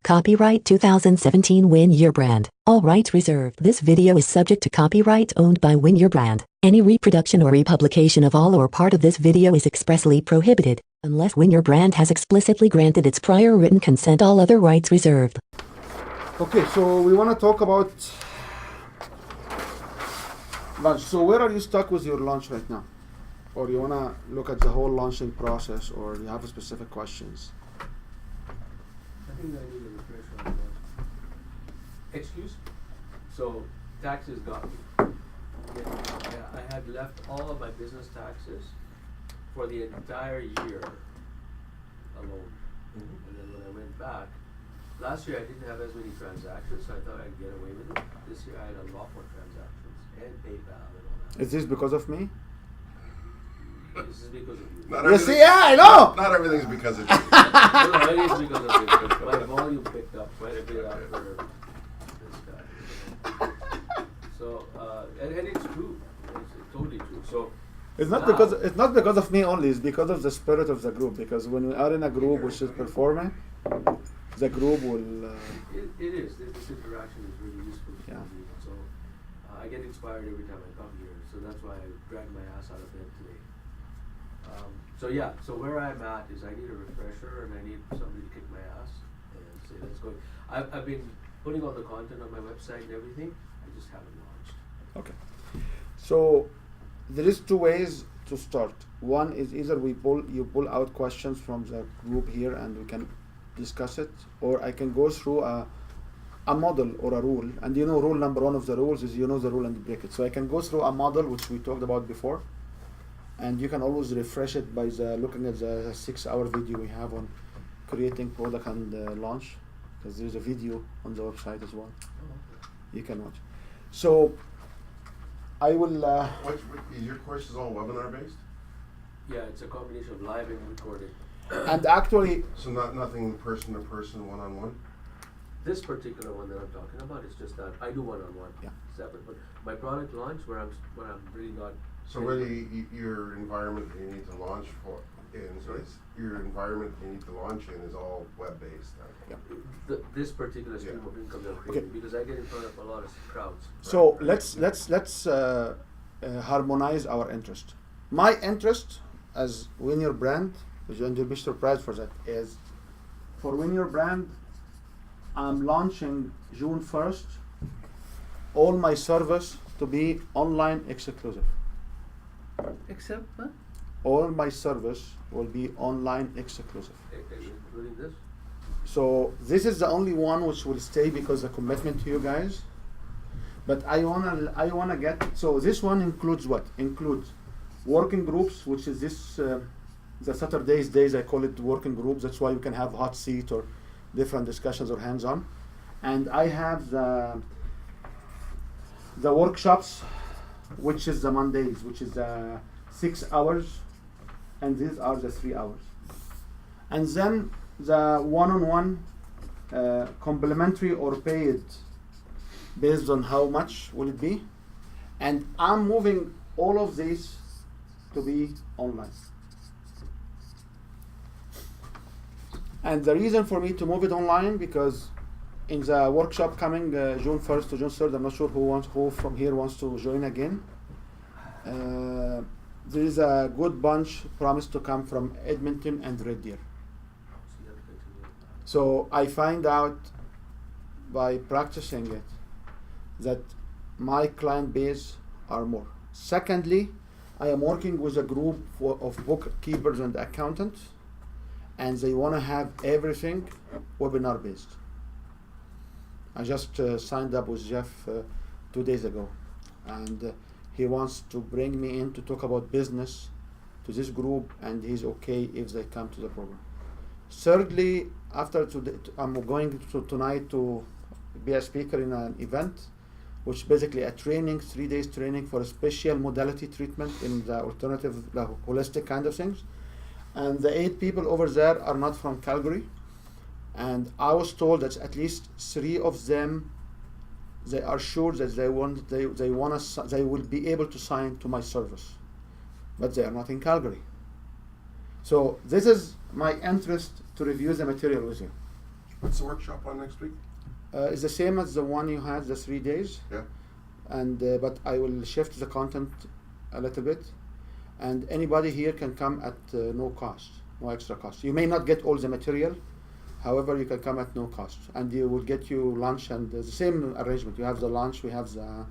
Copyright 2017 Win Your Brand. All rights reserved. This video is subject to copyright owned by Win Your Brand. Any reproduction or republication of all or part of this video is expressly prohibited, unless Win Your Brand has explicitly granted its prior written consent. All other rights reserved. Okay, so we want to talk about launch. So where are you stuck with your launch right now? Or you want to look at the whole launching process, or you have specific questions? I think I need a refresher on that. Excuse? So taxes got me. Yeah, I had left all of my business taxes for the entire year alone. And then when I went back, last year I didn't have as many transactions, so I thought I'd get away with it. This year I had a lot more transactions and PayPal and all that. Is this because of me? This is because of you. You see, yeah, I know! Not everything's because of you. No, it is because of you. But my volume picked up quite a bit after this guy. So, and it's true. It's totally true. So It's not because of me only. It's because of the spirit of the group. Because when we are in a group which is performing, the group will. It is. This interaction is really useful for Yeah. me. So I get inspired every time I come here. So that's why I dragged my ass out of bed today. So where I'm at is I need a refresher and I need somebody to kick my ass and say let's go. I've been putting all the content on my website and everything. I just haven't launched. Okay. So there is two ways to start. One is either you pull out questions from the group here and we can discuss it, or I can go through a model or a rule. And rule number one of the rules is the rule and break it. So I can go through a model which we talked about before, and you can always refresh it by looking at the 6-hour video we have on creating product and launch, because there's a video on the website as well. You can watch. So I will. Is your course all webinar based? Yeah, it's a combination of live and recorded. And actually, So nothing person to person, one on one. This particular one that I'm talking about is just that I do one-on-one, Yeah. separate. But my product launch, where I'm really not. So really, your environment that you need to launch for Sorry? your environment you need to launch in is all web based. yeah. This particular stream of income that I'm creating, because I get in front of a lot of crowds. So let's harmonize our interest. My interest as Win Your Brand, and you'll be surprised for that, is for Win Your Brand, I'm launching June 1st, all my service to be online exclusive. Except what? All my service will be online exclusive. Including this? So this is the only one which will stay because of the commitment to you guys. But I wanna get, so this one includes what? Includes working groups, which is this the Saturday's days, I call it working groups. That's why you can have hot seat or different discussions or hands-on. And I have the workshops, which is the Mondays, which is 6 hours, and these are the 3 hours. And then the one-on-one complimentary or paid, based on how much will it be. And I'm moving all of these to be online. And the reason for me to move it online, because in the workshop coming June 1st to June 3rd, I'm not sure who from here wants to join again. There is a good bunch promised to come from Edmonton and Red Deer. So I find out by practicing it that my client base are more. Secondly, I am working with a group of bookkeepers and accountants, and they want to have everything webinar based. I just signed up with Jeff 2 days ago, and he wants to bring me in to talk about business to this group, and he's okay if they come to the program. Thirdly, after today, I'm going to tonight to be a speaker in an event, which basically a training, 3 days training for a special modality treatment in the alternative, holistic kind of things. And the 8 people over there are not from Calgary. And I was told that at least 3 of them, they are sure that they will be able to sign to my service, but they are not in Calgary. So this is my interest to review the material with you. What's the workshop on next week? It's the same as the one you had, the 3 days. Yeah. And but I will shift the content a little bit, and anybody here can come at no cost, no extra cost. You may not get all the material, however, you can come at no cost, and you will get you lunch and the same arrangement. You have the lunch, we have the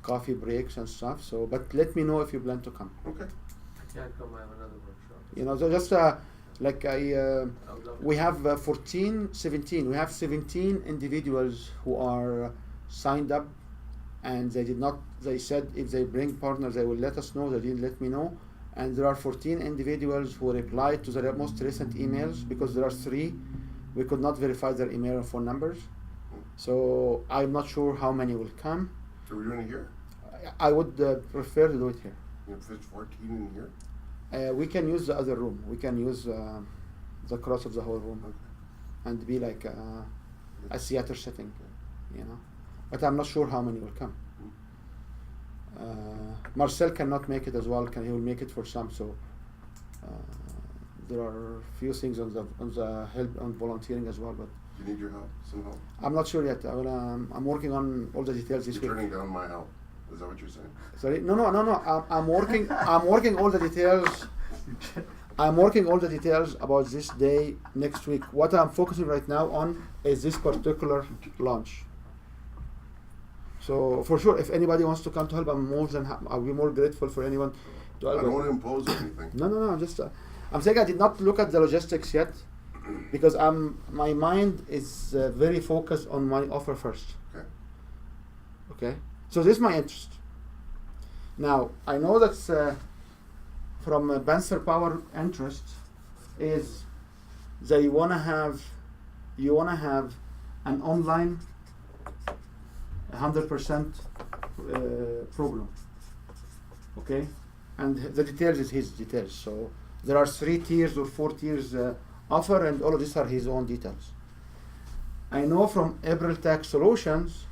coffee breaks and stuff. So, but let me know if you plan to come. Okay. I can't come, I have another workshop. You know, so just like I would love to. we have 17. We have 17 individuals who are signed up, and they did not. They said if they bring partners, they will let us know. They didn't let me know. And there are 14 individuals who replied to the most recent emails, because there are 3. We could not verify their email and phone numbers. So I'm not sure how many will come. So we're doing it here? I would prefer to do it here. If it's 14 in here? We can use the other room. We can use the cross of the whole room, Okay. and be like a theater setting, you know. But I'm not sure how many will come. Marcel cannot make it as well. He will make it for some. So there are few things on the help on volunteering as well. But Do you need your help? Some help? I'm not sure yet. I'm working on all the details this You're week. turning down my help. Is that what you're saying? Sorry, no. I'm working. I'm working all the details. I'm working all the details about this day next week. What I'm focusing right now on is this particular launch. So for sure, if anybody wants to come to help, I'll be more grateful for anyone to help. I don't want to impose anything. No. I'm saying I did not look at the logistics yet, because my mind is very focused on my offer first. Okay. Okay. So this is my interest. Now I know that from Banser Power interest is you wanna have an online 100% program. Okay, and the details is his details. So there are 3 tiers or 4 tiers offer, and all of these are his own details. I know from April Tax Solutions.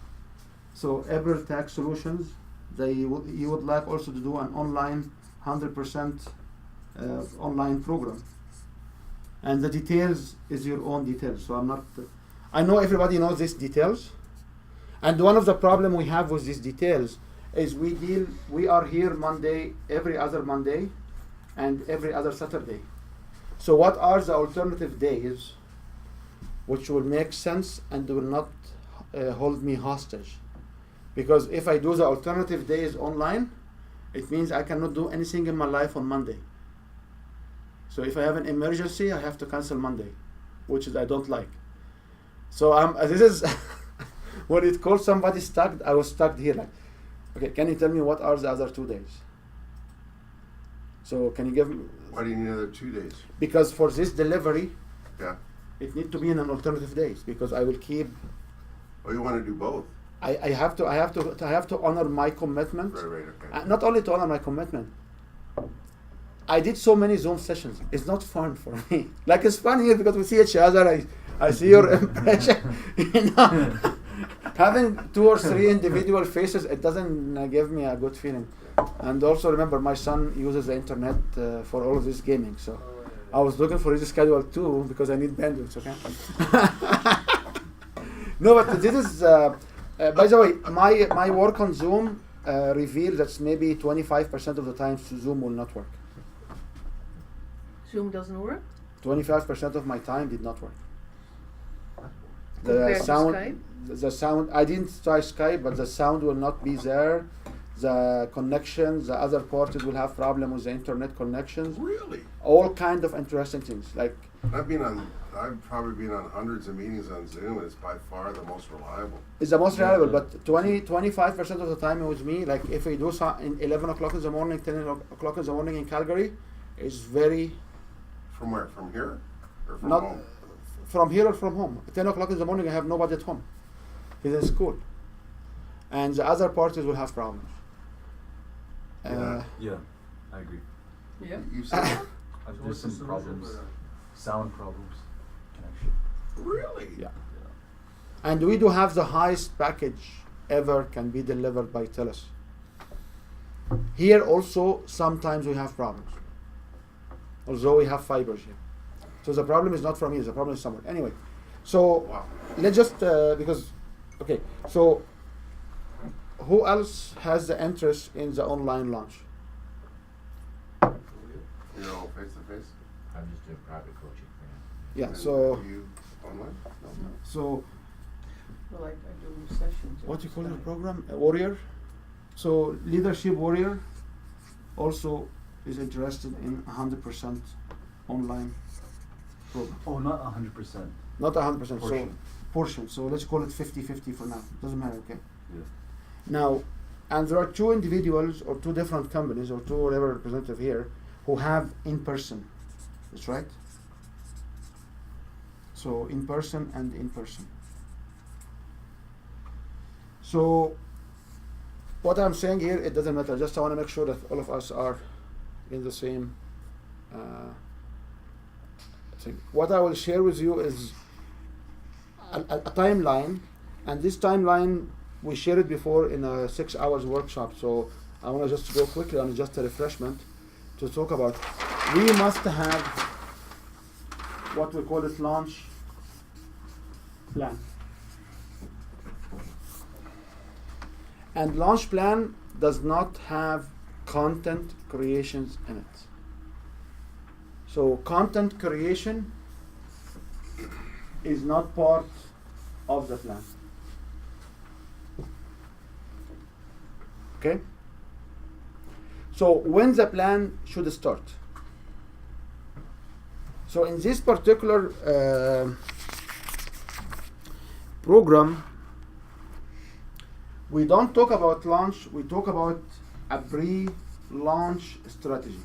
So April Tax Solutions, you would like also to do an online 100% online program, and the details is your own details. So I know everybody knows these details, and one of the problem we have with these details is we are here Monday, every other Monday, and every other Saturday. So what are the alternative days which will make sense and will not hold me hostage? Because if I do the alternative days online, it means I cannot do anything in my life on Monday. So if I have an emergency, I have to cancel Monday, which I don't like. So this is when it calls somebody stuck. I was stuck here. Like, okay, can you tell me what are the other 2 days? So can you give me? Why do you need another 2 days? Because for this delivery, Yeah. it need to be in an alternative days, because I will keep. Oh, you want to do both? I have to honor my commitment. Right, okay. Not only to honor my commitment. I did so many Zoom sessions. It's not fun for me. Like, it's fun here because we see each other. I see your impression. You know, having 2 or 3 individual faces, it doesn't give me a good feeling. And also remember, my son uses the internet for all of this gaming. So I was looking for his schedule too, because I need bandwidth. Okay. No, but this is. By the way, my work on Zoom revealed that maybe 25% of the time Zoom will not work. Zoom doesn't work? 25% of my time did not work. Compared to Skype? The sound, I didn't try Skype, but the sound will not be there. The connections, the other parties will have problem with the internet connections. Really? All kind of interesting things. Like, I've probably been on hundreds of meetings on Zoom, and it's by far the most reliable. it's the most reliable, but 25% of the time it was me. Like, if we do in 11 o'clock in the morning, 10 o'clock in the morning in Calgary, it's very. From where? From here? Or from Not home? from here or from home. 10 o'clock in the morning, I have nobody at home. He's in school. And the other parties will have problems. Yeah, I agree. Yeah. You said that? There's some problems, sound problems, connection. Really? Yeah. And we do have the highest package ever can be delivered by TELUS. Here also, sometimes we have problems. Although we have fibers here. So the problem is not from here, the problem is somewhere. Anyway, So Wow. let's just because okay. So who else has the interest in the online launch? You know, face to face? I'm just doing private coaching for now. Yeah. And So are you online? No. so Well, I do sessions. what you call your Skype. program? A warrior. So leadership warrior also is interested in 100% online program. Oh, not 100%. Not 100%. So Portion. portion. So let's call it 50-50 for now. Doesn't matter. Okay. Yeah. Now, and there are two individuals or two different companies or two whatever representative here who have in person. That's right. So in person and in person. So what I'm saying here, it doesn't matter. Just I want to make sure that all of us are in the same thing. What I will share with you is a timeline, and this timeline we shared it before in a 6 hours workshop. So I want to just go quickly on just a refreshment to talk about. We must have what we call it launch plan. And launch plan does not have content creations in it. So content creation is not part of the plan. Okay? So when the plan should start? So in this particular program, we don't talk about launch, we talk about a pre-launch strategy.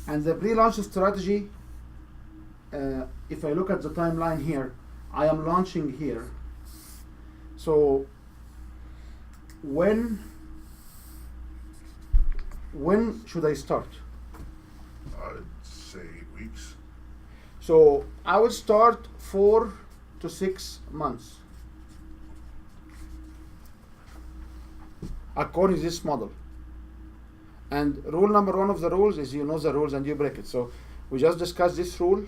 And the pre-launch strategy, if I look at the timeline here, I am launching here. So when should I start? I'd say 8 weeks. So I would start 4 to 6 months according to this model. And rule number 1 of the rules is you know the rules and you break it. So we just discussed this rule,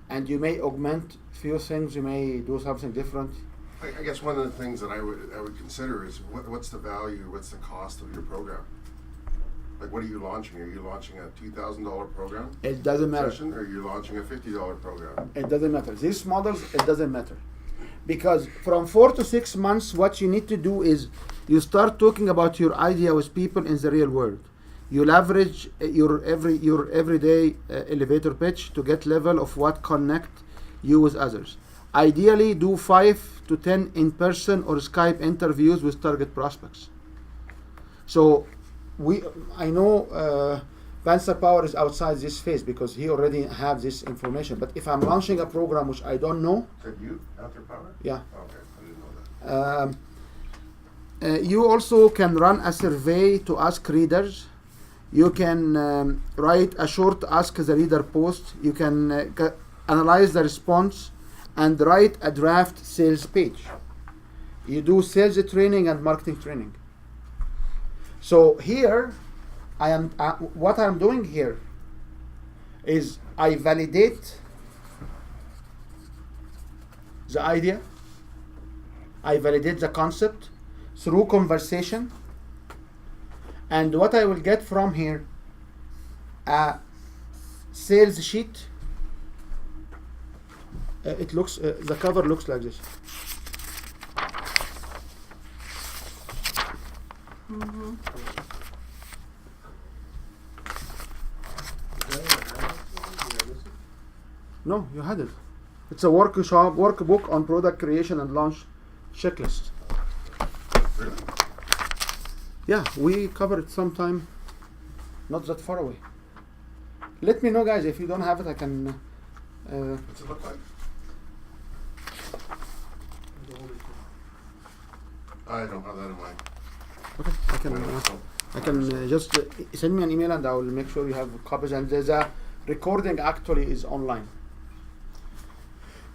and you may augment few things, you may do something different. I guess one of the things that I would consider is what's the value, what's the cost of your program? Like, what are you launching? Are you launching a $2,000 program? It doesn't matter. Session, or are you launching a $50 program? It doesn't matter. These models, it doesn't matter. Because from 4 to 6 months, what you need to do is you start talking about your idea with people in the real world. You leverage your everyday elevator pitch to get level of what connect you with others. Ideally, do 5 to 10 in-person or Skype interviews with target prospects. So I know Panzer Power is outside this phase because he already have this information. But if I'm launching a program which I don't know, Said you, After Power? yeah. Okay, I didn't know that. You also can run a survey to ask readers. You can write a short ask the reader post. You can analyze the response and write a draft sales page. You do sales training and marketing training. So here, what I'm doing here is I validate the idea, I validate the concept through conversation, and what I will get from here, a sales sheet. It looks, the cover looks like this. Mm-hmm. No, you had it. It's a workbook on product creation and launch checklist. Really? Yeah, we covered it sometime not that far away. Let me know, guys, if you don't have it, I can. What's it look like? I don't have that in mind. Okay, I can just send me an email and I will make sure you have copies. And the recording actually is online.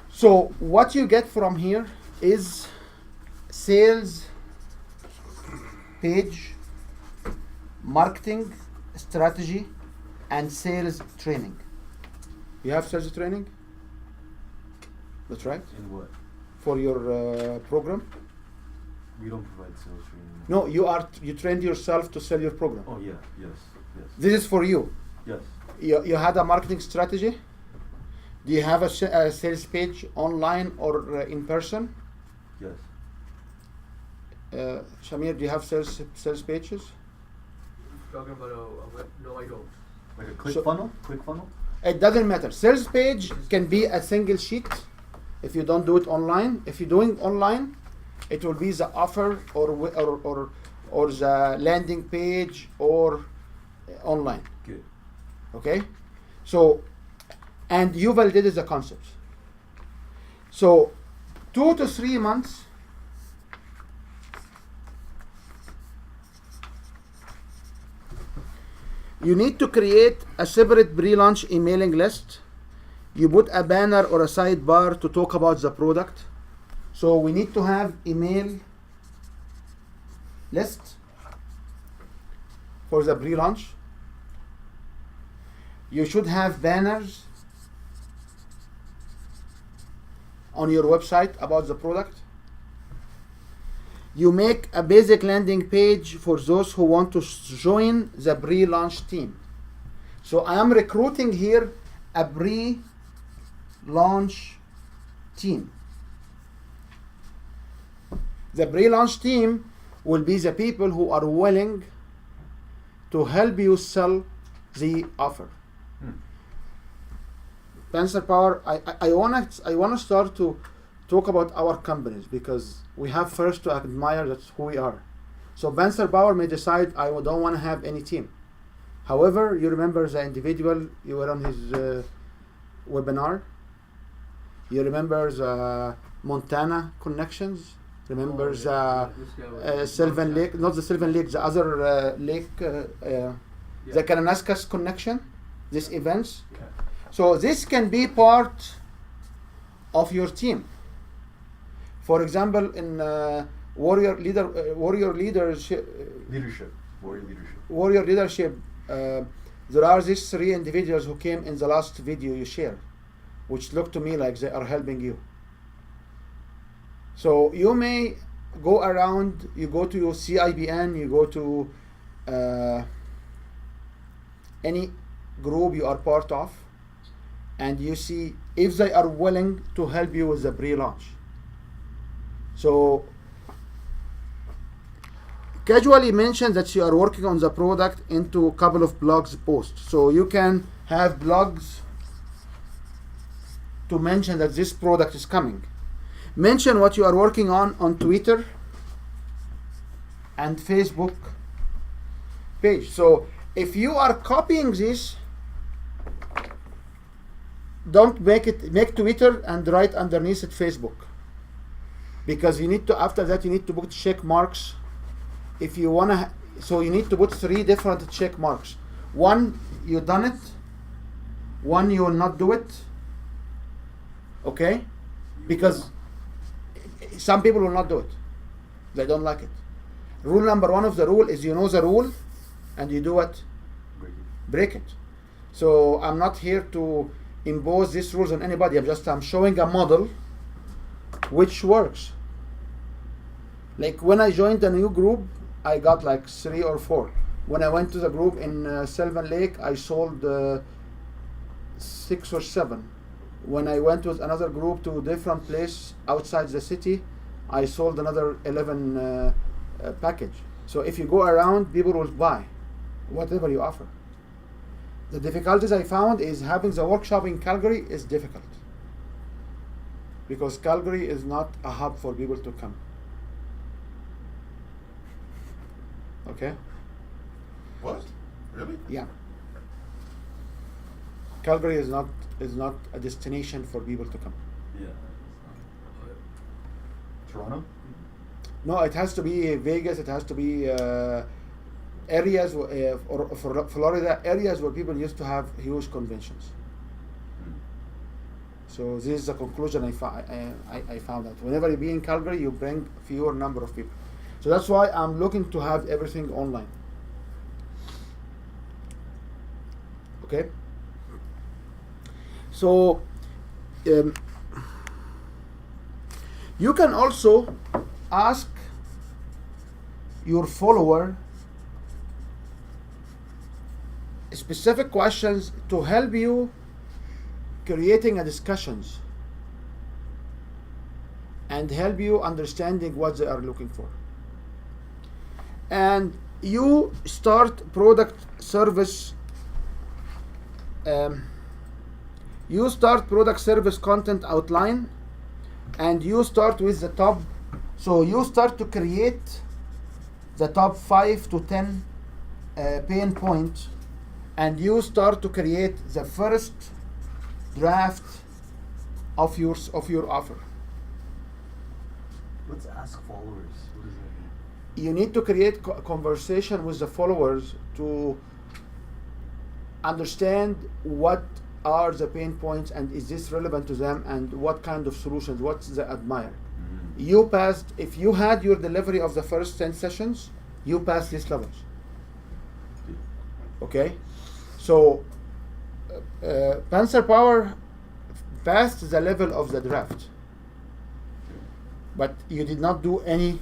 So what you get from here is sales page, marketing strategy, and sales training. You have sales training? That's right. In what? For your program? We don't provide sales training. No, you trained yourself to sell your program. Oh yeah, yes, yes. This is for you. Yes. You had a marketing strategy? Do you have a sales page online or in person? Yes. Shamir, do you have sales pages? Talking about a web, no I don't. Like a click So- funnel? Click funnel? It doesn't matter. Sales page can be a single sheet if you don't do it online. If you're doing online, it will be the offer or the landing page or online. Good. Okay? So, and you validated the concepts. So, 2 to 3 months you need to create a separate pre-launch emailing list. You put a banner or a sidebar to talk about the product. So we need to have email list for the pre-launch. You should have banners on your website about the product. You make a basic landing page for those who want to join the pre-launch team. So I am recruiting here a pre-launch team. The pre-launch team will be the people who are willing to help you sell the offer. Spencer Power, I wanna start to talk about our companies because we have first to admire that's who we are. So Spencer Power may decide I don't want to have any team. However, you remember the individual, you were on his webinar. You remember the Montana connections. Remember Oh, yeah. This guy was- Sylvan Lake, not the Sylvan Lake, the other lake, Yeah. the Kananaskis connection. These events. Yeah. So this can be part of your team. For example, in warrior leadership, Warrior leadership. there are these 3 individuals who came in the last video you shared, which look to me like they are helping you. So you may go around, you go to your CIBN, you go to any group you are part of, and you see if they are willing to help you with the pre-launch. So casually mention that you are working on the product into a couple of blogs posts. So you can have blogs to mention that this product is coming. Mention what you are working on Twitter and Facebook page. So if you are copying this, don't make Twitter and write underneath it Facebook, because you need to, after that you need to put check marks if you want to. So you need to put 3 different check marks. 1, you done it. 1, you will not do it. Okay, because some people will not do it, they don't like it. Rule number 1 of the rule is you know the rule and you do what? Break it. So I'm not here to impose these rules on anybody. I'm showing a model which works. Like when I joined a new group, I got like 3 or 4. When I went to the group in Sylvan Lake, I sold 6 or 7. When I went with another group to a different place outside the city, I sold another 11 package. So if you go around, people will buy whatever you offer. The difficulties I found is having the workshop in Calgary is difficult, because Calgary is not a hub for people to come. Okay? What? Really? Yeah. Calgary is not a destination for people to come. Yeah. Toronto? No, it has to be Vegas. It has to be areas or for Florida, areas where people used to have huge conventions. So this is the conclusion I found out. Whenever you be in Calgary, you bring fewer number of people. So that's why I'm looking to have everything online. Okay. So you can also ask your follower specific questions to help you creating a discussions and help you understanding what they are looking for. And you start product service content outline, and you start with the top. So you start to create the top 5 to 10 pain points, and you start to create the first draft of your offer. Let's ask followers. What does that mean? You need to create conversation with the followers to understand what are the pain points and is this relevant to them, and what kind of solutions, what they admire. You passed, if you had your delivery of the first 10 sessions, you passed these levels. Okay? So Panzer Power passed the level of the draft, but you did not do any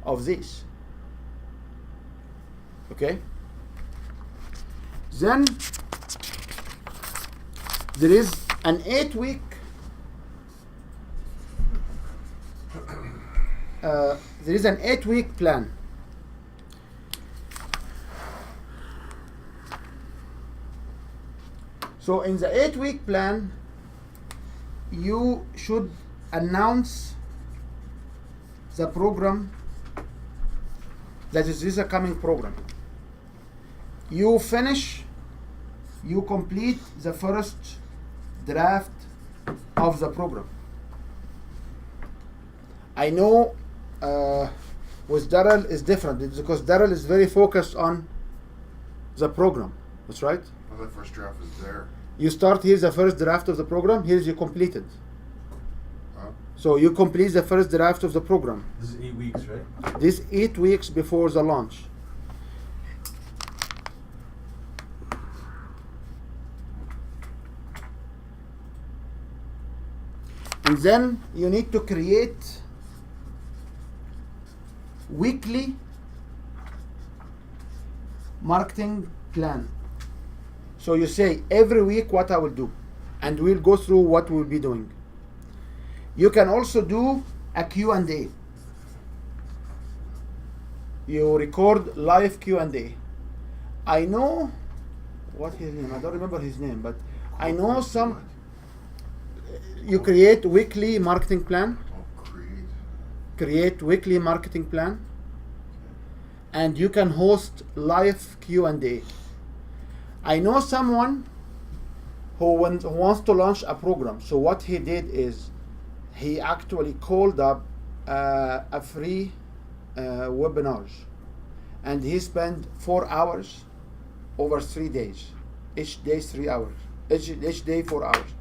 of this. Okay? Then there is an 8-week plan. So in the 8-week plan, you should announce the program that is this a coming program. You complete the first draft of the program. I know with Daryl is different. It's because Daryl is very focused on the program. That's right. Well, that first draft is there. You start, here's the first draft of the program, here's you completed. Huh? So you complete the first draft of the program. This is 8 weeks, right? This 8 weeks before the launch. And then you need to create weekly marketing plan. So you say every week what I will do, and we'll go through what we'll be doing. You can also do a Q&A. You record live Q&A. I know what his name, I don't remember his name, but I know some. You create weekly marketing plan. Create weekly marketing plan, and you can host live Q&A. I know someone who wants to launch a program. So what he did is he actually called up a free webinars, and he spent 4 hours over 3 days. Each day 3 hours. Each day 4 hours.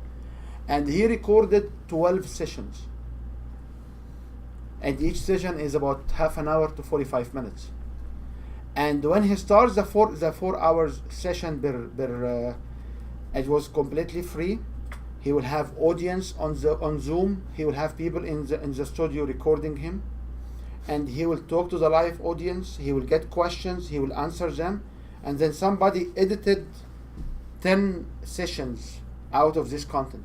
And he recorded 12 sessions. And each session is about half an hour to 45 minutes. And when he starts the 4 hours session, it was completely free. He will have audience on Zoom. He will have people in the studio recording him, and he will talk to the live audience. He will get questions. He will answer them, and then somebody edited 10 sessions out of this content.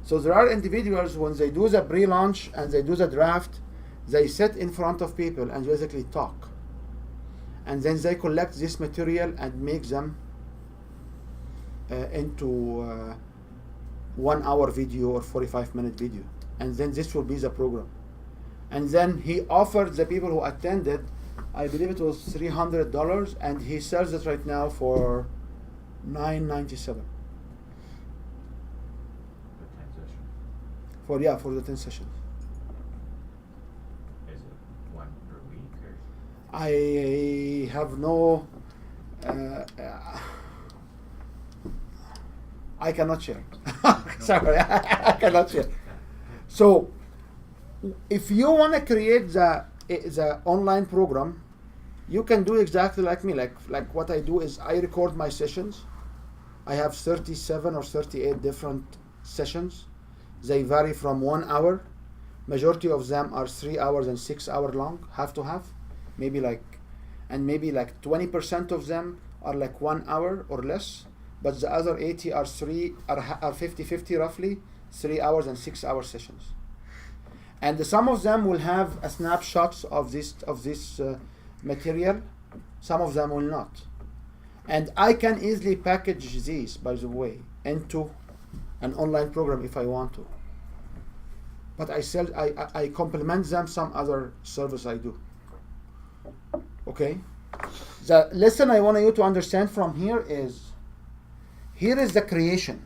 So there are individuals, when they do the pre-launch and they do the draft, they sit in front of people and basically talk. And then they collect this material and make them into 1 hour video or 45-minute video. And then this will be the program. And then he offered the people who attended, I believe it was $300, and he sells it right now for $997. For the 10 sessions. Is it one per week or? I have no. I cannot share. Sorry, I cannot share. So, if you want to create the online program, you can do exactly like me. Like what I do is I record my sessions. I have 37 or 38 different sessions. They vary from 1 hour. Majority of them are 3 hours and 6 hour long, half to half. Maybe like 20% of them are like 1 hour or less, but the other 80 are 50-50 roughly, 3 hours and 6 hour sessions. And some of them will have a snapshots of this material, some of them will not. And I can easily package these, by the way, into an online program if I want to. But I complement them some other service I do. Okay? The lesson I want you to understand from here is the creation.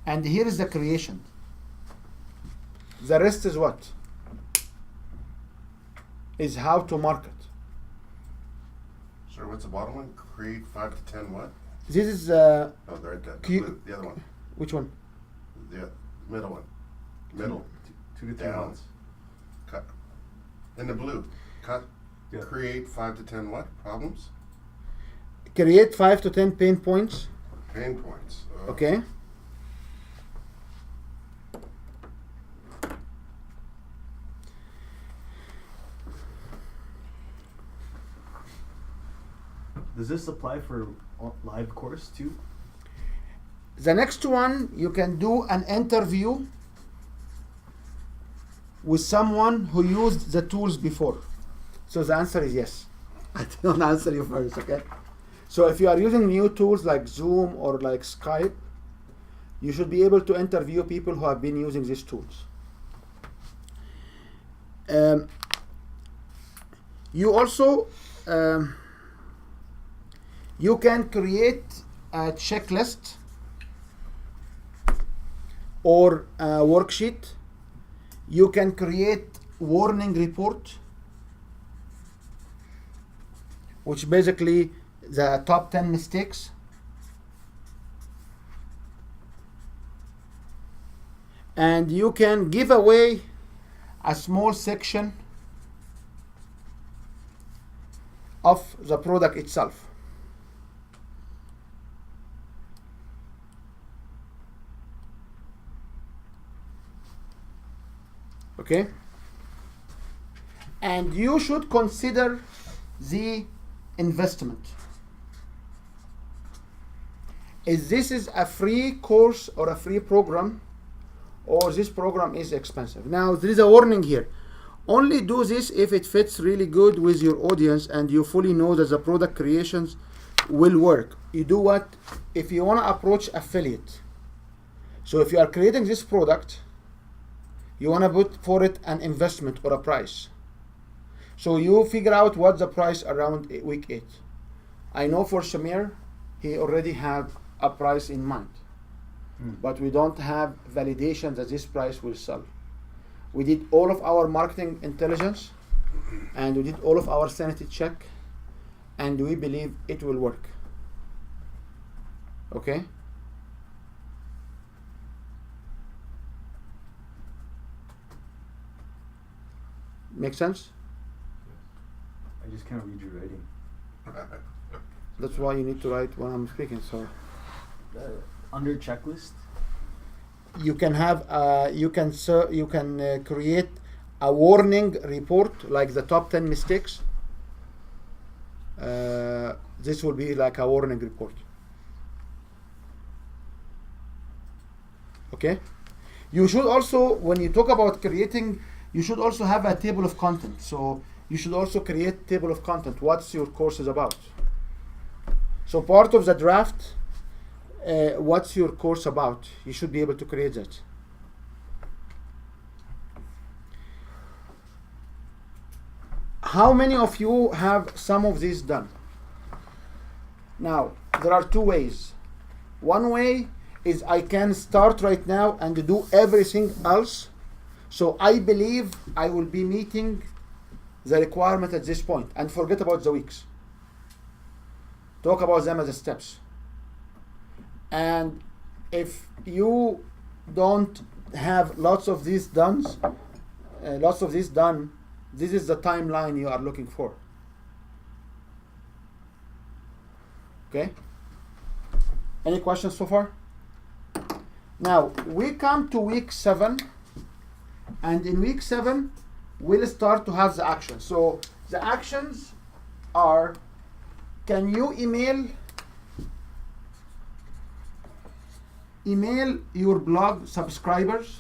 And here is the creation. The rest is what? Is how to market. Sorry, what's the bottom one? Create 5 to 10 what? This is Oh, right, the other one. which one? The middle one. Middle. 2 to 3 Down. months. Cut. In the blue. Cut. Yeah. Create 5 to 10 what? Problems? Create 5 to 10 pain points. Pain points. Oh. Okay. Does this apply for live course too? The next one, you can do an interview with someone who used the tools before. So the answer is yes. I don't answer you first, okay? So if you are using new tools like Zoom or like Skype, you should be able to interview people who have been using these tools. You also you can create a checklist or a worksheet. You can create warning report, which basically the top 10 mistakes. And you can give away a small section of the product itself. Okay? And you should consider the investment. Is this a free course or a free program, or this program is expensive? Now there is a warning here. Only do this if it fits really good with your audience and you fully know that the product creations will work. You do what? If you want to approach affiliate. So if you are creating this product, you want to put for it an investment or a price. So you figure out what the price around week 8. I know for Shamir, he already had a price in mind. But we don't have validation that this price will sell. We did all of our marketing intelligence and we did all of our sanity check, and we believe it will work. Okay? Make sense? I just can't read your writing. That's why you need to write when I'm speaking. So Under checklist, you can have create a warning report like the top 10 mistakes. This will be like a warning report. Okay? You should also, when you talk about creating, you should also have a table of content. So you should also create table of content. What's your course is about? So part of the draft, what's your course about? You should be able to create that. How many of you have some of these done? Now, there are two ways. One way is I can start right now and do everything else. So I believe I will be meeting the requirement at this point and forget about the weeks. Talk about them as the steps. And if you don't have lots of these done, this is the timeline you are looking for. Okay? Any questions so far? Now we come to week 7, and in week 7 we'll start to have the actions. So the actions are: can you email your blog subscribers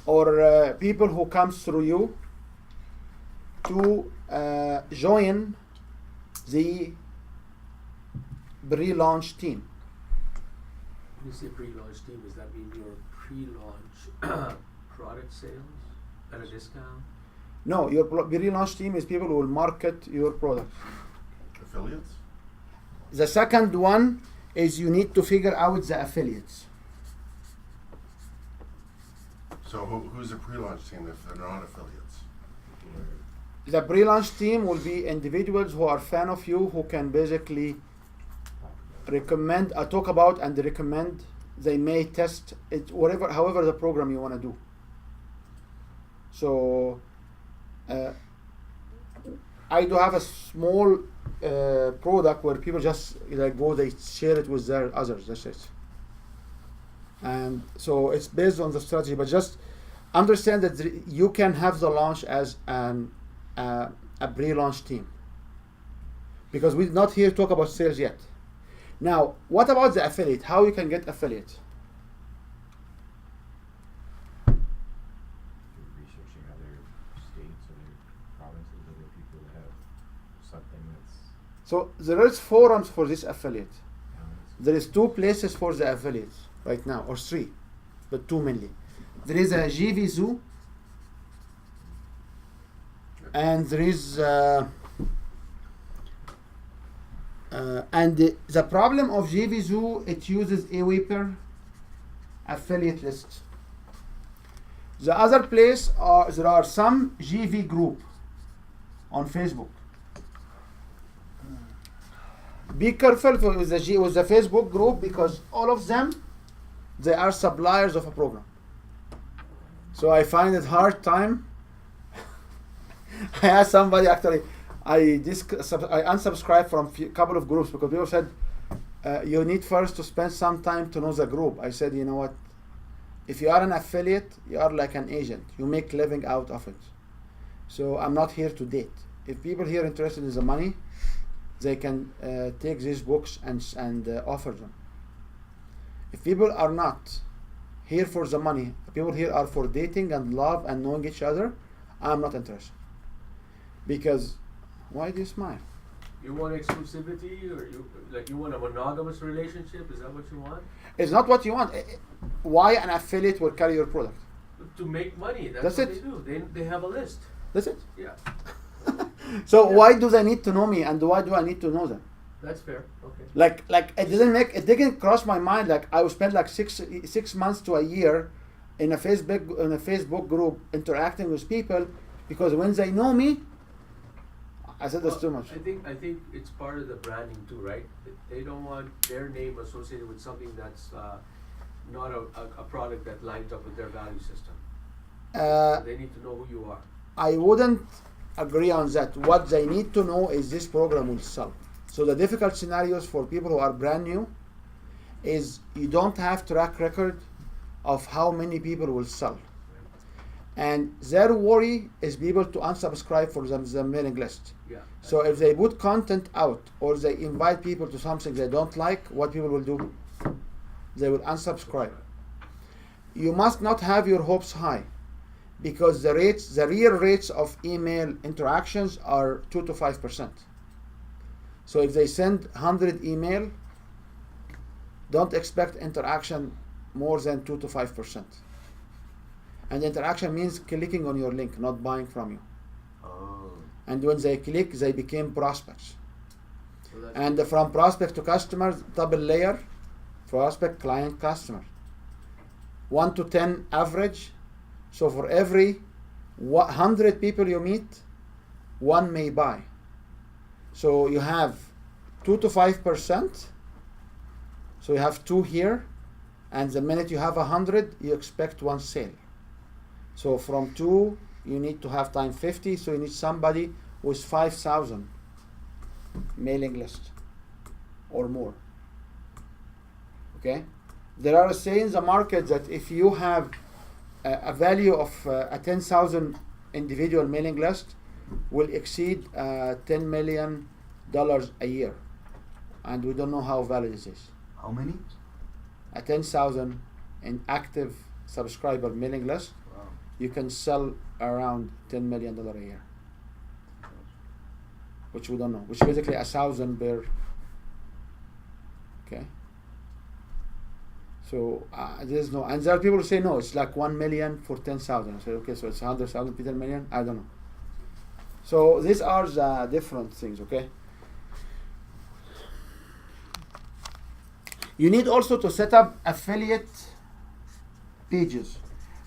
or people who comes through you to join the pre-launch team. When you say pre-launch team, does that mean your pre-launch product sales at a discount? No, your pre-launch team is people who will market your product. Affiliates? The second one is you need to figure out the affiliates. So who's the pre-launch team if they're not affiliates? The pre-launch team will be individuals who are fan of you, who can basically recommend, talk about and recommend. They may test it, however the program you want to do. So I do have a small product where people just they share it with their others. That's it. And so it's based on the strategy, but just understand that you can have the launch as a pre-launch team, because we're not here to talk about sales yet. Now, what about the affiliate? How you can get affiliate? You're researching other states, other provinces, other people that have something that's So there is forums for this affiliate. it's There is 2 places for the affiliates right now, or 3, but 2 mainly. There is a GVZoo, and there is and the problem of GVZoo, it uses Aweeper affiliate list. The other place there are some GV group on Facebook. Be careful with the Facebook group, because all of them, they are suppliers of a program. So I find it hard time. I asked somebody, actually, I unsubscribed from a couple of groups because people said you need first to spend some time to know the group. I said, you know what? If you are an affiliate, you are like an agent. You make living out of it. So I'm not here to date. If people here are interested in the money, they can take these books and offer them. If people are not here for the money, people here are for dating and love and knowing each other, I'm not interested. Because, why do you smile? You want exclusivity, or you want a monogamous relationship? Is that what you want? It's not what you want. Why an affiliate will carry your product? To make money. That's what it. they do. They have a list. That's it. Yeah, So Yeah. why do they need to know me, and why do I need to know them? that's fair. Okay. Like it didn't cross my mind. Like I would spend like six months to a year in a Facebook group interacting with people, because when they know me, I said that's too much. I think it's part of the branding too, right? They don't want their name associated with something that's not a product that lines up with their value system. So they need to know who you are. I wouldn't agree on that. What they need to know is this program will sell. So the difficult scenarios for people who are brand new is you don't have track record of how many people will sell. And their worry is people to unsubscribe for the mailing list. Yeah. So if they put content out or they invite people to something they don't like, what people will do? They will unsubscribe. You must not have your hopes high, because the real rates of email interactions are 2 to 5%. So if they send 100 email, don't expect interaction more than 2 to 5%. And interaction means clicking on your link, not buying from you. Oh. And when they click, they became prospects. So that's And from prospect to customer, double layer, prospect, client, customer. 1 to 10 average. So for every 100 people you meet, 1 may buy. So you have 2 to 5%. So you have 2 here, and the minute you have 100, you expect 1 sale. So from 2, you need to have time 50. So you need somebody with 5,000 mailing list or more. Okay, there are saying in the market that if you have a value of a 10,000 individual mailing list will exceed $10 million a year, and we don't know how valid is this. How many? A 10,000 in active subscriber mailing list, Wow. you can sell around $10 million a year, which we don't know, which is basically 1,000 per. Okay. So there's no, and there are people who say no, it's like 1 million for 10,000. I say okay, so it's 100,000 per 10 million. I don't know. So these are the different things. Okay. You need also to set up affiliate pages.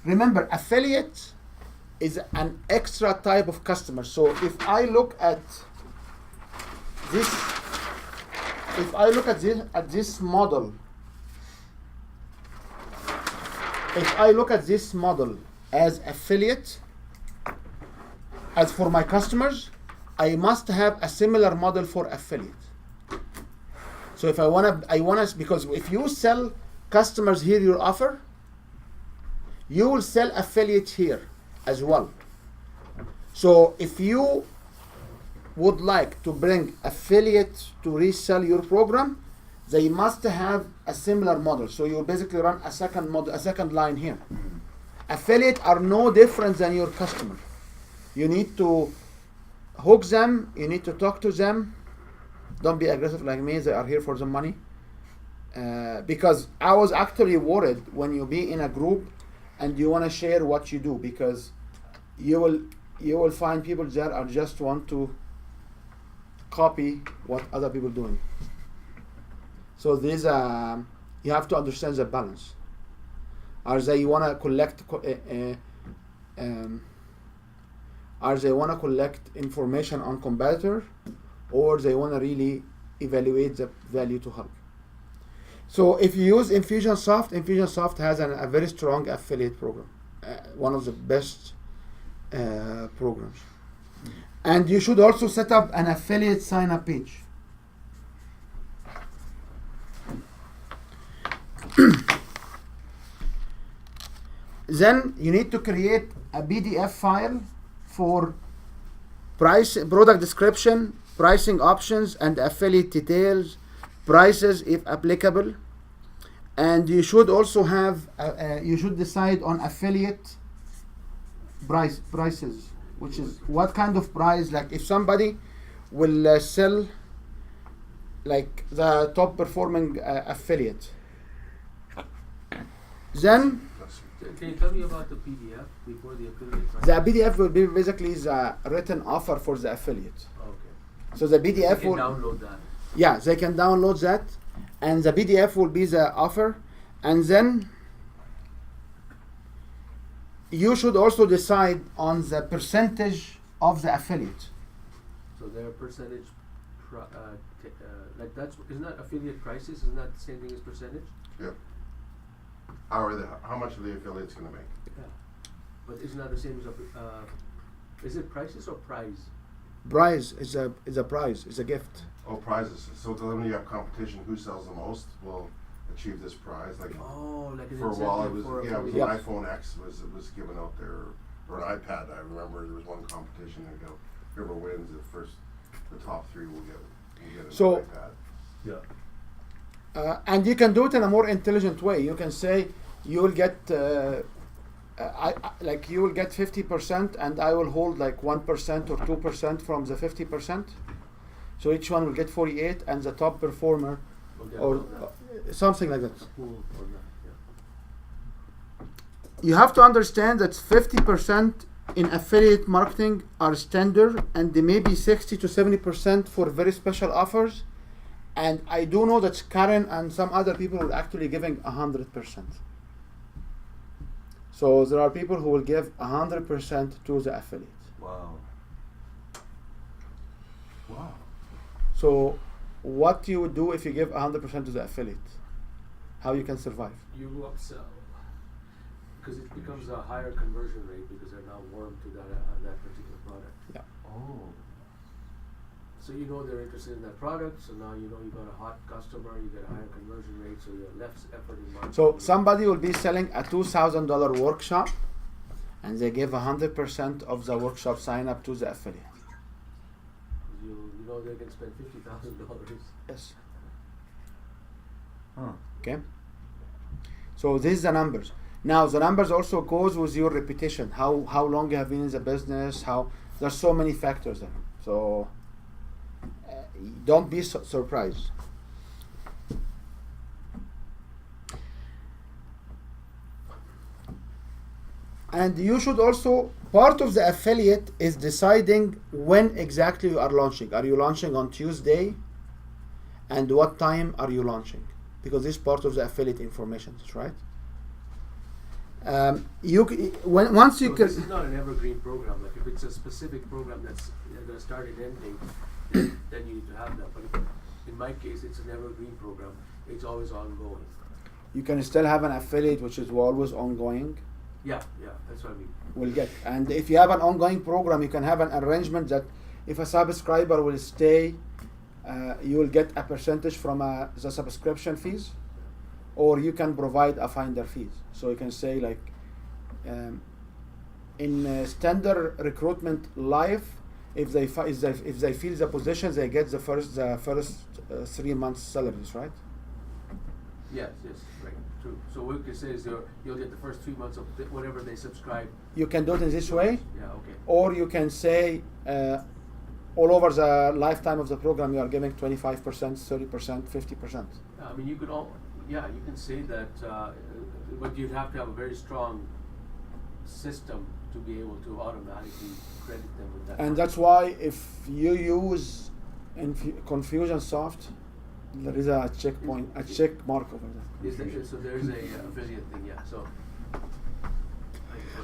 Remember, affiliate is an extra type of customer. So if I look at this, model, if I look at this model as affiliate, as for my customers, I must have a similar model for affiliate. So if I wanna, because if you sell customers here your offer, you will sell affiliate here as well. So if you would like to bring affiliate to resell your program, they must have a similar model. So you basically run a second model, a second line here. Affiliate are no different than your customer. You need to hook them, you need to talk to them. Don't be aggressive like me, they are here for the money. Because I was actually worried when you be in a group and you want to share what you do, because you will find people that are just want to copy what other people doing. So these you have to understand the balance. Are they want to collect information on competitor, or they want to really evaluate the value to help? So if you use Infusionsoft has a very strong affiliate program, one of the best programs. And you should also set up an affiliate sign-up page. Then you need to create a PDF file for price, product description, pricing options, and affiliate details, prices if applicable. And you should also have, you should decide on affiliate prices, which is what kind of price. Like if somebody will sell like the top performing affiliate, then Can you tell me about the PDF before the affiliate? the PDF will be basically the written offer for the affiliate. Okay. So the You PDF can will, download that. yeah, they can download that, and the PDF will be the offer. And then you should also decide on the percentage of the affiliate. So their percentage, like that's, isn't that affiliate prices? Isn't that the same thing as percentage? Yep. How much are the affiliates going to make? Yeah. But isn't that the same as is it prices or prize? Prize is a prize, is a gift. Oh, prizes. So when you have competition, who sells the most will achieve this prize. Like Oh, like an for a while, it was for it was Yep. an iPhone X was given out there, or an iPad. I remember there was one competition and go, whoever wins the top three will get an So- iPad. Yeah. And you can do it in a more intelligent way. You can say you will get like you will get 50%, and I will hold like 1% or 2% from the 50%. So each one will get 48, and the top performer, We'll get or all that. something like that. Pool or not, yeah. You have to understand that 50% in affiliate marketing are standard, and there may be 60 to 70% for very special offers. And I do know that Karen and some other people are actually giving 100%. So there are people who will give 100% to the affiliate. Wow. Wow. So what you would do if you give 100% to the affiliate? How you can survive? You upsell because it becomes a higher conversion rate because they're now warm to that particular product. Oh. So you know they're interested in that product, so now you know you got a hot customer, you get a higher conversion rate, so you have less effort in marketing. So somebody will be selling a $2,000 workshop, and they give 100% of the workshop sign up to the affiliate. You know they can spend $50,000. Yes. Huh. Okay. So this is the numbers. Now the numbers also goes with your reputation. How long you have been in the business. There's so many factors there. So don't be surprised. And you should also, part of the affiliate is deciding when exactly you are launching. Are you launching on Tuesday? And what time are you launching? Because this is part of the affiliate information, right? Once you So can. this is not an evergreen program. Like if it's a specific program that's going to start and ending, then you need to have that. But if, in my case, it's an evergreen program. It's always ongoing. You can still have an affiliate which is always ongoing. Yeah, that's what I mean. Will get. And if you have an ongoing program, you can have an arrangement that if a subscriber will stay, you will get a percentage from the subscription fees, or you can provide a finder fees. So you can say like, in standard recruitment life, if they fill the position, they get the first 3 months salaries, right? Yes, right, true. So what we can say is you'll get the first 3 months of whatever they subscribe. You can do it in this way, Yeah, okay. or you can say all over the lifetime of the program you are giving 25%, 30%, 50%. I mean, you could you can say that, but you'd have to have a very strong system to be able to automatically credit them with that. And that's why if you use Confusionsoft, there is a checkpoint, a check mark over there. So there's a affiliate thing, yeah. So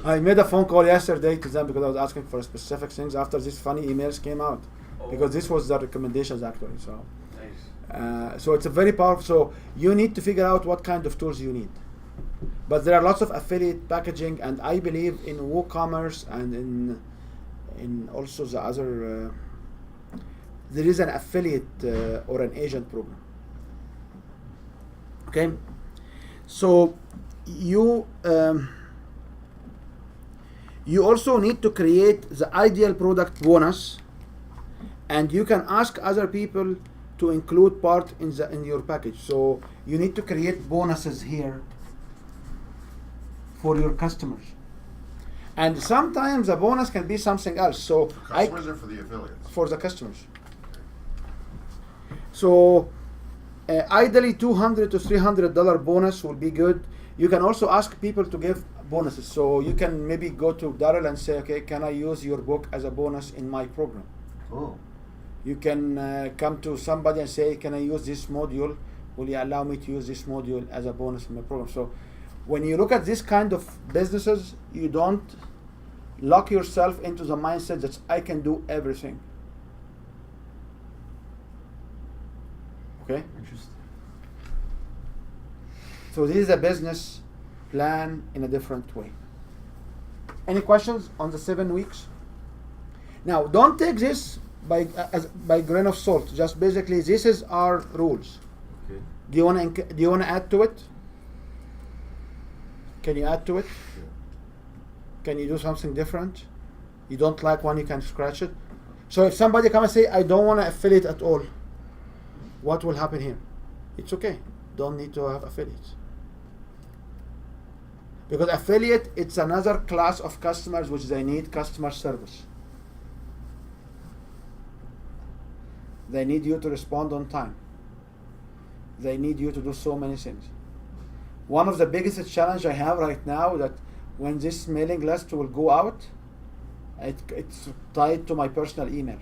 I made a phone call yesterday to them because I was asking for specific things after these funny emails came out. Because this was the recommendations actually. So, nice. So it's a very powerful. So you need to figure out what kind of tools you need. But there are lots of affiliate packaging, and I believe in WooCommerce and in also the other. There is an affiliate or an agent program. Okay, so you also need to create the ideal product bonus, and you can ask other people to include part in your package. So you need to create bonuses here for your customers, and sometimes a bonus can be something else. So For customers or for the affiliates? for the customers. So ideally $200 to $300 bonus will be good. You can also ask people to give bonuses. So you can maybe go to Daryl and say, okay, can I use your book as a bonus in my program? Oh. You can come to somebody and say, can I use this module? Will you allow me to use this module as a bonus in my program? So when you look at this kind of businesses, you don't lock yourself into the mindset that I can do everything. Okay? Interesting. So this is a business plan in a different way. Any questions on the 7 weeks? Now, don't take this by grain of salt. Just basically, this is our rules. Okay. Do you want to add to it? Can you add to it? Sure. Can you do something different? You don't like one, you can scratch it. So if somebody come and say, I don't want to affiliate at all, what will happen here? It's okay. Don't need to have affiliates. Because affiliate, it's another class of customers which they need customer service. They need you to respond on time. They need you to do so many things. One of the biggest challenge I have right now that when this mailing list will go out, it's tied to my personal email.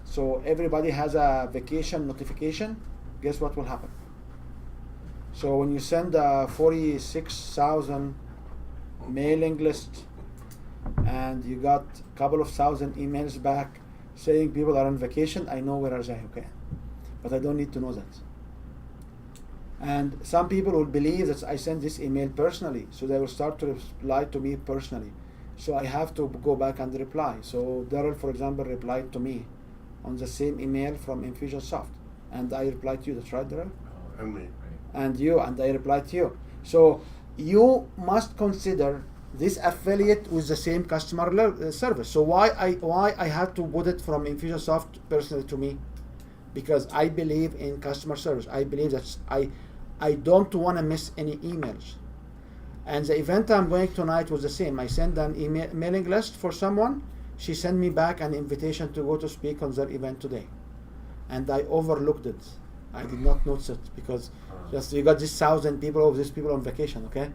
So everybody has a vacation notification. Guess what will happen? So when you send a 46,000 mailing list and you got a couple of thousand emails back saying people are on vacation, I know where are they, okay? But I don't need to know that. And some people will believe that I send this email personally, so they will start to reply to me personally. So I have to go back and reply. So Daryl, for example, replied to me on the same email from Infusionsoft, and I replied to you. That's right, Darrell? And me. And you, and I replied to you. So you must consider this affiliate with the same customer service. So why I had to put it from Infusionsoft personally to me? Because I believe in customer service. I believe that I don't want to miss any emails. And the event I'm going tonight was the same. I sent an mailing list for someone. She sent me back an invitation to go to speak on their event today. And I overlooked it. I did not notice it because just you got this 1,000 people, these people on vacation, okay?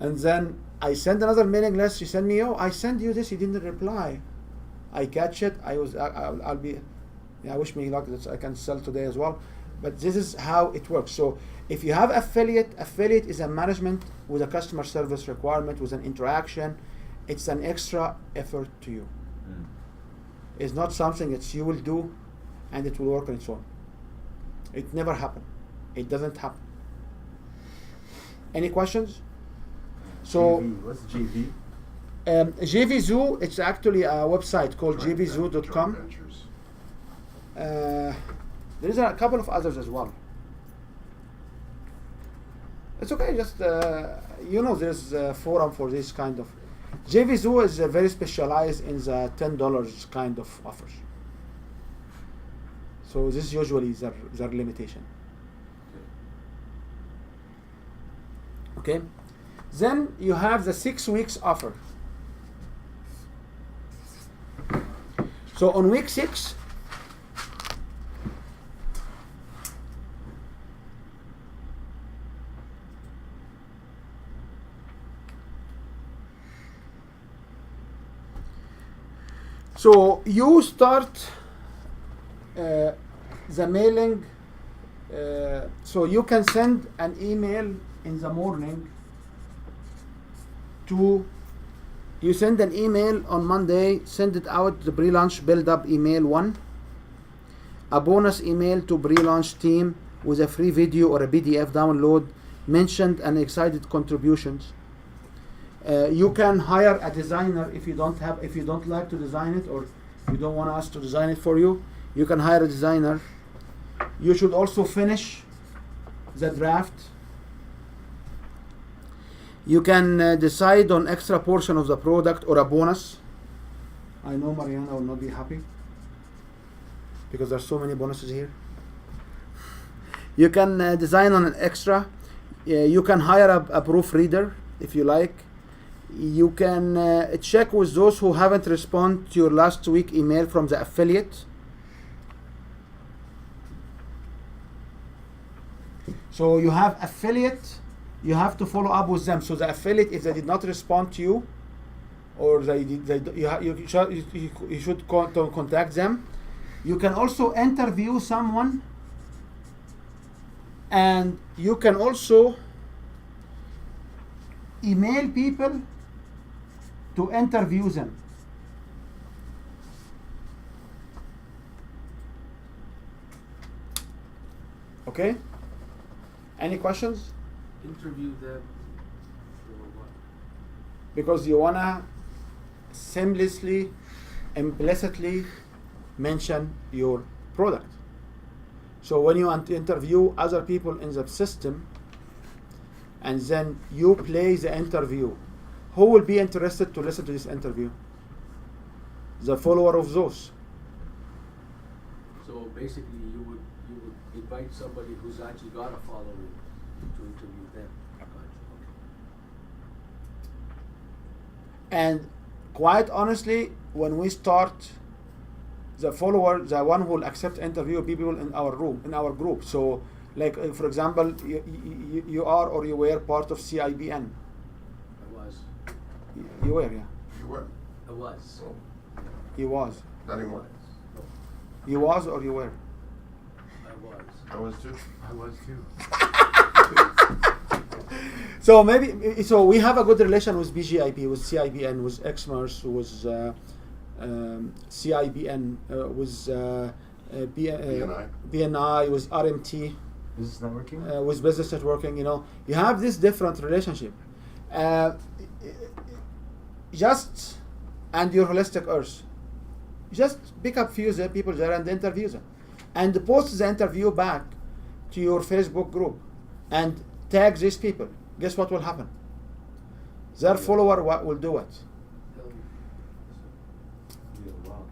And then I sent another mailing list. She sent me, oh, I sent you this. You didn't reply. I catch it. I'll be. Yeah, I wish me luck that I can sell today as well. But this is how it works. So if you have affiliate is a management with a customer service requirement, with an interaction. It's an extra effort to you. It's not something that you will do and it will work on its own. It never happened. It doesn't happen. Any questions? So JV. What's JV? JVZoo, it's actually a website called Joint jvzoo.com. ventures. There is a couple of others as well. It's okay, just there's a forum for this kind of. JVZoo is very specialized in the $10 kind of offers. So this is usually their limitation. Okay, then you have the 6 weeks offer. So on week 6, so you start the mailing. So you can send an email in the morning you send an email on Monday, send it out, the pre-launch build-up email 1, a bonus email to pre-launch team with a free video or a PDF download, mentioned and excited contributions. You can hire a designer if you don't like to design it, or you don't want us to design it for you. You can hire a designer. You should also finish the draft. You can decide on extra portion of the product or a bonus. I know Mariana will not be happy because there's so many bonuses here. You can design on an extra. You can hire a proofreader if you like. You can check with those who haven't responded to your last week email from the affiliate. So you have affiliate, you have to follow up with them. So the affiliate, if they did not respond to you, or you should contact them. You can also interview someone, and you can also email people to interview them. Okay? Any questions? Interview them for what? Because you wanna seamlessly, implicitly mention your product. So when you interview other people in the system, and then you play the interview, who will be interested to listen to this interview? The follower of those. So basically, you would invite somebody who's actually got a following to interview them. Gotcha. Okay. And quite honestly, when we start, the follower, the one who will accept interview people in our room, in our group. So, like for example, you are or you were part of CIBN. I was. You were, yeah. You were? I was. Oh, You was. not anymore. No, You was or you were. I was. I was too. I was too. So maybe we have a good relation with BGIP, with CIBN, with Xmers, with CIBN, with BNI. BNI, with RMT, Business networking? with business networking. You have this different relationship. And your holistic earth. Just pick up few people there and interview them, and post the interview back to your Facebook group, and tag these people. Guess what will happen? Their follower will do it. Yeah, wow.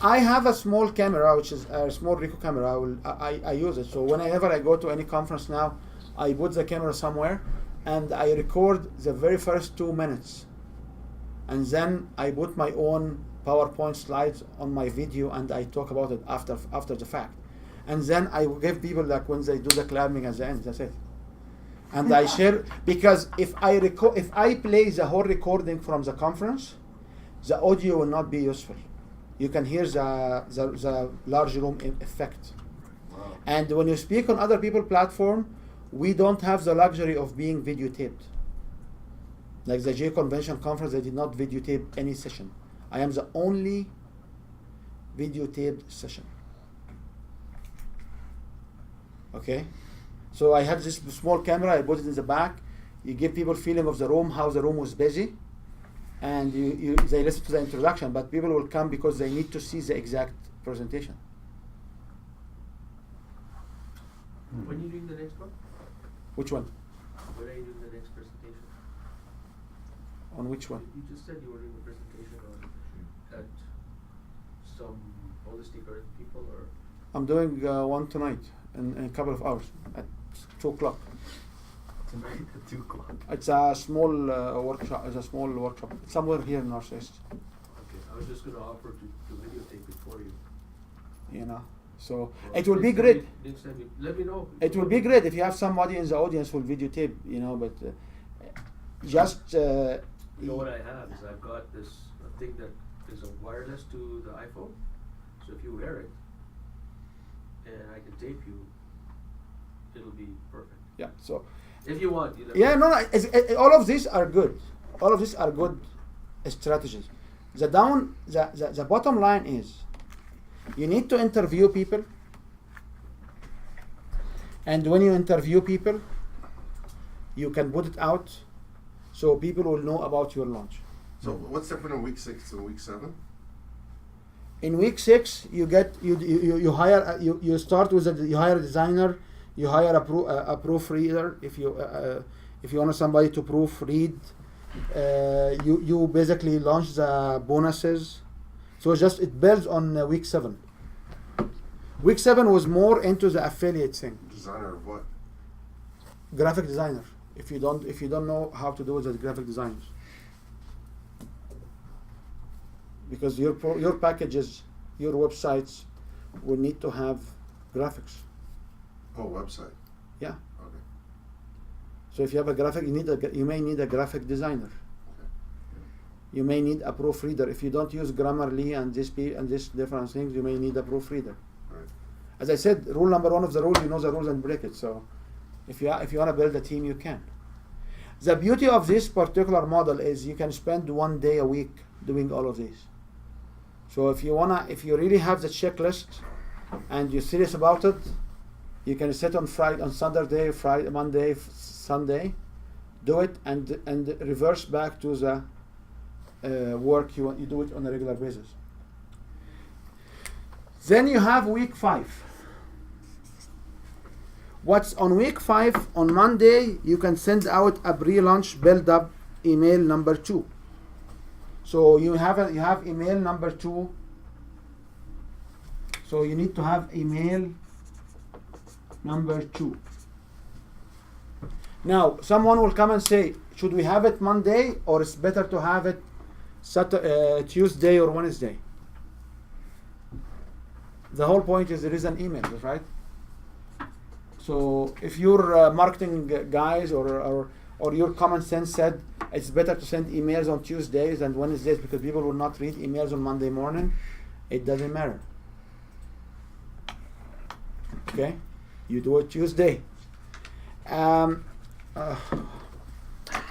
I have a small camera, which is a small Ricoh camera. I use it. So whenever I go to any conference now, I put the camera somewhere, and I record the very first 2 minutes, and then I put my own PowerPoint slides on my video, and I talk about it after the fact, and then I give people, like, when they do the clapping at the end. That's it. And I share, because if I play the whole recording from the conference, the audio will not be useful. You can hear the large room effect. Wow. And when you speak on other people's platform, we don't have the luxury of being videotaped. Like the J Convention conference, they did not videotape any session. I am the only videotaped session. Okay? So I had this small camera, I put it in the back. You give people feeling of the room, how the room was busy, and they listen to the introduction, but people will come because they need to see the exact presentation. When are you doing the next one? Which one? When are you doing the next presentation? On which one? You just said you were doing a presentation at some holistic earth people, or? I'm doing one tonight in a couple of hours at 2 o'clock. Tonight at 2 o'clock. It's a small workshop. It's a small workshop somewhere here in Northeast. Okay, I was just going to offer to videotape it for you. You know, so Well, it will be next time great. Next time you let me know. It will be great if you have somebody in the audience who will videotape. You know, but just You know what I have is I've got this thing that is a wireless to the iPhone. So if you wear it, and I can tape you, it'll be perfect. yeah. So If you want, you let yeah, me no, all of these are good. All of these are good strategies. The bottom line is, you need to interview people, and when you interview people, you can put it out so people will know about your launch. So what's different in week 6 and week 7? In week 6, you hire you start with you hire a designer, you hire a proofreader if you want somebody to proofread. You basically launch the bonuses. So it builds on week 7. Week 7 was more into the affiliate thing. Designer of what? Graphic designer. If you don't know how to do it as graphic designers, because your packages, your websites will need to have graphics. Oh, website. Yeah. Okay. So if you have a graphic, you may need a graphic designer. Okay. You may need a proofreader. If you don't use Grammarly and this different things, you may need a proofreader. Right. As I said, rule number 1 of the rule, you know the rules and break it. So if you want to build a team, you can. The beauty of this particular model is you can spend 1 day a week doing all of these. So if you really have the checklist and you're serious about it, you can sit on Saturday, Friday, Monday, Sunday, do it, and reverse back to the work you do it on a regular basis. Then you have week 5. What's on week 5? On Monday, you can send out a pre-launch build-up email number 2. So you have email number 2. So you need to have email number 2. Now, someone will come and say, should we have it Monday, or it's better to have it Tuesday or Wednesday? The whole point is there is an email, right? So if your marketing guys or your common sense said it's better to send emails on Tuesdays and Wednesdays because people will not read emails on Monday morning, it doesn't matter. Okay, you do it Tuesday.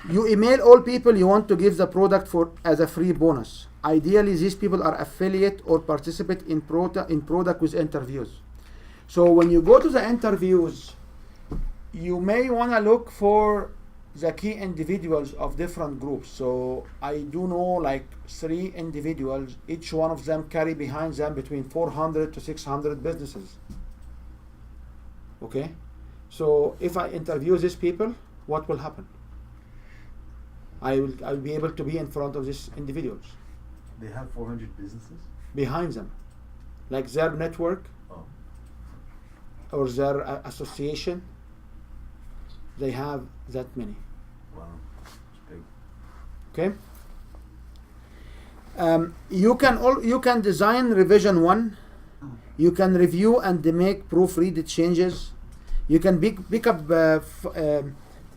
You email all people you want to give the product as a free bonus. Ideally, these people are affiliate or participate in product with interviews. So when you go to the interviews, you may want to look for the key individuals of different groups. So I do know like 3 individuals, each one of them carry behind them between 400 to 600 businesses. Okay, so if I interview these people, what will happen? I'll be able to be in front of these individuals They have 400 businesses? behind them, like their network Oh. or their association. They have that many. Wow. It's big. Okay. You can design revision 1. You can review and make proofread changes. You can pick up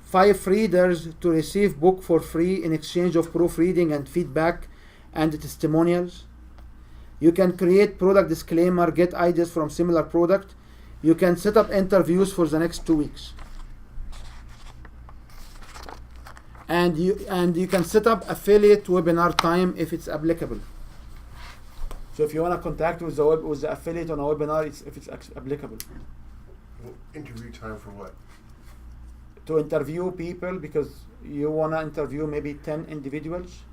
5 readers to receive book for free in exchange of proofreading and feedback and testimonials. You can create product disclaimer, get ideas from similar product. You can set up interviews for the next 2 weeks. And you can set up affiliate webinar time if it's applicable. So if you want to contact with the affiliate on a webinar, if it's applicable. Interview time for what? To interview people, because you want to interview maybe 10 individuals.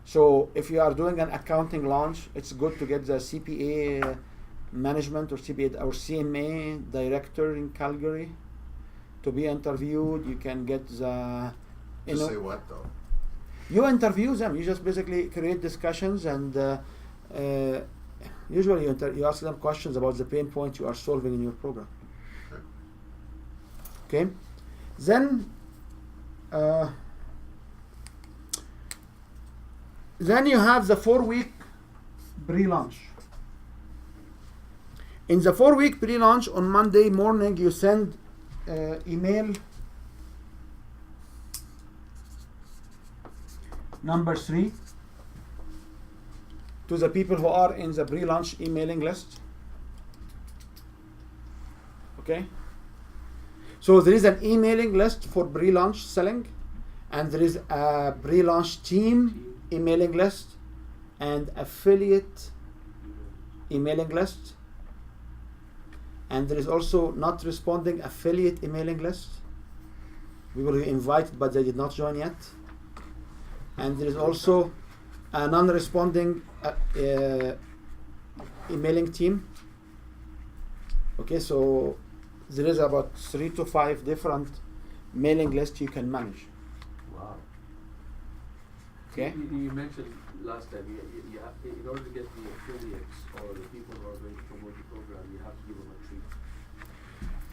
So if you are doing an accounting launch, it's good to get the CPA management or CPA or CMA director in Calgary to be interviewed. You can get the Just say what though? you interview them. You just basically create discussions, and usually you ask them questions about the pain point you are solving in your program. Okay, then you have the 4-week pre-launch. In the 4-week pre-launch, on Monday morning you send email number 3 to the people who are in the pre-launch emailing list. Okay, so there is an emailing list for pre-launch selling, and there is a pre-launch team emailing list and affiliate emailing list, and there is also not responding affiliate emailing list, people who invited but they did not join yet. And there is also a non-responding emailing team. Okay, so there is about 3 to 5 different mailing lists you can manage. Wow. Okay. You mentioned last time, you have to, in order to get the affiliates or the people who are going to promote the program, you have to give them a treat.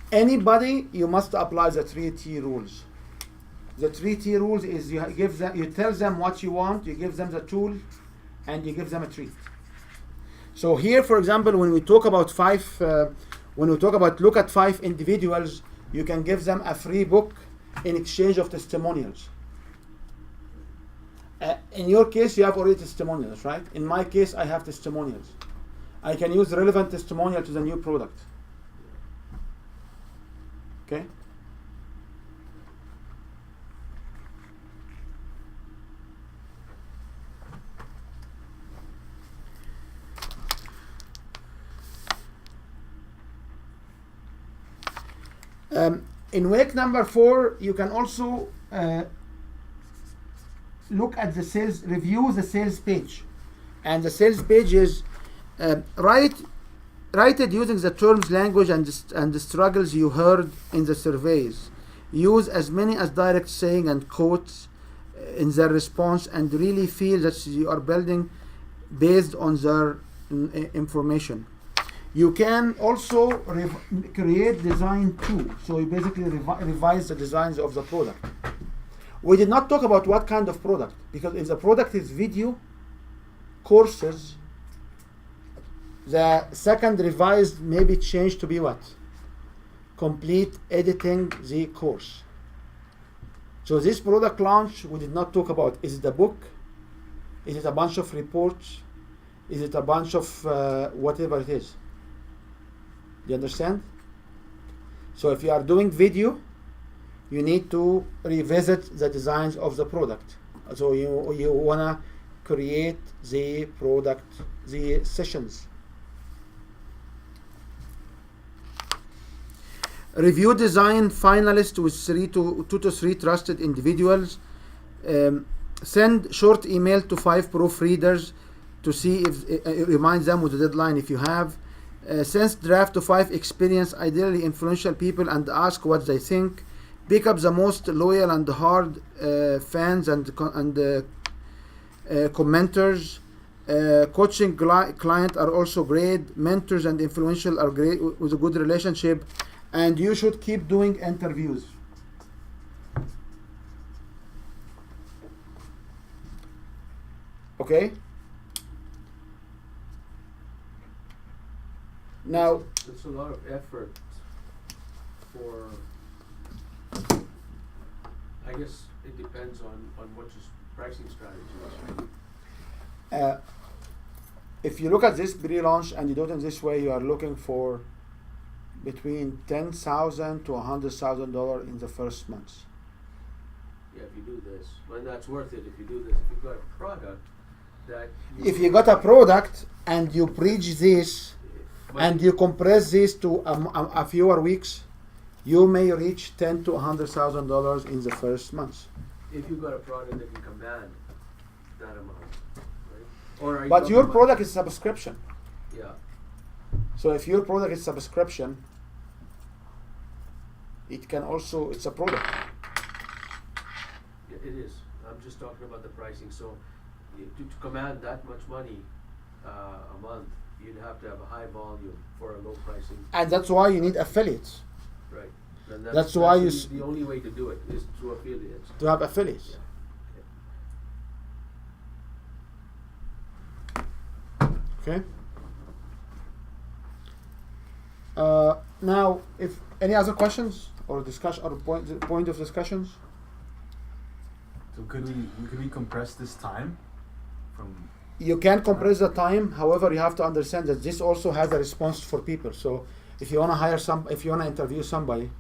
Anybody, you must apply the 3T rules. The 3T rules is you tell them what you want, you give them the tool, and you give them a treat. So here, for example, when we talk about look at 5 individuals, you can give them a free book in exchange of testimonials. In your case, you have already testimonials, right? In my case, I have testimonials. I can use relevant testimonial to the new product. Okay? In week number 4, you can also look at the sales, review the sales page. And the sales page is write it using the terms, language, and the struggles you heard in the surveys. Use as many as direct saying and quotes in their response, and really feel that you are building based on their information. You can also create design too. So you basically revise the designs of the product. We did not talk about what kind of product, because if the product is video courses, the second revised maybe changed to be what? Complete editing the course. So this product launch, we did not talk about, is it a book? Is it a bunch of reports? Is it a bunch of whatever it is? Do you understand? So if you are doing video, you need to revisit the designs of the product. So you wanna create the product, the sessions. Review design finalists with 2 to 3 trusted individuals. Send short email to 5 proofreaders to see if remind them with the deadline if you have. Send draft to 5 experienced, ideally influential people and ask what they think. Pick up the most loyal and hard fans and commenters. Coaching client are also great. Mentors and influential are great with a good relationship. And you should keep doing interviews. Okay? Now, it's a lot of effort for, I guess it depends on what your pricing strategy is. if you look at this pre-launch and you do it in this way, you are looking for between $10,000 to $100,000 in the first months. Yeah, if you do this, when that's worth it. If you do this, if you've got a product that if you got a product and you preach this and you compress this to a fewer weeks, you may reach $10,000 to $100,000 in the first months. If you've got a product that can command that amount, right? Or are you But your talking product is subscription. about, yeah. So if your product is subscription, it can also, it's a product. Yeah, it is. I'm just talking about the pricing. So to command that much money a month, you'd have to have a high volume for a low pricing. And that's why you need affiliates. Right. And That's why you the only way to do it is through affiliates. to have affiliates. Yeah. Okay. Now, if any other questions or discussion or point of discussions? So could we compress this time from? You can compress the time. However, you have to understand that this also has a response for people. So, if you want to hire if you want to interview somebody,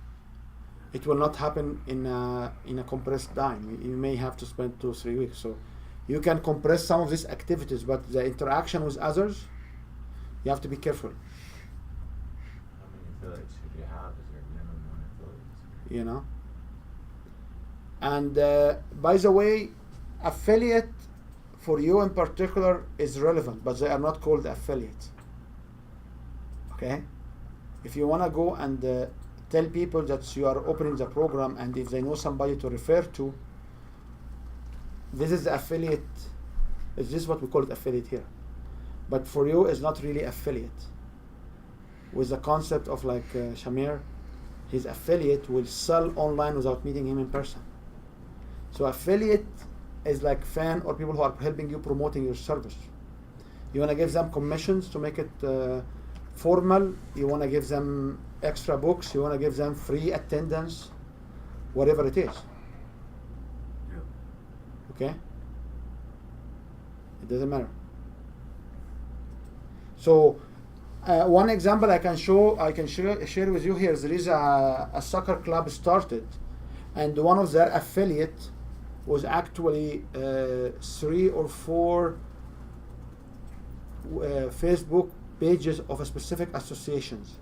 it will not happen in a compressed time. You may have to spend 2 or 3 weeks. So, you can compress some of these activities, but the interaction with others, you have to be careful. How many affiliates should you have? Is there a minimum amount of affiliates? You know. And by the way, affiliate for you in particular is relevant, but they are not called affiliate. Okay? If you want to go and tell people that you are opening the program, and if they know somebody to refer to, this is the affiliate. Is this what we call it affiliate here? But for you, it's not really affiliate. With the concept of like Shamir, his affiliate will sell online without meeting him in person. So affiliate is like fan or people who are helping you promoting your service. You want to give them commissions to make it formal. You want to give them extra books. You want to give them free attendance, whatever it is. Yeah. Okay? It doesn't matter. So one example I can share with you here is there is a soccer club started, and one of their affiliate was actually 3 or 4 Facebook pages of a specific associations.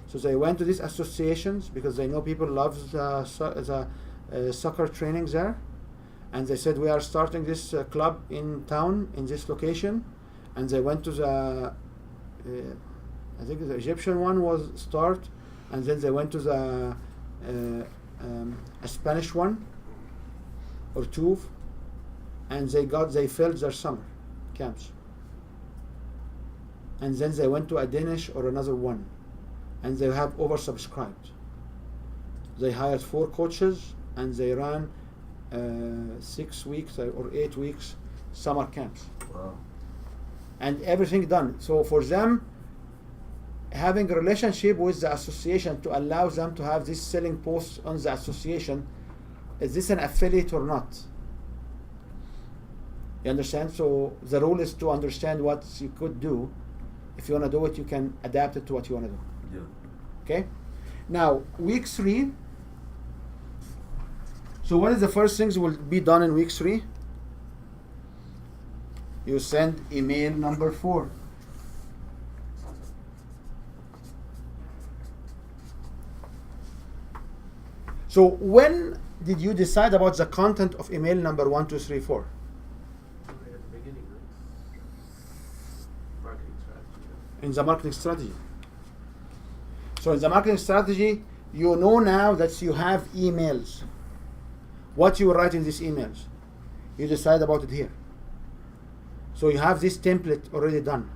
So they went to these associations because they know people love the soccer training there, and they said we are starting this club in town in this location, and they went to the I think the Egyptian one was start, and then they went to the a Spanish one or 2, and they filled their summer camps, and then they went to a Danish or another one, and they have oversubscribed. They hired 4 coaches and they ran 6 weeks or 8 weeks summer camps. Wow. And everything done. So for them, having a relationship with the association to allow them to have this selling posts on the association, is this an affiliate or not? You understand? So the rule is to understand what you could do. If you want to do it, you can adapt it to what you want to do. Yeah. Okay? Now, week 3. So what is the first things will be done in week 3? You send email number 4. So when did you decide about the content of email number 1, 2, 3, 4? Right at the beginning, right? Marketing strategy. In the marketing strategy. So in the marketing strategy, you know now that you have emails. What you will write in these emails. You decide about it here. So you have this template already done.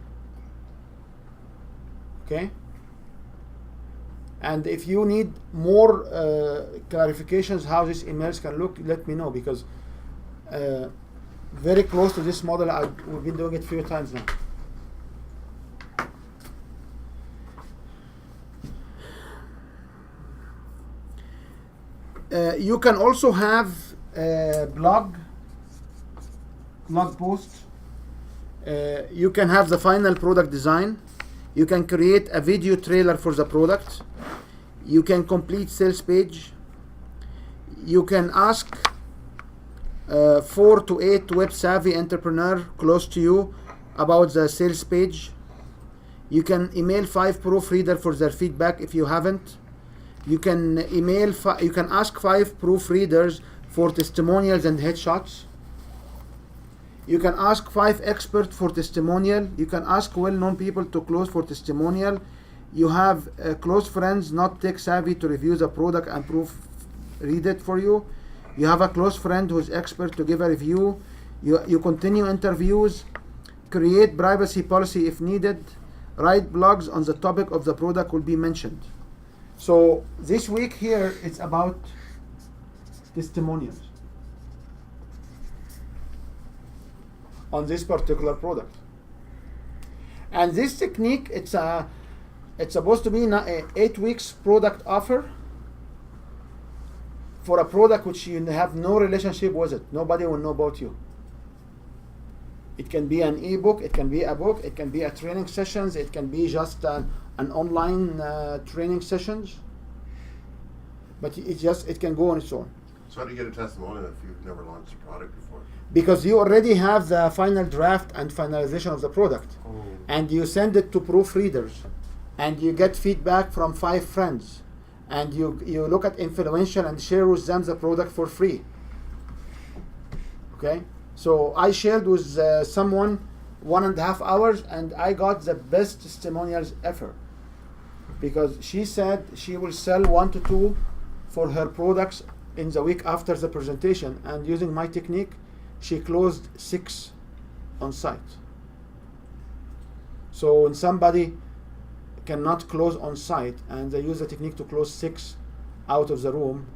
Okay? And if you need more clarifications how these emails can look, let me know, because very close to this model, we've been doing it a few times now. You can also have blog posts. You can have the final product design. You can create a video trailer for the product. You can complete sales page. You can ask 4 to 8 web savvy entrepreneur close to you about the sales page. You can email 5 proofreader for their feedback if you haven't. You can you can ask 5 proofreaders for testimonials and headshots. You can ask 5 experts for testimonial. You can ask well-known people to close for testimonial. You have close friends not tech savvy to review the product and proofread it for you. You have a close friend who's expert to give a review. You continue interviews. Create privacy policy if needed. Write blogs on the topic of the product will be mentioned. So this week here it's about testimonials on this particular product. And this technique, it's supposed to be a 8 weeks product offer for a product which you have no relationship with it. Nobody will know about you. It can be an ebook, it can be a book, it can be a training sessions, it can be just an online training sessions. But it can go on its own. So how do you get a testimonial if you've never launched a product before? Because you already have the final draft and finalization of the product. Oh. And you send it to proofreaders. And you get feedback from 5 friends. And you look at influential and share with them the product for free. Okay? So I shared with someone 1.5 hours and I got the best testimonials ever. Because she said she will sell 1 to 2 for her products in the week after the presentation, and using my technique, she closed 6 on site. So when somebody cannot close on site and they use the technique to close 6 out of the room,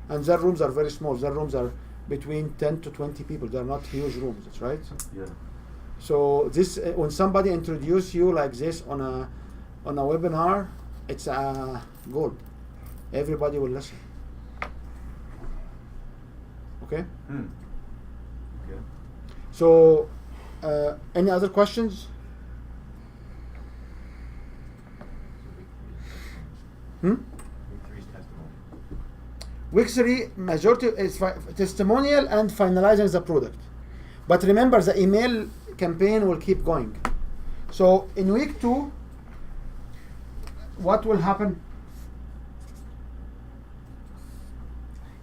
and their rooms are very small, their rooms are between 10 to 20 people, they're not huge rooms, that's right? Yeah. So this, when somebody introduces you like this on a webinar, it's a gold. Everybody will listen. Okay? Okay. So, any other questions? Week 3 is testimony. Week 3, majority is testimonial and finalizing the product. But remember, the email campaign will keep going. So in week 2, what will happen?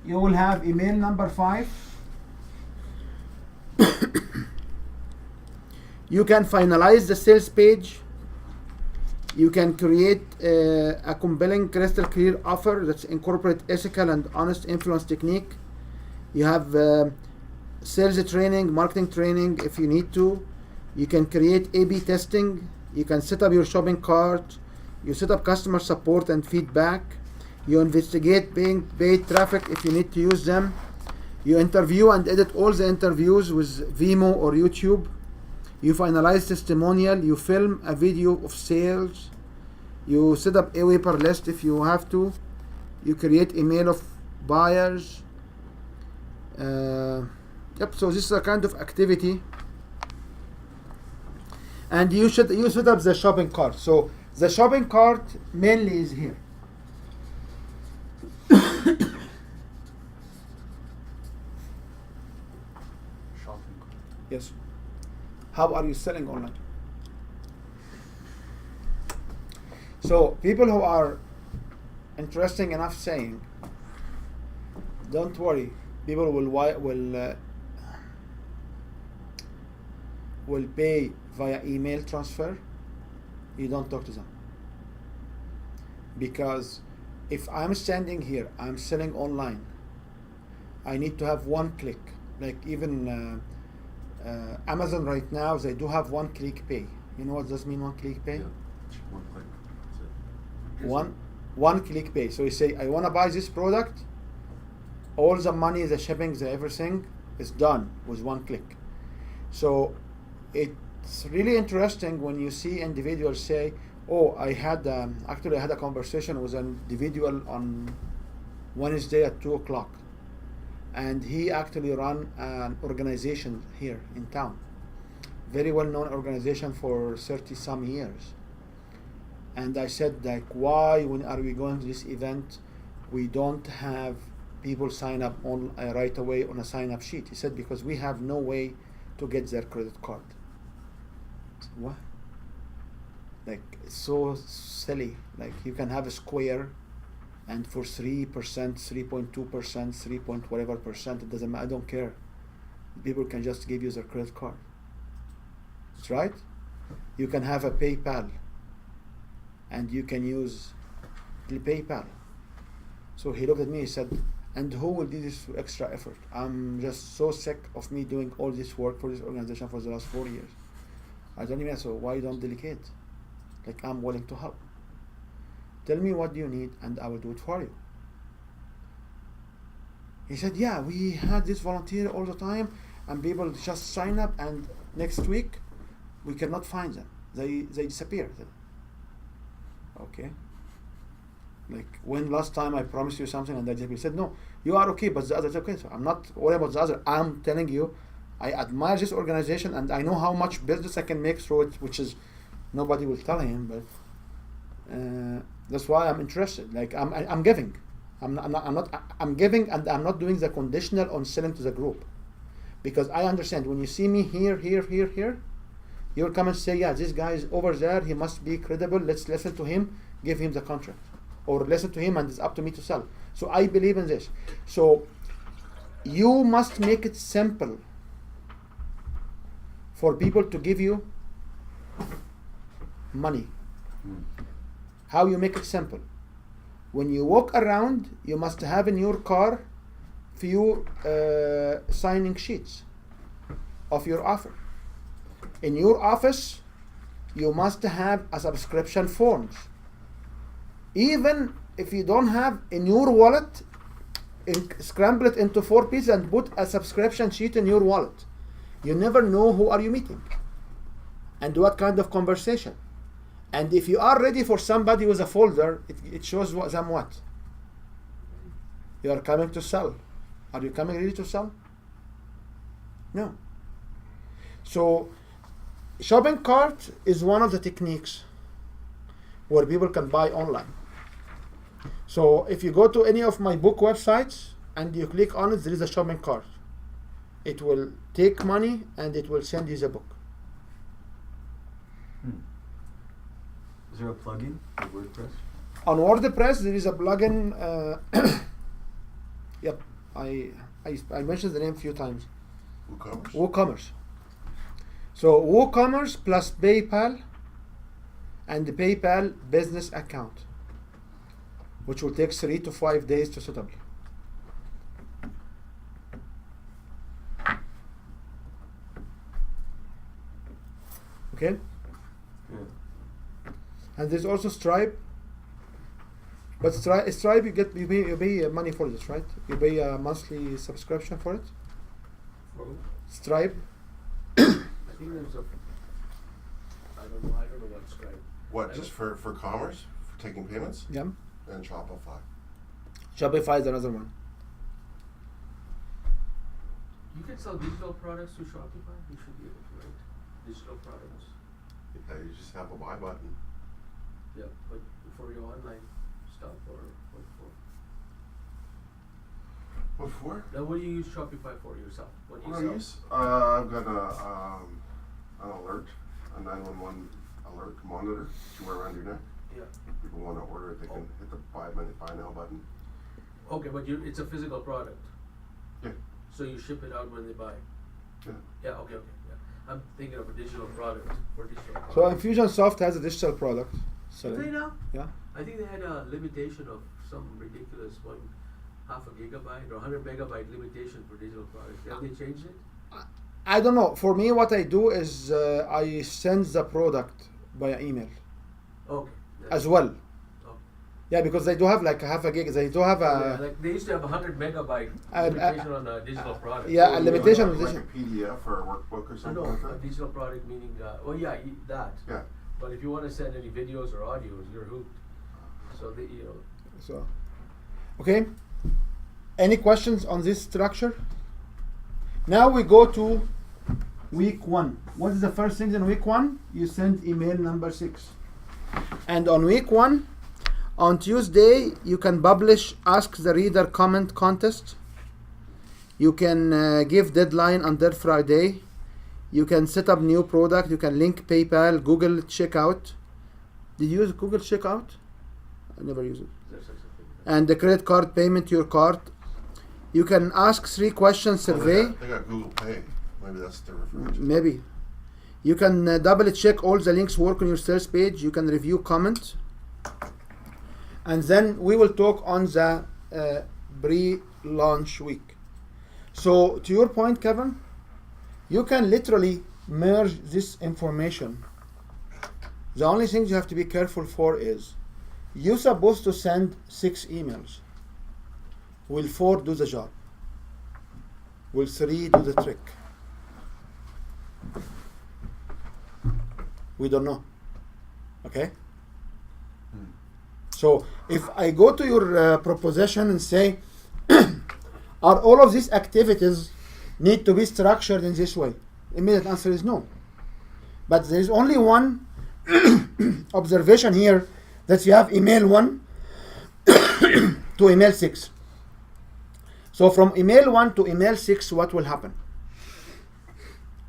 You will have email number 5. You can finalize the sales page. You can create a compelling crystal clear offer that incorporate ethical and honest influence technique. You have sales training, marketing training if you need to. You can create A/B testing. You can set up your shopping cart. You set up customer support and feedback. You investigate paid traffic if you need to use them. You interview and edit all the interviews with Vimeo or YouTube. You finalize testimonial. You film a video of sales. You set up a waiver list if you have to. You create email of buyers. Yep. So this is a kind of activity. And you set up the shopping cart. So the shopping cart mainly is here. Shopping. Yes. How are you selling online? So people who are interesting enough saying, Don't worry. People will pay via email transfer. You don't talk to them. Because if I'm standing here, I'm selling online, I need to have one click. Like even Amazon right now, they do have one click pay. You know what does mean one click pay? Yeah. One click. That's it. One click pay. So you say, I want to buy this product. All the money, the shipping, the everything is done with one click. So it's really interesting when you see individuals say, oh, I had a conversation with an individual on Wednesday at 2 o'clock, and he actually run an organization here in town, very well known organization for 30 some years. And I said, like, why when are we going to this event we don't have people sign up on right away on a sign up sheet? He said, because we have no way to get their credit card. I said, what? Like, it's so silly. Like, you can have a Square, and for 3%, 3.2%, 3 point whatever percent, it doesn't matter. I don't care. People can just give you their credit card. That's right. You can have a PayPal, and you can use the PayPal. So he looked at me. He said, and who will do this extra effort? I'm just so sick of me doing all this work for this organization for the last 4 years. I told him, so why don't delegate? Like, I'm willing to help. Tell me what you need and I will do it for you. He said, yeah, we had this volunteer all the time and people just sign up and next week we cannot find them. They disappear. Okay. Like, when last time I promised you something and they disappeared? He said, no, you are okay, but the other is okay. So I'm not worried about the other. I'm telling you, I admire this organization and I know how much business I can make through it, which is nobody will tell him, but that's why I'm interested. Like, I'm giving. I'm giving, and I'm not doing the conditional on selling to the group, because I understand when you see me here, you'll come and say, yeah, this guy is over there. He must be credible. Let's listen to him. Give him the contract, or listen to him, and it's up to me to sell. So I believe in this. So you must make it simple for people to give you money. How you make it simple? When you walk around, you must have in your car few signing sheets of your offer. In your office, you must have a subscription forms. Even if you don't have in your wallet, scramble it into 4 pieces and put a subscription sheet in your wallet. You never know who are you meeting and what kind of conversation. And if you are ready for somebody with a folder, it shows them what? You are coming to sell. Are you coming ready to sell? No. So shopping cart is one of the techniques where people can buy online. So if you go to any of my book websites and you click on it, there is a shopping cart. It will take money and it will send you the book. Is there a plugin for WordPress? On WordPress, there is a plugin. Yep, I mentioned the name a few times. WooCommerce? WooCommerce. So WooCommerce plus PayPal and the PayPal business account, which will take 3 to 5 days to set up. Okay? Yeah. And there's also Stripe. But Stripe you pay money for this, right? You pay a monthly subscription for it. For who? Stripe. I think there's a. I don't know what Stripe. What, just for commerce, for taking payments? Yeah. And Shopify. Shopify is another one. You can sell digital products through Shopify. You should be able to, right? Digital products. Yeah, you just have a buy button. Yeah, but for your online stuff or what for? What for? Now, what do you use Shopify for yourself? What do you What do I sell? use? I've got an alert, a 911 alert monitor that you wear around your neck. Yeah. People want to order it, they can hit the buy now button. Okay, but it's a physical product. Yeah. So you ship it out when they buy. Yeah. Yeah. Okay. Yeah. I'm thinking of a digital product for digital. Product. So Infusionsoft has a digital product. Do selling. they now? Yeah. I think they had a limitation of some ridiculous half a gigabyte or 100 megabyte limitation for digital products. Have they changed it? I don't know. For me, what I do is I send the product via email Okay. as well. Okay. Yeah, because they do have like half a gig. They do have Yeah, a like they used to have 100 megabyte limitation on a digital product. yeah, a limitation. Like a PDF or a workbook or something No, like a that? digital product meaning that. Yeah. But if you want to send any videos or audios, you're hooked. So So, okay. Any questions on this structure? Now we go to week 1. What is the first thing in week 1? You send email number 6. And on week 1, on Tuesday, you can publish Ask the Reader comment contest. You can give deadline until Friday. You can set up new product. You can link PayPal, Google Checkout. Did you use Google Checkout? I never use it. there's such a thing. And the credit card payment to your card. You can ask 3 question survey. They got Google Pay. Maybe that's what they're referring to. Maybe. You can double check all the links work on your sales page. You can review comment. And then we will talk on the pre-launch week. So to your point, Kevin, you can literally merge this information. The only thing you have to be careful for is you're supposed to send 6 emails. Will 4 do the job? Will 3 do the trick? We don't know. Okay? So if I go to your proposition and say, are all of these activities need to be structured in this way? Immediate answer is no. But there is only one observation here, that you have email 1 to email 6. So from email 1 to email 6, what will happen?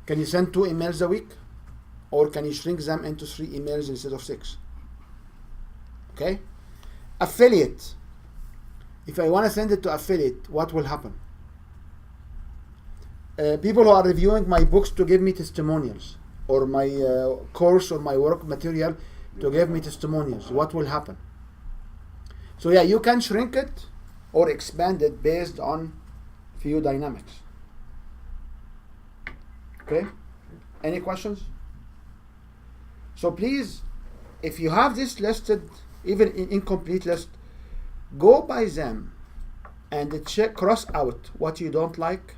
Can you send 2 emails a week? Or can you shrink them into 3 emails instead of 6? Okay? Affiliate. If I want to send it to affiliate, what will happen? People who are reviewing my books to give me testimonials, or my course or my work material to give me testimonials, what will happen? So yeah, you can shrink it or expand it based on few dynamics. Okay? Any questions? So please, if you have this listed, even in incomplete list, go by them and check, cross out what you don't like,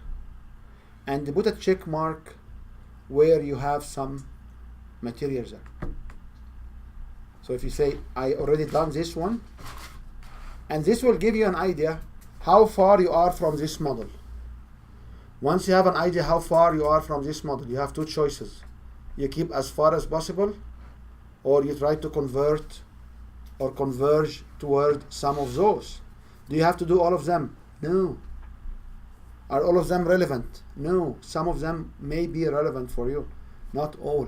and put a check mark where you have some materials there. So if you say, I already done this one, and this will give you an idea how far you are from this model. Once you have an idea how far you are from this model, you have 2 choices. You keep as far as possible, or you try to convert or converge toward some of those. Do you have to do all of them? No. Are all of them relevant? No. Some of them may be relevant for you, not all.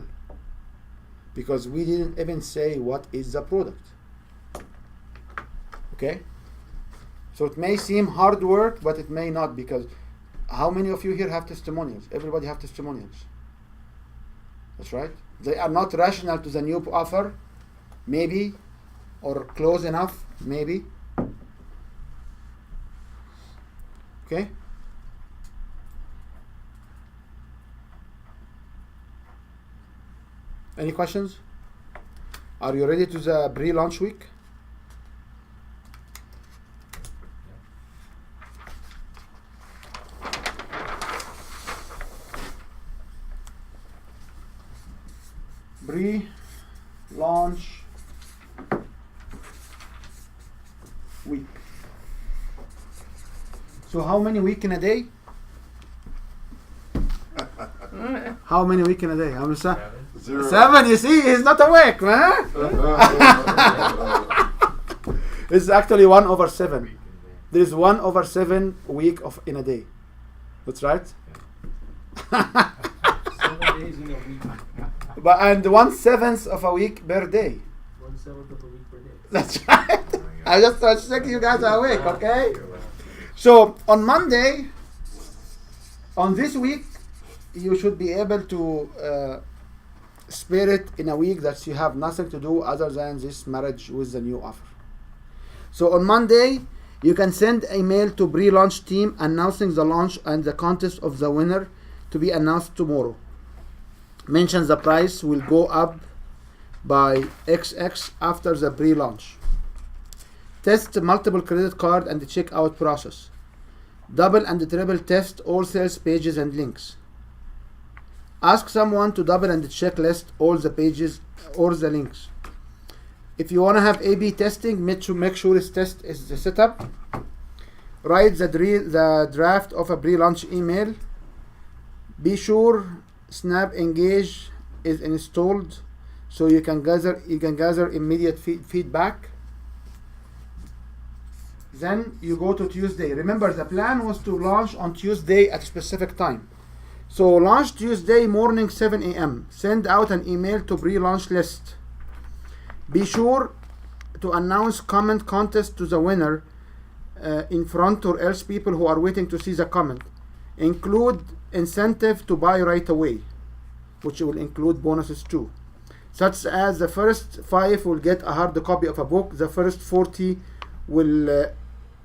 Because we didn't even say what is the product. Okay? So it may seem hard work, but it may not, because how many of you here have testimonials? Everybody have testimonials. That's right. They are not rational to the new offer, maybe, or close enough, maybe. Okay? Any questions? Are you ready to the pre-launch week? Pre-launch week. So how many week in a day? How many week in a day? How many? 0. 7. You see, he's not awake, man. It's actually 1/7. There is 1/7 week in a day. That's right. 7 days in a week. But and 1/7 of a week per day. 1/7 of a week per day. That's right. I just check you guys are awake, okay? So on Monday, on this week, you should be able to spare it in a week that you have nothing to do other than this marriage with the new offer. So on Monday, you can send email to pre-launch team announcing the launch and the contest of the winner to be announced tomorrow. Mention the price will go up by XX after the pre-launch. Test multiple credit card and checkout process. Double and triple test all sales pages and links. Ask someone to double and checklist all the pages or the links. If you want to have A/B testing, make sure this test is the setup. Write the draft of a pre-launch email. Be sure Snap Engage is installed so you can gather immediate feedback. Then you go to Tuesday. Remember, the plan was to launch on Tuesday at a specific time. So launch Tuesday morning 7 a.m. Send out an email to pre-launch list. Be sure to announce comment contest to the winner in front, or else people who are waiting to see the comment. Include incentive to buy right away, which will include bonuses too, such as the first 5 will get a hard copy of a book, the first 40 will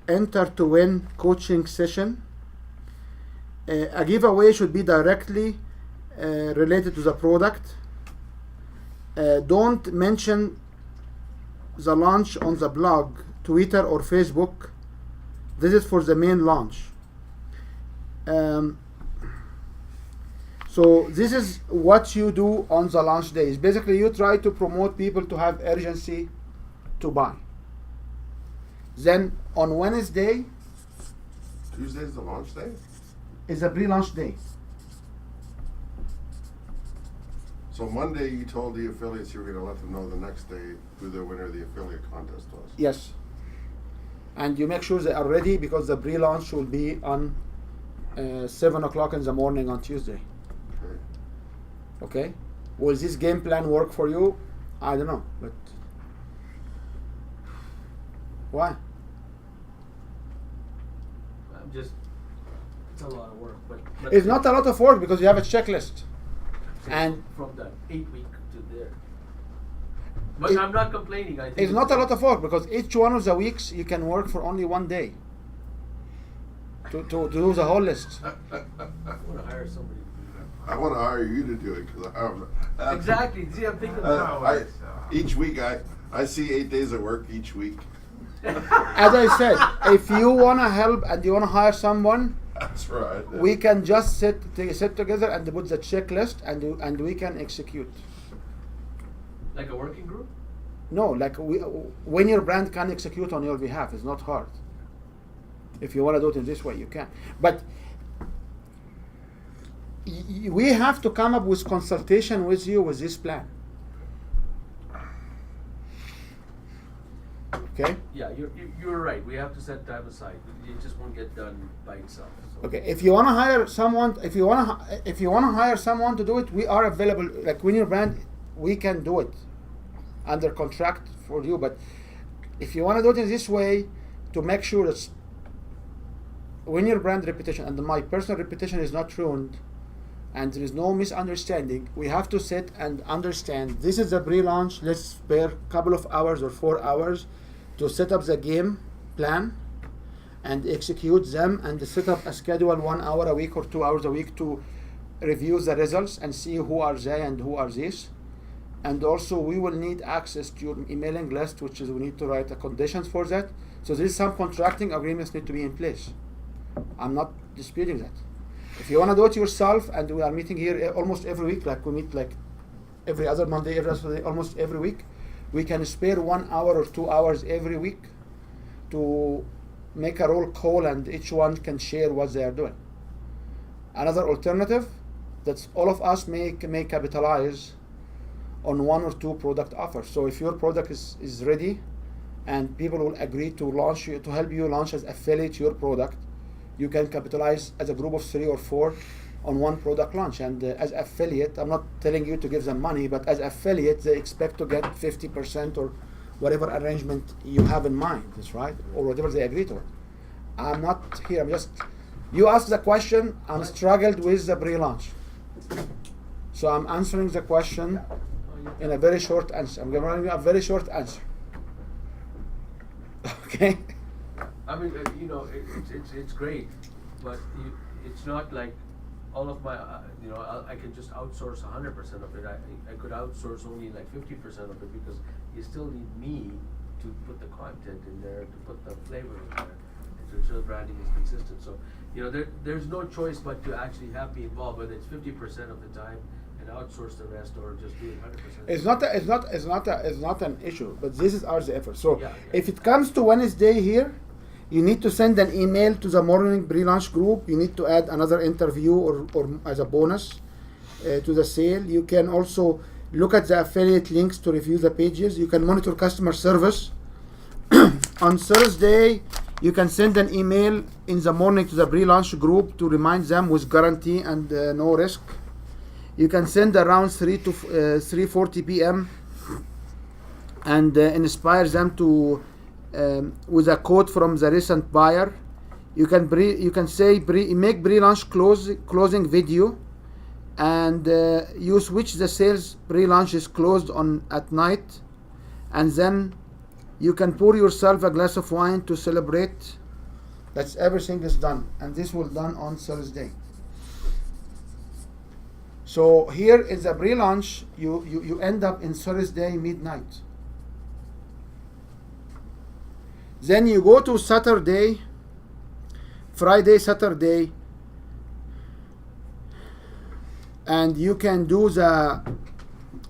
enter to win coaching session. A giveaway should be directly related to the product. Don't mention the launch on the blog, Twitter or Facebook. This is for the main launch. So this is what you do on the launch days. Basically, you try to promote people to have urgency to buy. Then on Wednesday, Tuesday is the launch day? is a pre-launch day. So Monday you told the affiliates you were going to let them know the next day who the winner of the affiliate contest was. Yes. And you make sure they are ready, because the pre-launch will be on 7 o'clock in the morning on Tuesday. Okay. Okay? Will this game plan work for you? I don't know, but why? It's a lot of work, but It's not a lot of work because you have a checklist. And from the 8 week to there. But It- I'm not complaining. I think it's not a lot of work, because each one of the weeks you can work for only one day to do the whole list. I want to hire somebody to do that. I want to hire you to do it because I have. Exactly. See, I'm thinking Each week I see 8 days of work each week. As I said, if you want to help and you want to hire someone, That's right. we can just sit together and put the checklist and we can execute. like a working group. No, like when your brand can execute on your behalf, it's not hard. If you want to do it in this way, you can. But we have to come up with consultation with you with this plan. Okay. Yeah, you're right. We have to set time aside. It just won't get done by itself. So. Okay. If you want to hire someone, if you want to hire someone to do it, we are available. Like when your brand, we can do it under contract for you. But if you want to do it in this way, to make sure that when your brand reputation and my personal reputation is not ruined, and there is no misunderstanding, we have to sit and understand this is the pre-launch. Let's spare a couple of hours or 4 hours to set up the game plan and execute them, and set up a schedule 1 hour a week or 2 hours a week to review the results and see who are they and who are these. And also we will need access to your emailing list, which is we need to write the conditions for that. So there is some contracting agreements need to be in place. I'm not disputing that. If you want to do it yourself, and we are meeting here almost every week, like we meet like every other Monday, every other day, almost every week, we can spare 1 hour or 2 hours every week to make a roll call, and each one can share what they are doing. Another alternative, that all of us may capitalize on 1 or 2 product offers. So if your product is ready and people will agree to launch you, to help you launch as affiliate your product, you can capitalize as a group of 3 or 4 on 1 product launch. And as affiliate, I'm not telling you to give them money, but as affiliate, they expect to get 50% or whatever arrangement you have in mind, that's right, or whatever they agree to. I'm not here. I'm just. You asked the question. I'm struggled with the pre-launch, so I'm answering the question in a very short answer. I'm giving you a very short answer. Okay. I mean, it's great, but it's not like all of my, I can just outsource 100% of it. I could outsource only like 50% of it because you still need me to put the content in there, to put the flavor in there, and to ensure the branding is consistent. So, there's no choice but to actually have me involved, whether it's 50% of the time and outsource the rest, or just do it 100%. It's not an issue, but this is our effort. So Yeah. if it comes to Wednesday here, you need to send an email to the morning pre-launch group. You need to add another interview or as a bonus to the sale. You can also look at the affiliate links to review the pages. You can monitor customer service. On Thursday, you can send an email in the morning to the pre-launch group to remind them with guarantee and no risk. You can send around 3 to 3:40 p.m. and inspire them to with a quote from the recent buyer. You can say make pre-launch closing video, and you switch the sales pre-launch is closed at night, and then you can pour yourself a glass of wine to celebrate. That's everything is done, and this will done on Thursday. So here in the pre-launch, you end up in Thursday midnight. Then you go to Saturday, Friday, Saturday, and you can do the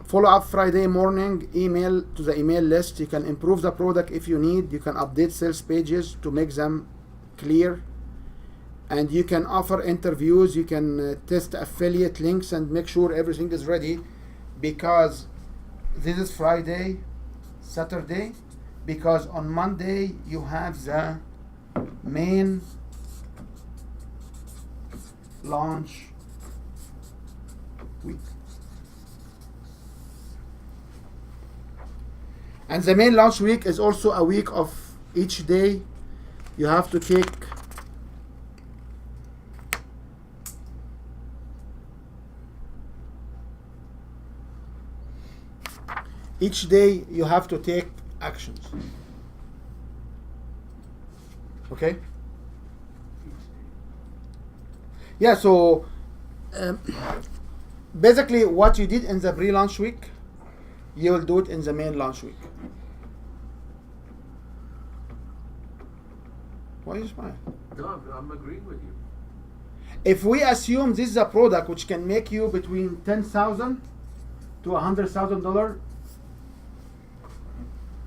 follow-up Friday morning email to the email list. You can improve the product if you need. You can update sales pages to make them clear. And you can offer interviews. You can test affiliate links and make sure everything is ready, because this is Friday, Saturday, because on Monday you have the main launch week. And the main launch week is also a week of each day you have to take actions. Okay? Yeah, so basically what you did in the pre-launch week, you will do it in the main launch week. Why you smile? No, I'm agreeing with you. If we assume this is a product which can make you between $10,000 to $100,000,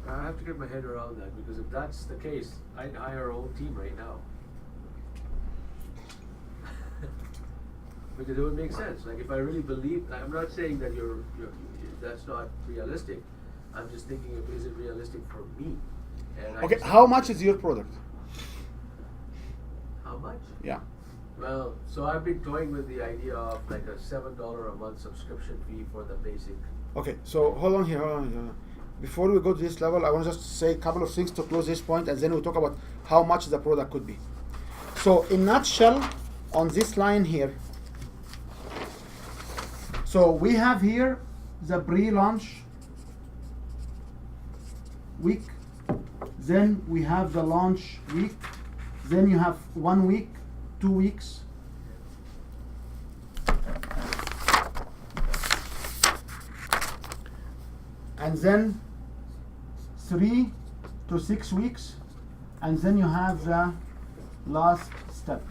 I have to get my head around that, because if that's the case, I'd hire a whole team right now. Because it would make sense. Like, if I really believe, I'm not saying that that's not realistic. I'm just thinking, is it realistic for me? And okay, how much is your product? How much? Yeah. Well, so I've been toying with the idea of like a $7 a month subscription fee for the basic. Okay, so hold on here. Before we go to this level, I want to just say a couple of things to close this point, and then we'll talk about how much the product could be. So in nutshell, on this line here, so we have here the pre-launch week, then we have the launch week, then you have 1 week, 2 weeks, and then 3 to 6 weeks, and then you have the last step.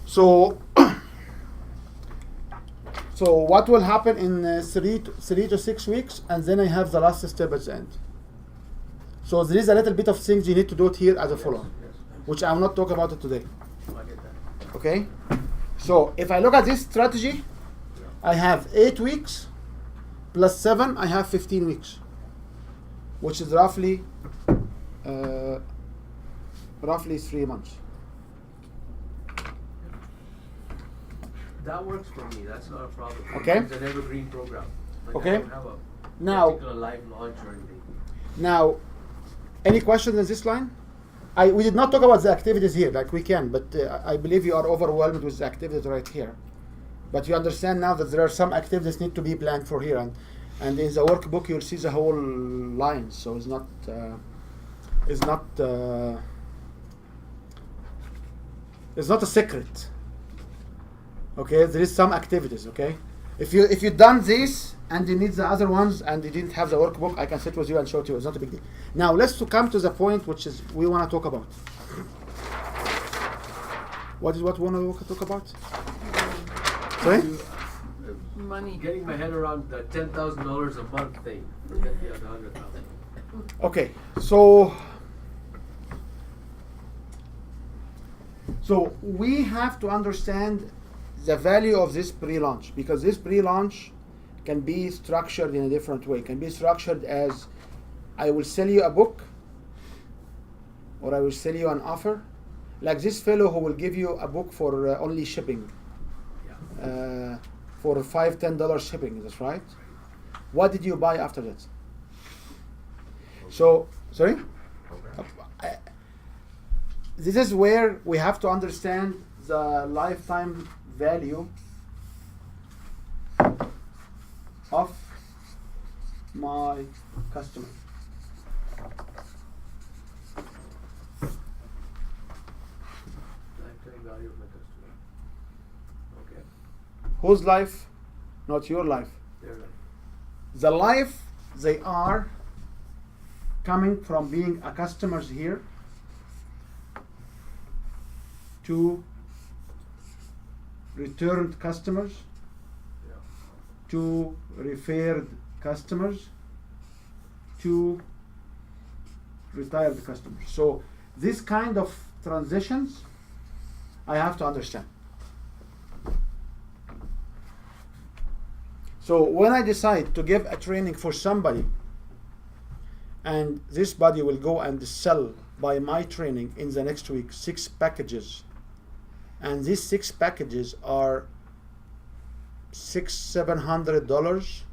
So so what will happen in 3 to 6 weeks, and then I have the last step at the end. So there is a little bit of things you need to do it here as a follow-up, which I will not talk about it today. I get that. Okay? So if I look at this strategy, I have 8 weeks plus 7, I have 15 weeks, which is roughly 3 months. That works for me. That's not a problem. Okay. It's an evergreen program. Like, Okay. I don't have a Now- particular live launch or anything. Now, any questions on this line? we did not talk about the activities here, like we can, but I believe you are overwhelmed with the activities right here. But you understand now that there are some activities need to be planned for here, and in the workbook you'll see the whole line. So it's not a secret. Okay, there is some activities. Okay, if you've done this and you need the other ones and you didn't have the workbook, I can sit with you and show it to you. It's not a big deal. Now let's come to the point which is we want to talk about. What we want to talk about? Sorry? Money. Getting my head around the $10,000 a month thing. Forget the other 100,000. Okay, so we have to understand the value of this pre-launch, because this pre-launch can be structured in a different way. It can be structured as I will sell you a book, or I will sell you an offer, like this fellow who will give you a book for only shipping, for $5-10 shipping. That's right. What did you buy after that? So sorry. This is where we have to understand the lifetime value of my customer. Lifetime value of my customer. Okay. Whose life? Not your life. Their life. The life they are coming from being a customers here to returned customers, Yeah. to referred customers, to retired customers. So this kind of transitions I have to understand. So when I decide to give a training for somebody, and this body will go and sell by my training in the next week 6 packages, and these 6 packages are $600-700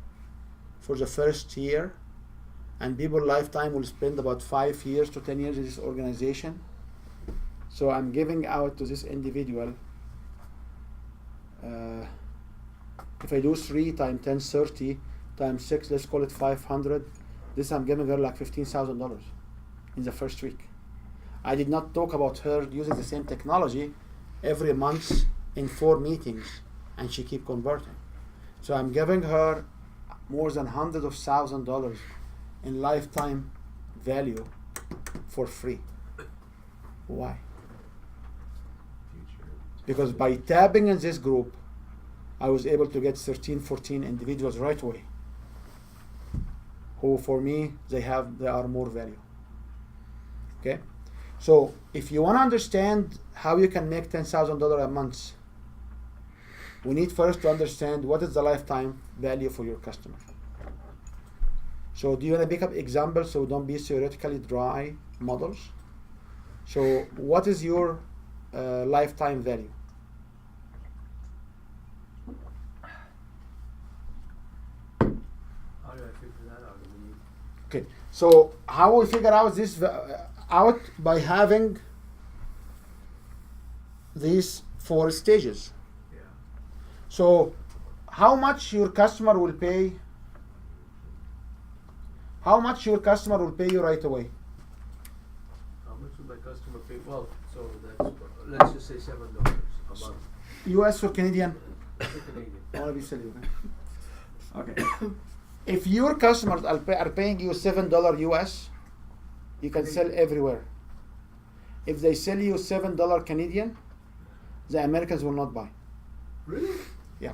for the first year, and people lifetime will spend about 5 years to 10 years in this organization. So I'm giving out to this individual, if I do 3 times 10, 30 times 6, let's call it 500. This I'm giving her like $15,000 in the first week. I did not talk about her using the same technology every month in 4 meetings, and she keep converting. So I'm giving her more than hundreds of $1,000s in lifetime value for free. Why? Future. Because by tapping in this group, I was able to get 13, 14 individuals right away, who for me, they are more value. Okay? So if you want to understand how you can make $10,000 a month, we need first to understand what is the lifetime value for your customer. So do you want to pick up examples so don't be theoretically dry models? So what is your lifetime value? How do I figure that out? I mean, Okay, so how we figure out this out by having these 4 stages. yeah. So how much your customer will pay? How much your customer will pay you right away? How much would my customer pay? Well, so that's, let's just say $7 a month. US or Canadian? Canadian. I want to be silly. Okay. If your customers are paying you $7 US, you can sell everywhere. If they sell you $7 Canadian, the Americans will not buy. Really? Yeah.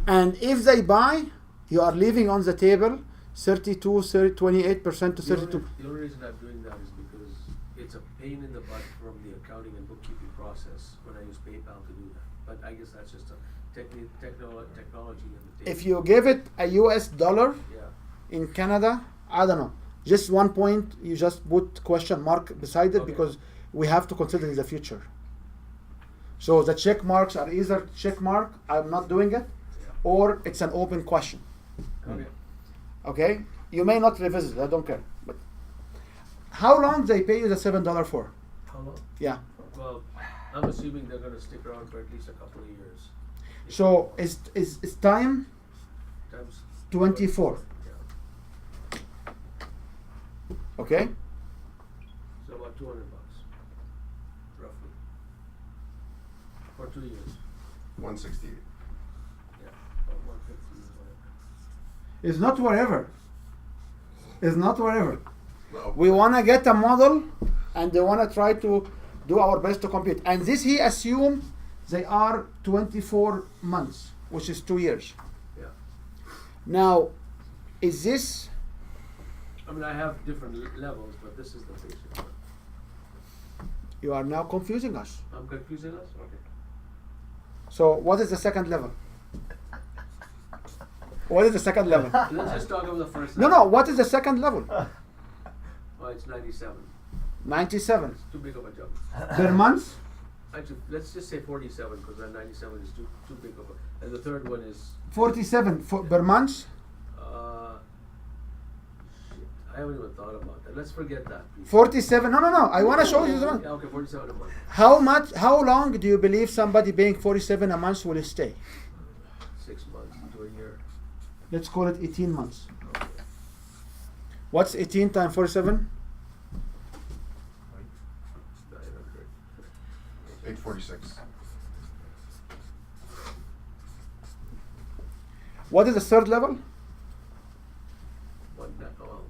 And if they buy, you are leaving on the table 28% to 32. The only reason I'm doing that is because it's a pain in the butt from the accounting and bookkeeping process when I use PayPal to do that. But I guess that's just a technology limitation. If you give it a US dollar Yeah. in Canada, I don't know. Just one point, you just put question mark beside it, Okay. because we have to consider in the future. So the check marks are either check mark, I'm not doing it, Yeah. or it's an open question. Okay. Okay? You may not revisit it, I don't care. But How long they pay you the $7 for? How long? Yeah. Well, I'm assuming they're gonna stick around for at least a couple of years. So is time Times 24. Yeah. Okay. So about $200, roughly, for 2 years. 168. Yeah, about 150 or whatever. It's not wherever. It's not wherever. No. We want to get a model, and they want to try to do our best to compete. And this he assumed they are 24 months, which is 2 years. Yeah. Now, is this? I mean, I have different levels, but this is the basic one. You are now confusing us. I'm confusing us? Okay. So, what is the second level? What is the second level? Let's just talk about the first No, level. no. What is the second level? Oh, it's 97. 97 It's too big of a jump. per month. Actually, let's just say 47 because that 97 is too big of a. And the third one is 47 per month. shit. I haven't even thought about that. Let's forget that. Please. 47. No. I want to show you the one. Yeah, okay, 47 a month. How much? How long do you believe somebody paying 47 a month will stay? 6 months to a year. Let's call it 18 months. Okay. What's 18 times 47? 900. 846. What is the third level?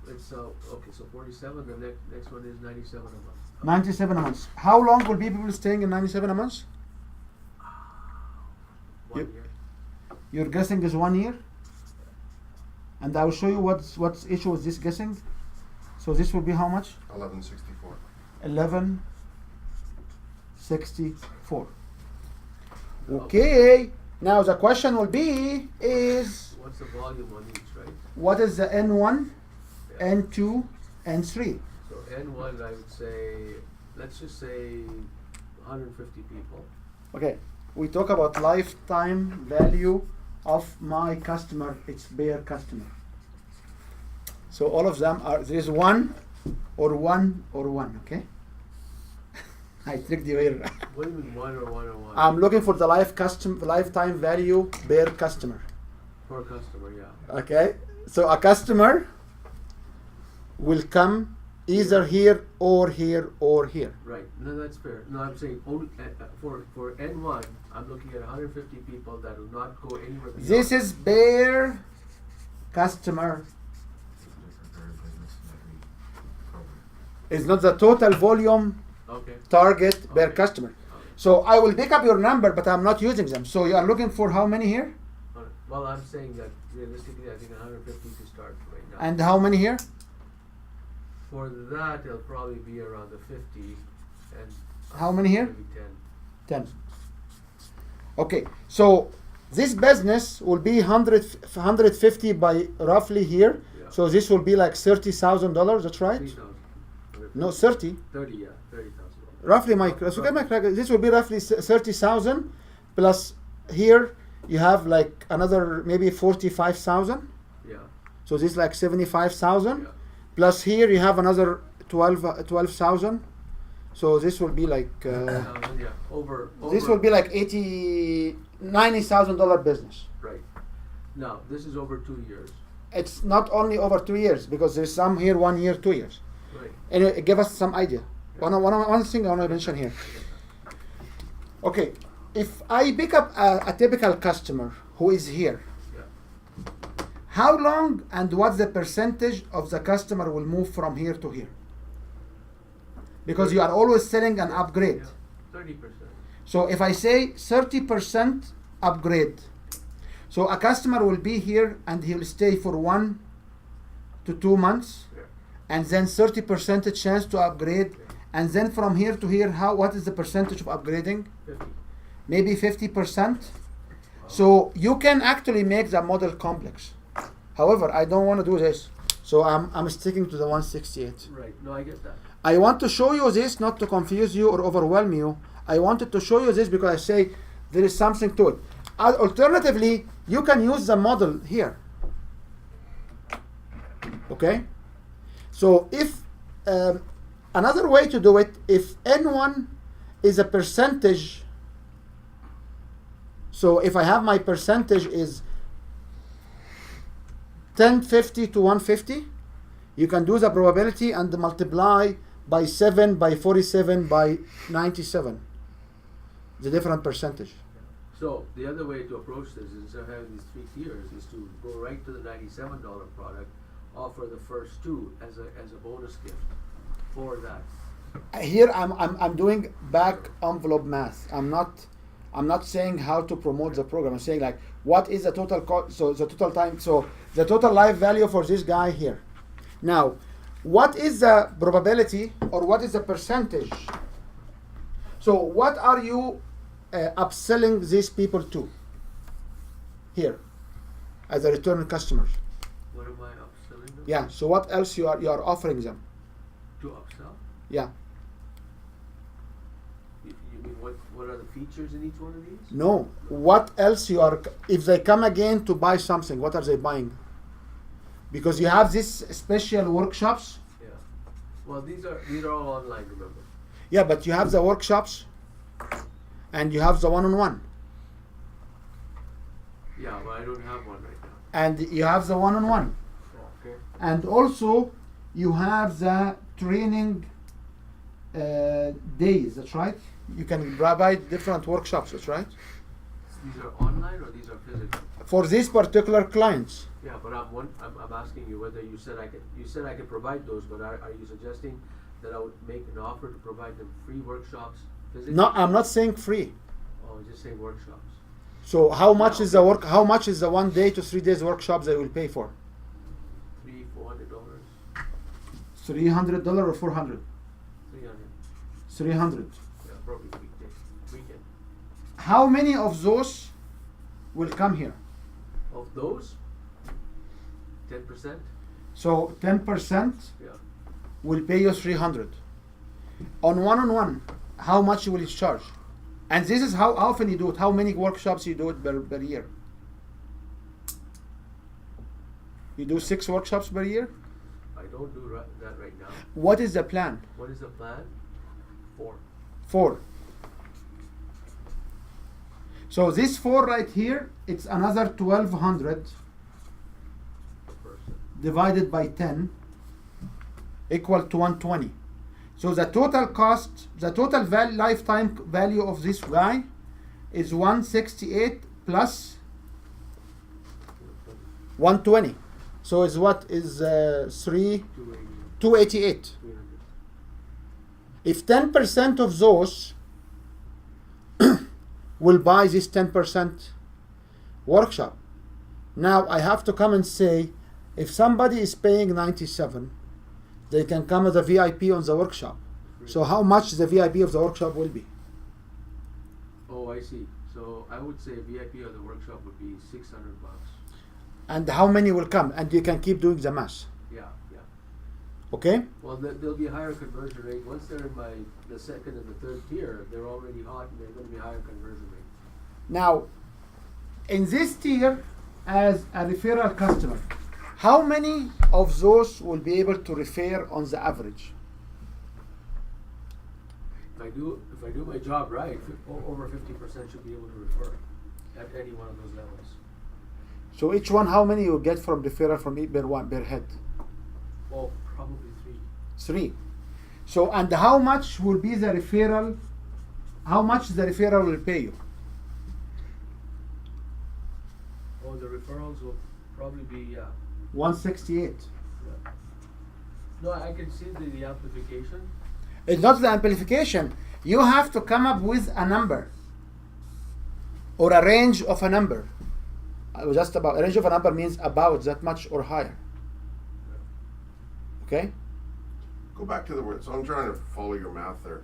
It's okay. So 47. The next one is 97 a month. 97 a month. How long will be people staying in 97 a month? 1 You- year. Your guessing is 1 year. And I will show you what's issue with this guessing. So this will be how much? 1164. 1164. Okay. Now the question will be is What's the volume on each, right? what is the N1, Yeah. N2, N3? So N1, I would say, let's just say 150 people. Okay. We talk about lifetime value of my customer. It's bare customer. So all of them are, there is one or one or one, okay? I tricked you here. What do you mean 1 or 1 or 1? I'm looking for the lifetime value per customer. Per customer, yeah. Okay, so a customer will come either here or here or here. Right. No, that's fair. No, I'm saying only for N1, I'm looking at 150 people that will not go anywhere. Beyond. This is per customer. It's not the total volume Okay. target per Okay. customer. Okay. So I will pick up your number, but I'm not using them. So you are looking for how many here? Well, I'm saying that realistically, I think 150 to start right now. And how many here? For that, it'll probably be around the 50, and How many here? maybe 10. 10. Okay, so this business will be 150 by roughly here. Yeah. So this will be like $30,000, that's right? 3,000. No, 30. 30, yeah, 30,000. Roughly, Mike. So get my correct. This will be roughly 30,000 plus here you have like another maybe 45,000. Yeah. So this is like 75,000. Yeah. Plus here you have another 12,000. So this will be like Yeah. Over. this will be like $90,000 business. Right. Now, this is over 2 years. It's not only over 2 years because there's some here 1 year, 2 years. Right. Anyway, give us some idea. One thing I want to mention here. Okay, if I pick up a typical customer who is here, Yeah. how long and what's the percentage of the customer will move from here to here? Because you are always selling an upgrade. Yeah. 30%. So if I say 30% upgrade, so a customer will be here and he'll stay for 1 to 2 months, Yeah. and then 30% chance to upgrade, and then from here to here, what is the percentage of upgrading? 50. Maybe 50%. So you can actually make the model complex. However, I don't want to do this, so I'm sticking to the 168. Right. No, I get that. I want to show you this not to confuse you or overwhelm you. I wanted to show you this because I say there is something to it. Alternatively, you can use the model here. Okay? So if another way to do it, if N1 is a percentage, so if I have my percentage is 1050 to 150, you can do the probability and multiply by 7, by 47, by 97, the different percentage. So the other way to approach this is, instead of having these 3 tiers, is to go right to the $97 product, offer the first 2 as a bonus gift for that. Here I'm doing back envelope math. I'm not saying how to promote the program. I'm saying like what is the total cost, so the total time, so the total life value for this guy here. Now, what is the probability or what is the percentage? So what are you upselling these people to here as a return customers? What am I upselling them? Yeah, so what else you are offering them? To upsell? Yeah. You mean what are the features in each one of these? No, what else you are, if they come again to buy something, what are they buying? Because you have these special workshops. Yeah. Well, these are all online, remember? Yeah, but you have the workshops and you have the one-on-one. Yeah, but I don't have one right now. And you have the one-on-one. Okay. And also you have the training days, that's right? You can provide different workshops, that's right? These are online or these are physical? For these particular clients. Yeah, but I'm asking you whether you said I could provide those, but are you suggesting that I would make an offer to provide them free workshops physically? No, I'm not saying free. Oh, just saying workshops. So how much is the work? How much is the 1 day to 3 days workshops they will pay for? $300-$400. $300 or 400? 300. 300. Yeah, probably weekend. How many of those will come here? Of those, 10%. So 10% Yeah. will pay you 300. On one-on-one, how much you will charge? And this is how often you do it. How many workshops you do it per year? You do 6 workshops per year? I don't do that right now. What is the plan? What is the plan? 4. 4. So this 4 right here, it's another 1200 per person. divided by 10 equal to 120. So the total cost, the total lifetime value of this guy is 168 plus 120. So is what is 288. 300. If 10% of those will buy this 10% workshop, now I have to come and say, if somebody is paying 97, they can come as a VIP on the workshop. So how much the VIP of the workshop will be? Oh, I see. So I would say VIP of the workshop would be $600. And how many will come? And you can keep doing the math. Yeah. Okay? Well, there'll be a higher conversion rate once they're in the second and the third tier. They're already hot, and they're going to be higher conversion rate. Now, in this tier, as a referral customer, how many of those will be able to refer on the average? If I do my job right, over 50% should be able to refer at any one of those levels. So each one, how many you get from referral from per head? Oh, probably 3. 3. So, and how much will be the referral? How much the referral will pay you? Oh, the referrals will probably be 168. No, I can see the amplification. It's not the amplification. You have to come up with a number or a range of a number. Just about a range of a number means about that much or higher. Okay? Go back to the word. So I'm trying to follow your math there.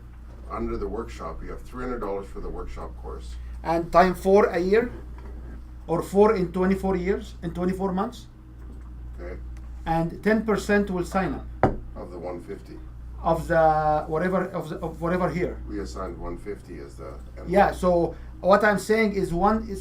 Under the workshop, you have $300 for the workshop course. And time 4 a year, or 4 in 24 years, in 24 months. Okay. And 10% will sign up Of the 150. of the whatever here. We assigned 150 as the. Yeah. So what I'm saying is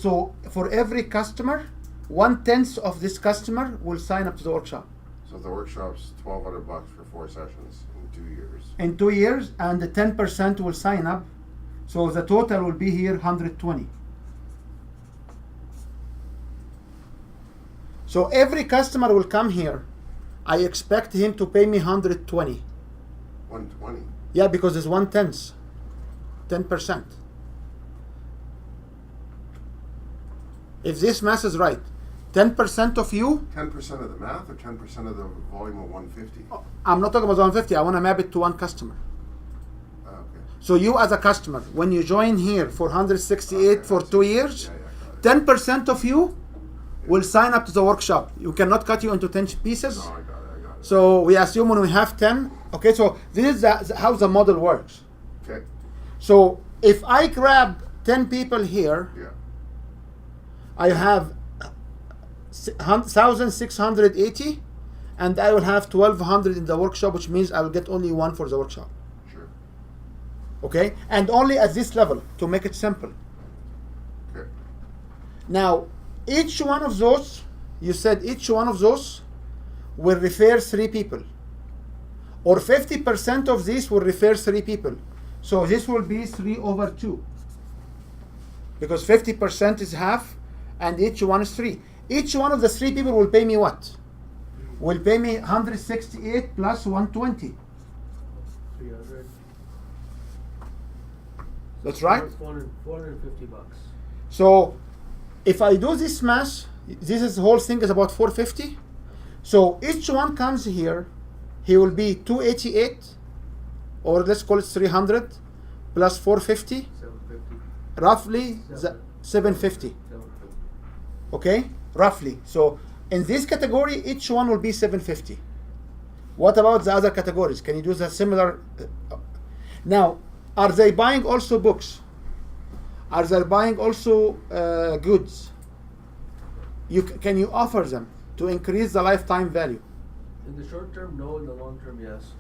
so for every customer, 1/10 of this customer will sign up to the workshop. So the workshop's $1,200 for 4 sessions in 2 years. In 2 years, and the 10% will sign up. So the total will be here 120. So every customer will come here. I expect him to pay me 120. 120. Yeah, because it's 1/10, 10%. If this math is right, 10% of you, 10% of the math or 10% of the volume of 150? I'm not talking about 150, I want to map it to one customer. Okay. So you as a customer, when you join here for 168 for 2 years, Yeah, got it. 10% of you will sign up to the workshop. You cannot cut you into 10 pieces. No, I got it. So we assume when we have 10, okay, so this is how the model works. Okay, So if I grab 10 people here, yeah. I have 1,680, and I will have 1,200 in the workshop, which means I will get only one for the workshop. Sure. Okay, and only at this level to make it simple. Okay. Now, each one of those, you said each one of those will refer 3 people, or 50% of this will refer 3 people. So this will be 3/2, because 50% is half, and each one is 3. Each one of the 3 people will pay me what? Will pay me 168 plus 120. 300. That's right. 450 bucks. So if I do this math, this whole thing is about 450. So each one comes here, he will be 288, or let's call it 300, plus 450, 750. roughly 750. 750. Okay, roughly. So in this category, each one will be 750. What about the other categories? Can you do the similar? Now, are they buying also books? Are they buying also goods? Can you offer them to increase the lifetime value? In the short term, no. In the long term, yes.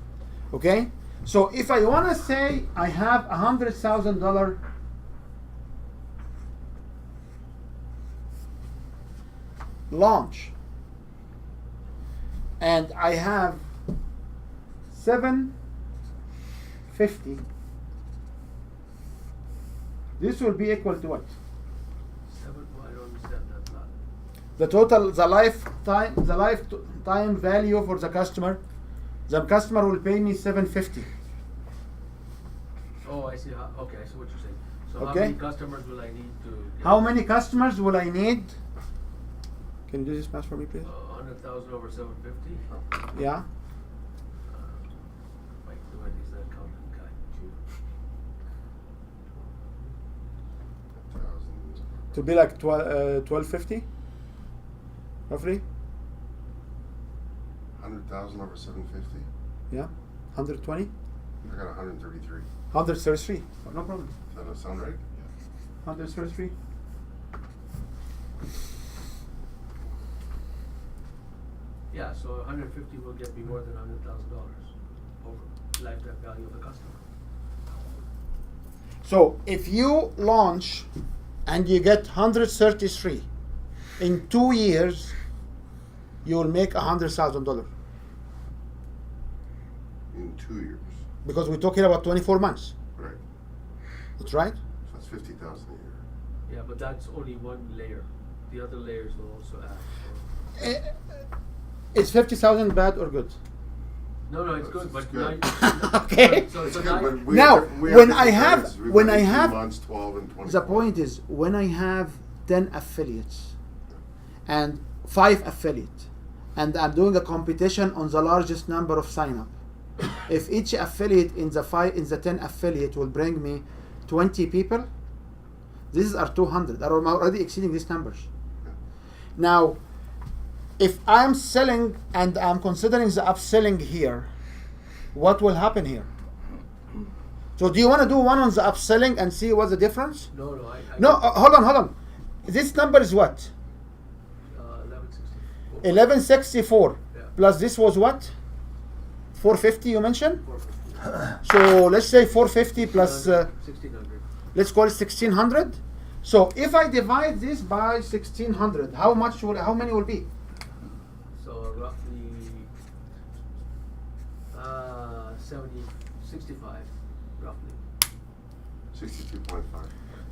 Okay, so if I want to say I have $100,000 launch, and I have 750, this will be equal to what? I don't understand that lot. The total, the lifetime value for the customer. The customer will pay me 750. Oh, I see. Okay, I see what you're saying. So how Okay. many customers will I need to? How many customers will I need? Can you do this math for me, please? 100,000 over 750. Yeah. Wait, do I use that accountant guy? 1,000. To be like 1250, roughly. 100,000 over 750? Yeah. 120. I got 133. 133. No problem. Does that sound right? 133. Yeah, so 150 will get me more than $100,000 over lifetime value of the customer. So if you launch and you get 133, in 2 years, you will make $100,000, In 2 years. because we're talking about 24 months. Right. That's right. So that's 50,000 a year. Yeah, but that's only one layer. The other layers will also add. Is 50,000 bad or good? No, it's good, It's but good. now Okay. So It's now, good, but we Now, have we when different I have- targets. We've when got I 18 have- months, 12 and 24. The point is, when I have 10 affiliates and 5 affiliates, and I'm doing a competition on the largest number of sign-up, if each affiliate in the 10 affiliate will bring me 20 people, these are 200. I'm already exceeding these numbers. Now, if I'm selling and I'm considering the upselling here, what will happen here? So do you want to do one on the upselling and see what's the difference? no, No, hold on. This number is what? 1160. 1164. Yeah. Plus this was what? 450 you mentioned? 450. So let's say 450 plus, 1600. let's call it 1600. So if I divide this by 1600, how many will be? So roughly 65, roughly. 62.5.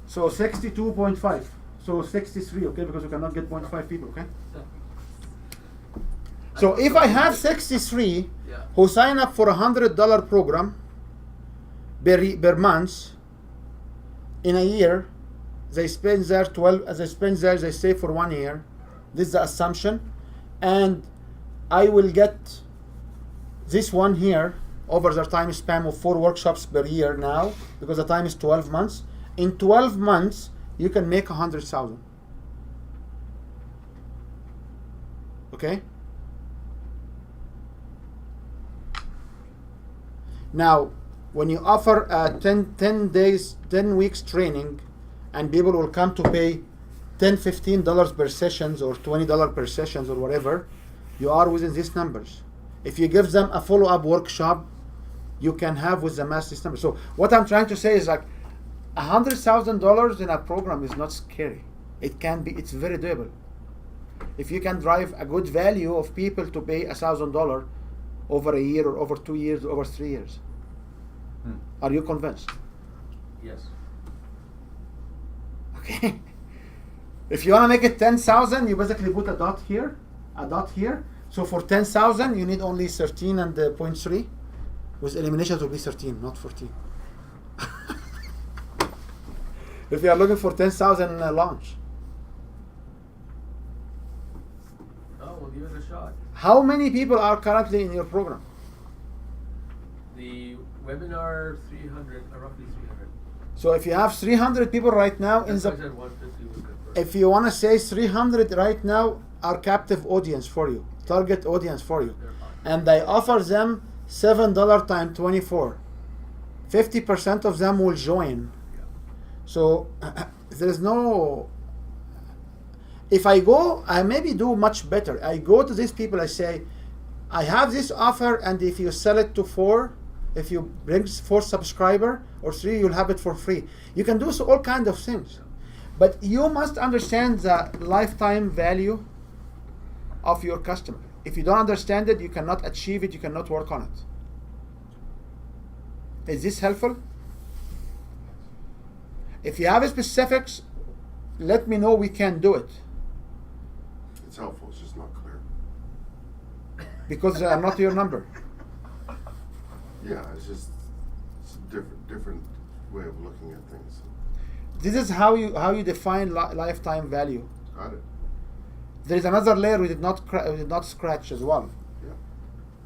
So 62.5. So 63, okay, because we cannot get 0.5 people, okay? So if I have 63 Yeah. who sign up for $100 program per month, in a year, they spend there 12, as they spend there, they stay for 1 year. This is the assumption. And I will get this one here over the time span of 4 workshops per year now, because the time is 12 months. In 12 months, you can make 100,000. Okay? Now, when you offer 10 days, 10 weeks training, and people will come to pay $10, $15 per sessions or $20 per sessions or whatever, you are within these numbers. If you give them a follow-up workshop, you can have with the mass this number. So what I'm trying to say is like $100,000 in a program is not scary. It can be, it's very doable. If you can drive a good value of people to pay $1,000 over a year or over 2 years, or over 3 years. Are you convinced? Yes. Okay. If you want to make it 10,000, you basically put a dot here, a dot here. So for 10,000, you need only 13 and 0.3. With elimination, it will be 13, not 14. If you are looking for 10,000 launch. Oh, we'll give it a shot. How many people are currently in your program? The webinar 300, roughly 300. So if you have 300 people right now in That's why I the, said 150 was good first. if you want to say 300 right now are captive audience for you, target audience for you, They're fine. and I offer them $7 times 24. 50% of them will join. Yeah. So there is no. If I go, I maybe do much better. I go to these people, I say, I have this offer, and if you sell it to 4, if you bring 4 subscriber or 3, you'll have it for free. You can do so all kind of things, but you must understand the lifetime value of your customer. If you don't understand it, you cannot achieve it. You cannot work on it. Is this helpful? If you have specifics, let me know. We can do it. It's helpful, it's just not clear. Because they are not your number. Yeah, it's just it's a different way of looking at things. This is how you define lifetime value. Got it. There is another layer we did not scratch as well.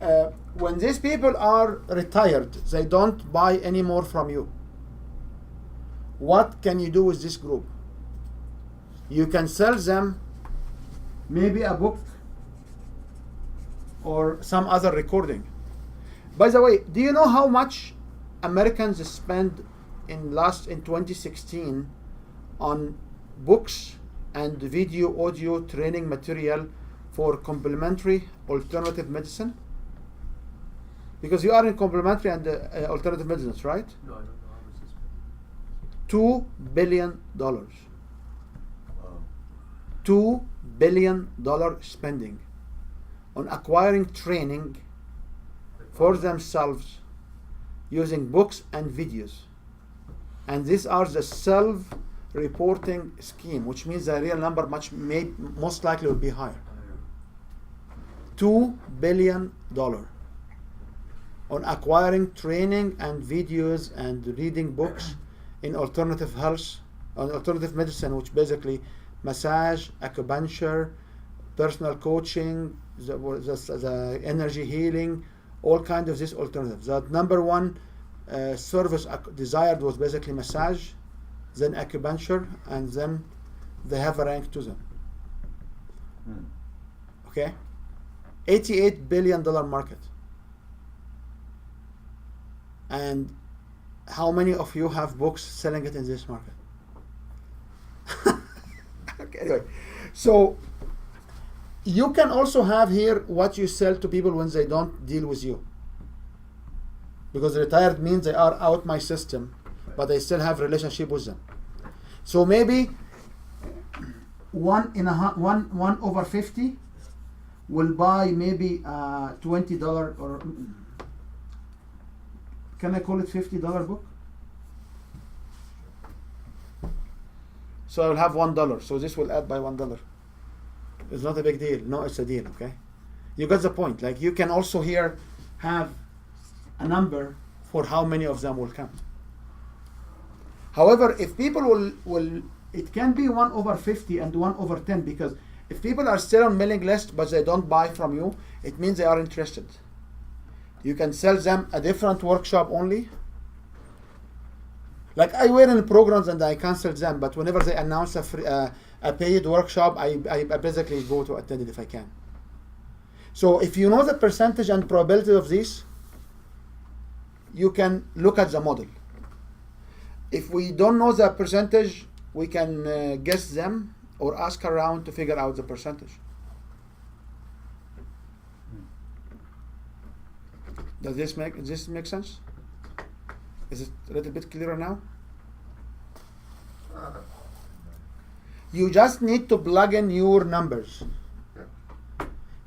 Yeah. When these people are retired, they don't buy any more from you. What can you do with this group? You can sell them maybe a book or some other recording. By the way, do you know how much Americans spend in 2016 on books and video, audio training material for complementary alternative medicine? Because you are in complementary and alternative medicines, right? No, I don't know how much this. $2 billion. Wow. $2 billion spending on acquiring training for themselves using books and videos. And these are the self-reporting scheme, which means the real number most likely will be higher. $2 billion on acquiring training and videos and reading books in alternative health, on alternative medicine, which basically massage, acupuncture, personal coaching, the energy healing, all kinds of these alternatives. The number one service desired was basically massage, then acupuncture, and then they have a rank to them. Okay? $88 billion market. And how many of you have books selling it in this market? Okay, anyway. So you can also have here what you sell to people when they don't deal with you. Because retired means they are out my system, but I still have relationship with them. So maybe 1 over 50 will buy maybe $20 or Can I call it $50 book? So I'll have $1. So this will add by $1. It's not a big deal. No, it's a deal, okay? You got the point. Like you can also here have a number for how many of them will come. However, if people will it can be 1/50 and 1/10, because if people are still on mailing list but they don't buy from you, it means they are interested. You can sell them a different workshop only. Like I were in programs and I canceled them, but whenever they announce a paid workshop, I basically go to attend it if I can. So if you know the percentage and probability of this, you can look at the model. If we don't know the percentage, we can guess them or ask around to figure out the percentage. Does this make sense? Is it a little bit clearer now? You just need to plug in your numbers.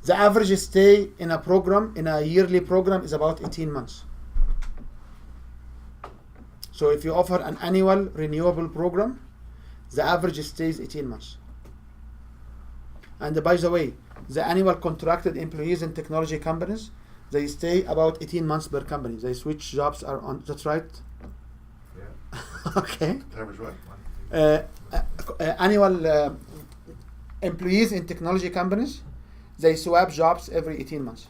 The average stay in a program, in a yearly program, is about 18 months. So if you offer an annual renewable program, the average stay is 18 months. And by the way, the annual contracted employees in technology companies, they stay about 18 months per company. They switch jobs are on. That's right. Yeah. Okay. Average what? Annual employees in technology companies, they swap jobs every 18 months.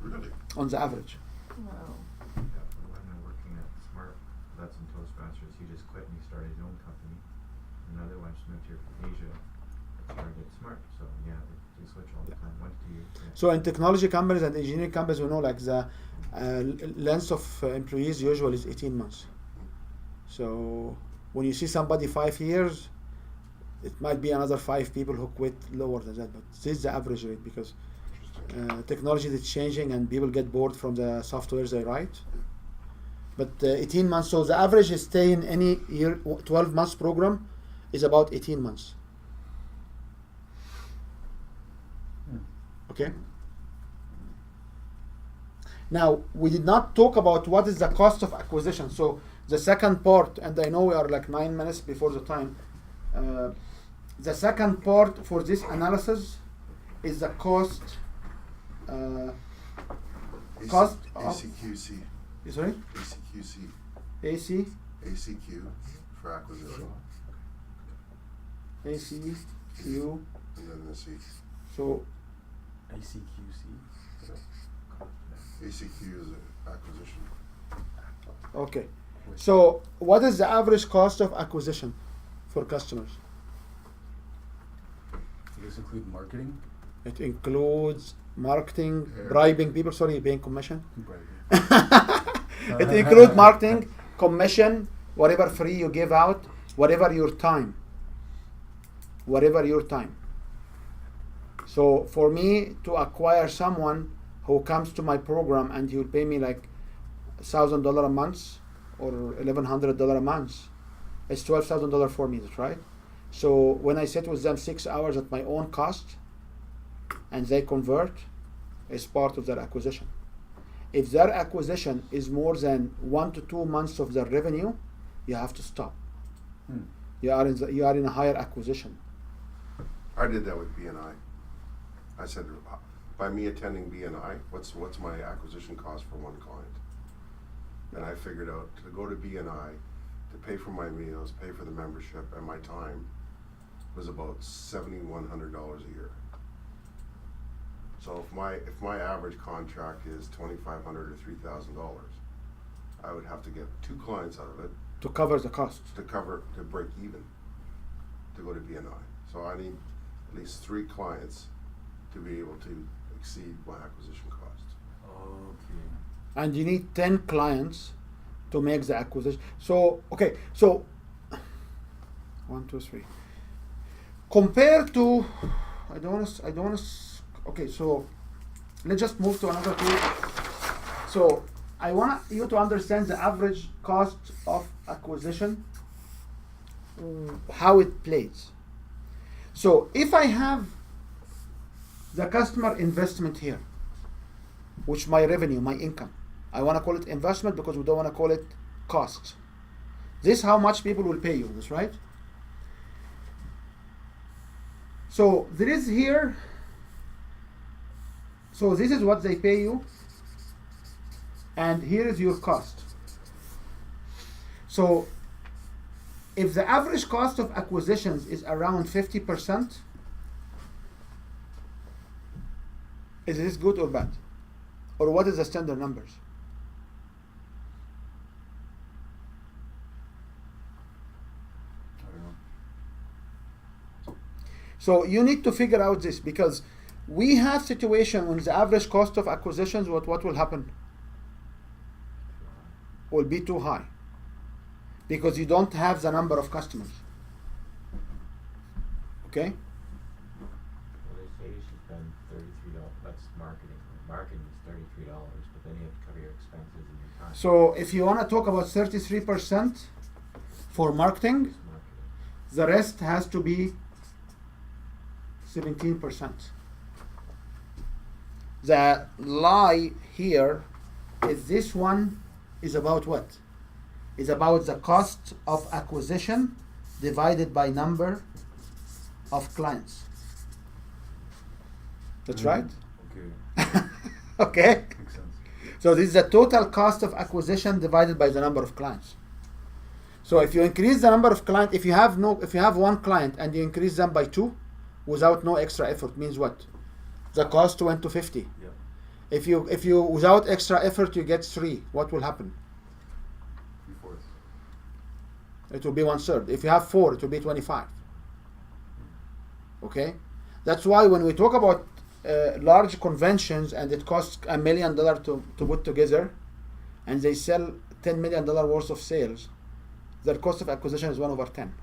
Really? On the average. Wow. Yeah, when I'm working at Smart, that's in Toastmasters, he just quit and he started his own company. Another one just moved here from Asia, started at Smart. So yeah, they switch all the time, 1 to 2 years. Yeah. So in technology companies and engineering companies, we know like the length of employees usually is 18 months. So when you see somebody 5 years, it might be another 5 people who quit lower than that. But this is the average rate because technology is changing and people get bored from the software they write. But 18 months, so the average stay in any year, 12 months program is about 18 months. Okay. Now, we did not talk about what is the cost of acquisition. So the second part, and I know we are like 9 minutes before the time. The second part for this analysis is the cost. Cost of ACQC. Sorry. ACQC. AC. ACQ for acquisition. ACQ. And then the C. So ACQC. ACQ is acquisition. okay. So what is the average cost of acquisition for customers? Does this include marketing? It includes marketing, Yeah. bribing people. Sorry, paying commission. Right. It includes marketing, commission, whatever free you give out, whatever your time. So for me to acquire someone who comes to my program and he will pay me like $1,000 a month or $1,100 a month, it's $12,000 for me, that's right? So when I sit with them 6 hours at my own cost and they convert, it's part of their acquisition. If their acquisition is more than 1 to 2 months of their revenue, you have to stop. You are in a higher acquisition. I did that with BNI. I said, by me attending BNI, what's my acquisition cost for one client? And I figured out to go to BNI, to pay for my meals, pay for the membership, and my time was about $7,100 a year. So if my average contract is $2,500 or $3,000, I would have to get 2 clients out of it To cover the cost. to break even to go to BNI. So I need at least 3 clients to be able to exceed my acquisition cost. Okay. And you need 10 clients to make the acquisition. So, okay, so 1, 2, 3. Compared to, I don't want to, okay, so let's just move to another page. So I want you to understand the average cost of acquisition, how it plays. So if I have the customer investment here, which my revenue, my income, I want to call it investment because we don't want to call it cost. This is how much people will pay you, that's right? So there is here, so this is what they pay you, and here is your cost. So if the average cost of acquisitions is around 50%, is this good or bad? Or what is the standard numbers? I don't know. So you need to figure out this, because we have situation when the average cost of acquisitions, what will happen? Will be too high, because you don't have the number of customers. Okay? Well, they say you should spend $33. That's marketing. Marketing is $33, but then you have to cover your expenses and your time. So if you want to talk about 33% for marketing, It's marketing. the rest has to be 17%. The lie here is this one is about what? Is about the cost of acquisition divided by number of clients. That's right? Okay, Okay. makes sense. So this is the total cost of acquisition divided by the number of clients. So if you increase the number of clients, if you have one client and you increase them by 2 without no extra effort, means what? The cost went to 50. Yeah. If you without extra effort you get 3, what will happen? 3/4. It will be 1/3. If you have 4, it will be 25. Okay, that's why when we talk about large conventions and it costs $1 million to put together, and they sell $10 million worth of sales, their cost of acquisition is 1/10.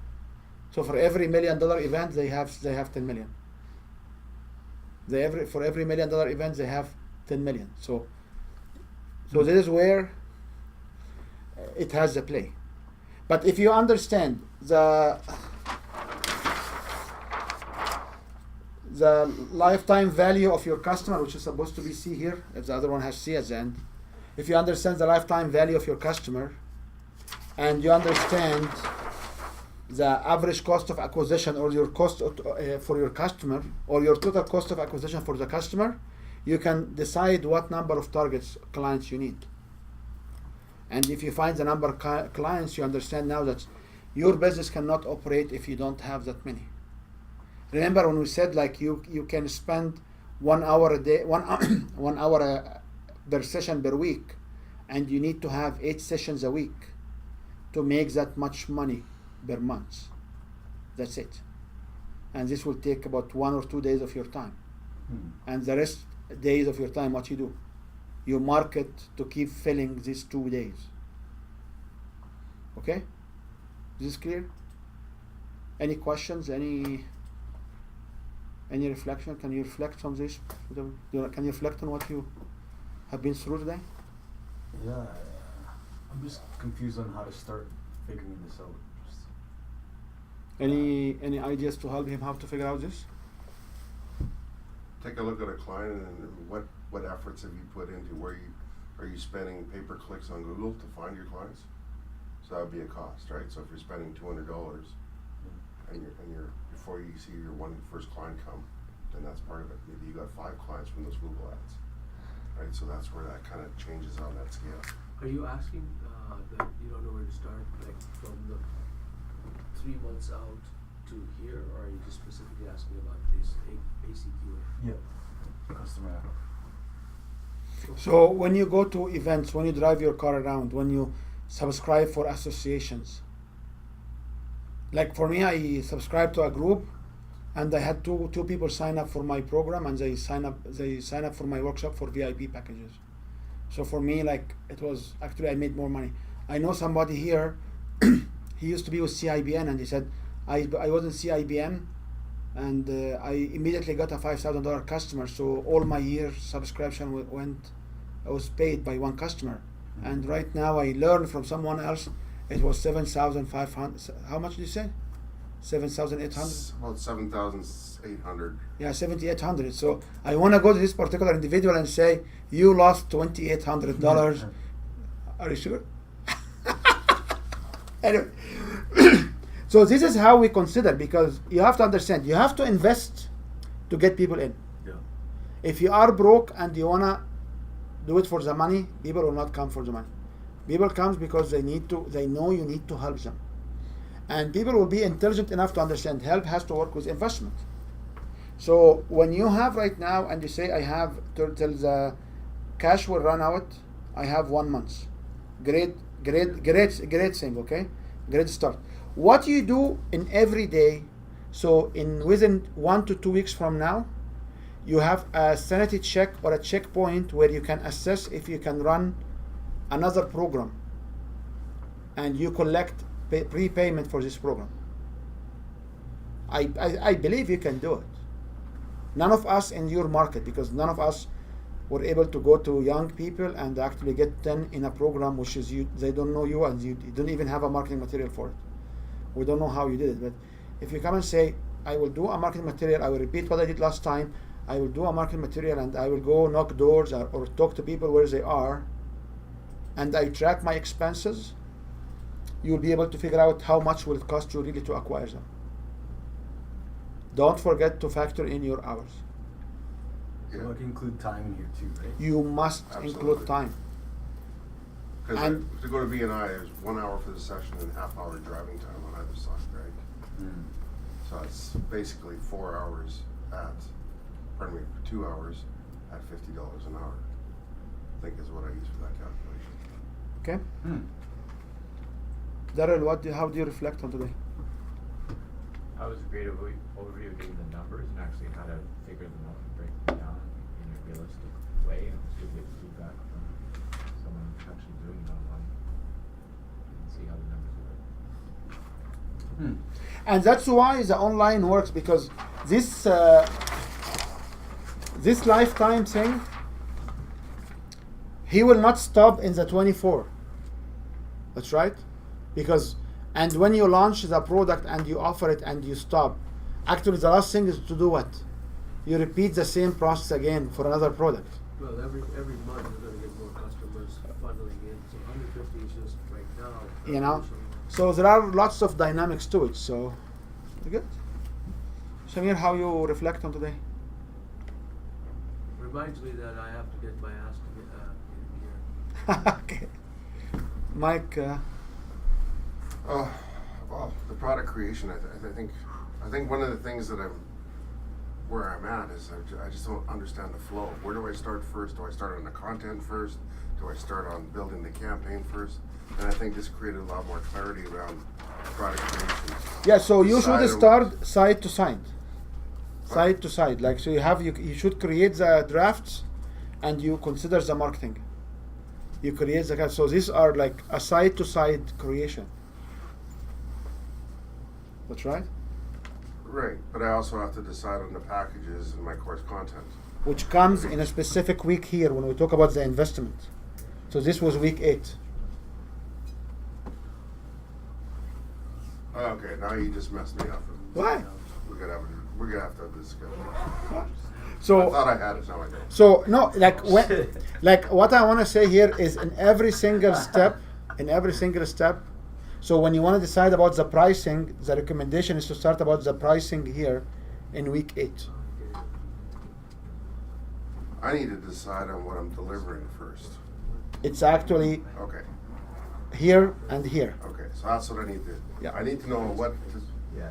So for every $1 million event, they have 10 million. For every $1 million event, they have 10 million. So this is where it has a play. But if you understand the lifetime value of your customer, which is supposed to be C here, if the other one has C at the end, if you understand the lifetime value of your customer, and you understand the average cost of acquisition, or your cost for your customer, or your total cost of acquisition for the customer, you can decide what number of clients you need. And if you find the number of clients, you understand now that your business cannot operate if you don't have that many. Remember when we said like you can spend 1 hour a day, 1 hour per session per week, and you need to have 8 sessions a week to make that much money per month. That's it. And this will take about 1 or 2 days of your time. And the rest days of your time, what you do? You market to keep filling these 2 days. Okay? Is this clear? Any questions? Any reflection? Can you reflect on this? Can you reflect on what you have been through today? Yeah, I'm just confused on how to start figuring this out. Any ideas to help him how to figure out this? Take a look at a client and what efforts have you put into are you spending pay-per-clicks on Google to find your clients? So that would be a cost, right? So if you're spending $200 and you're before you see your first client come, then that's part of it. Maybe you got 5 clients from those Google ads, right? So that's where that kind of changes on that scale. Are you asking that you don't know where to start, like from the 3 months out to here, or are you just specifically asking about this ACQA? Yeah, customer app. So when you go to events, when you drive your car around, when you subscribe for associations, like for me, I subscribed to a group, and I had two people sign up for my program, and they sign up for my workshop for VIP packages. So for me, like it was actually I made more money. I know somebody here. He used to be with CIBN, and he said I was in CIBN, and I immediately got a $5,000 customer. So all my year subscription was paid by one customer. And right now I learned from someone else it was 7,500. How much did you say? 7,800. About 7,800. Yeah, 7,800. So I want to go to this particular individual and say, you lost $2,800. Are you sure? Anyway, so this is how we consider, because you have to understand, you have to invest to get people in. Yeah. If you are broke and you want to do it for the money, people will not come for the money. People comes because they know you need to help them. And people will be intelligent enough to understand help has to work with investment. So when you have right now and you say, I have till the cash will run out, I have 1 month. Great thing, okay? Great start. What you do in every day, so within 1 to 2 weeks from now, you have a sanity check or a checkpoint where you can assess if you can run another program and you collect prepayment for this program. I believe you can do it. None of us in your market, because none of us were able to go to young people and actually get 10 in a program which is they don't know you and you don't even have a marketing material for it. We don't know how you did it, but if you come and say, I will do a marketing material, I will repeat what I did last time, I will do a marketing material and I will go knock doors or talk to people where they are, and I track my expenses, you'll be able to figure out how much will it cost you really to acquire them. Don't forget to factor in your hours. So I can include time in here too, right? You must Absolutely. include time. Because And- to go to BNI, there's 1 hour for the session and half hour driving time on either side, right? Mm. So it's basically 4 hours at, 2 hours at $50 an hour. I think is what I use for that calculation. Okay? Hmm. Daryl, how do you reflect on today? That was a great overview of getting the numbers and actually how to figure them out and break them down in a realistic way, and to get feedback from someone actually doing it online and see how the numbers work. Hmm. And that's why the online works, because this lifetime thing, he will not stop in the 24. That's right. And when you launch the product and you offer it and you stop, actually the last thing is to do what? You repeat the same process again for another product. Well, every month you're gonna get more customers funneling in, so 150 is just right now. You know? So there are lots of dynamics to it. So, good. Samir, how you reflect on today? Reminds me that I have to get my ass to get in here. Okay. Mike, Well, the product creation, I think one of the things that where I'm at is I just don't understand the flow. Where do I start first? Do I start on the content first? Do I start on building the campaign first? And I think this created a lot more clarity around product creation. yeah, so you should Side start side to side. Side to side. Like, so you should create the drafts and you consider the marketing. You create so these are like a side to side creation. That's right. Right, but I also have to decide on the packages and my course content. Which comes in a specific week here when we talk about the investment. So this was week 8. Okay, now you just messed me up. Why? We're gonna have to have this discussion. I So thought I had it, now I don't. So no, like what I want to say here is in every single step. So when you want to decide about the pricing, the recommendation is to start about the pricing here in week 8. I need to decide on what I'm delivering first. It's actually Okay, here and here. okay, so that's what I need to. Yeah. I need to know what Yeah.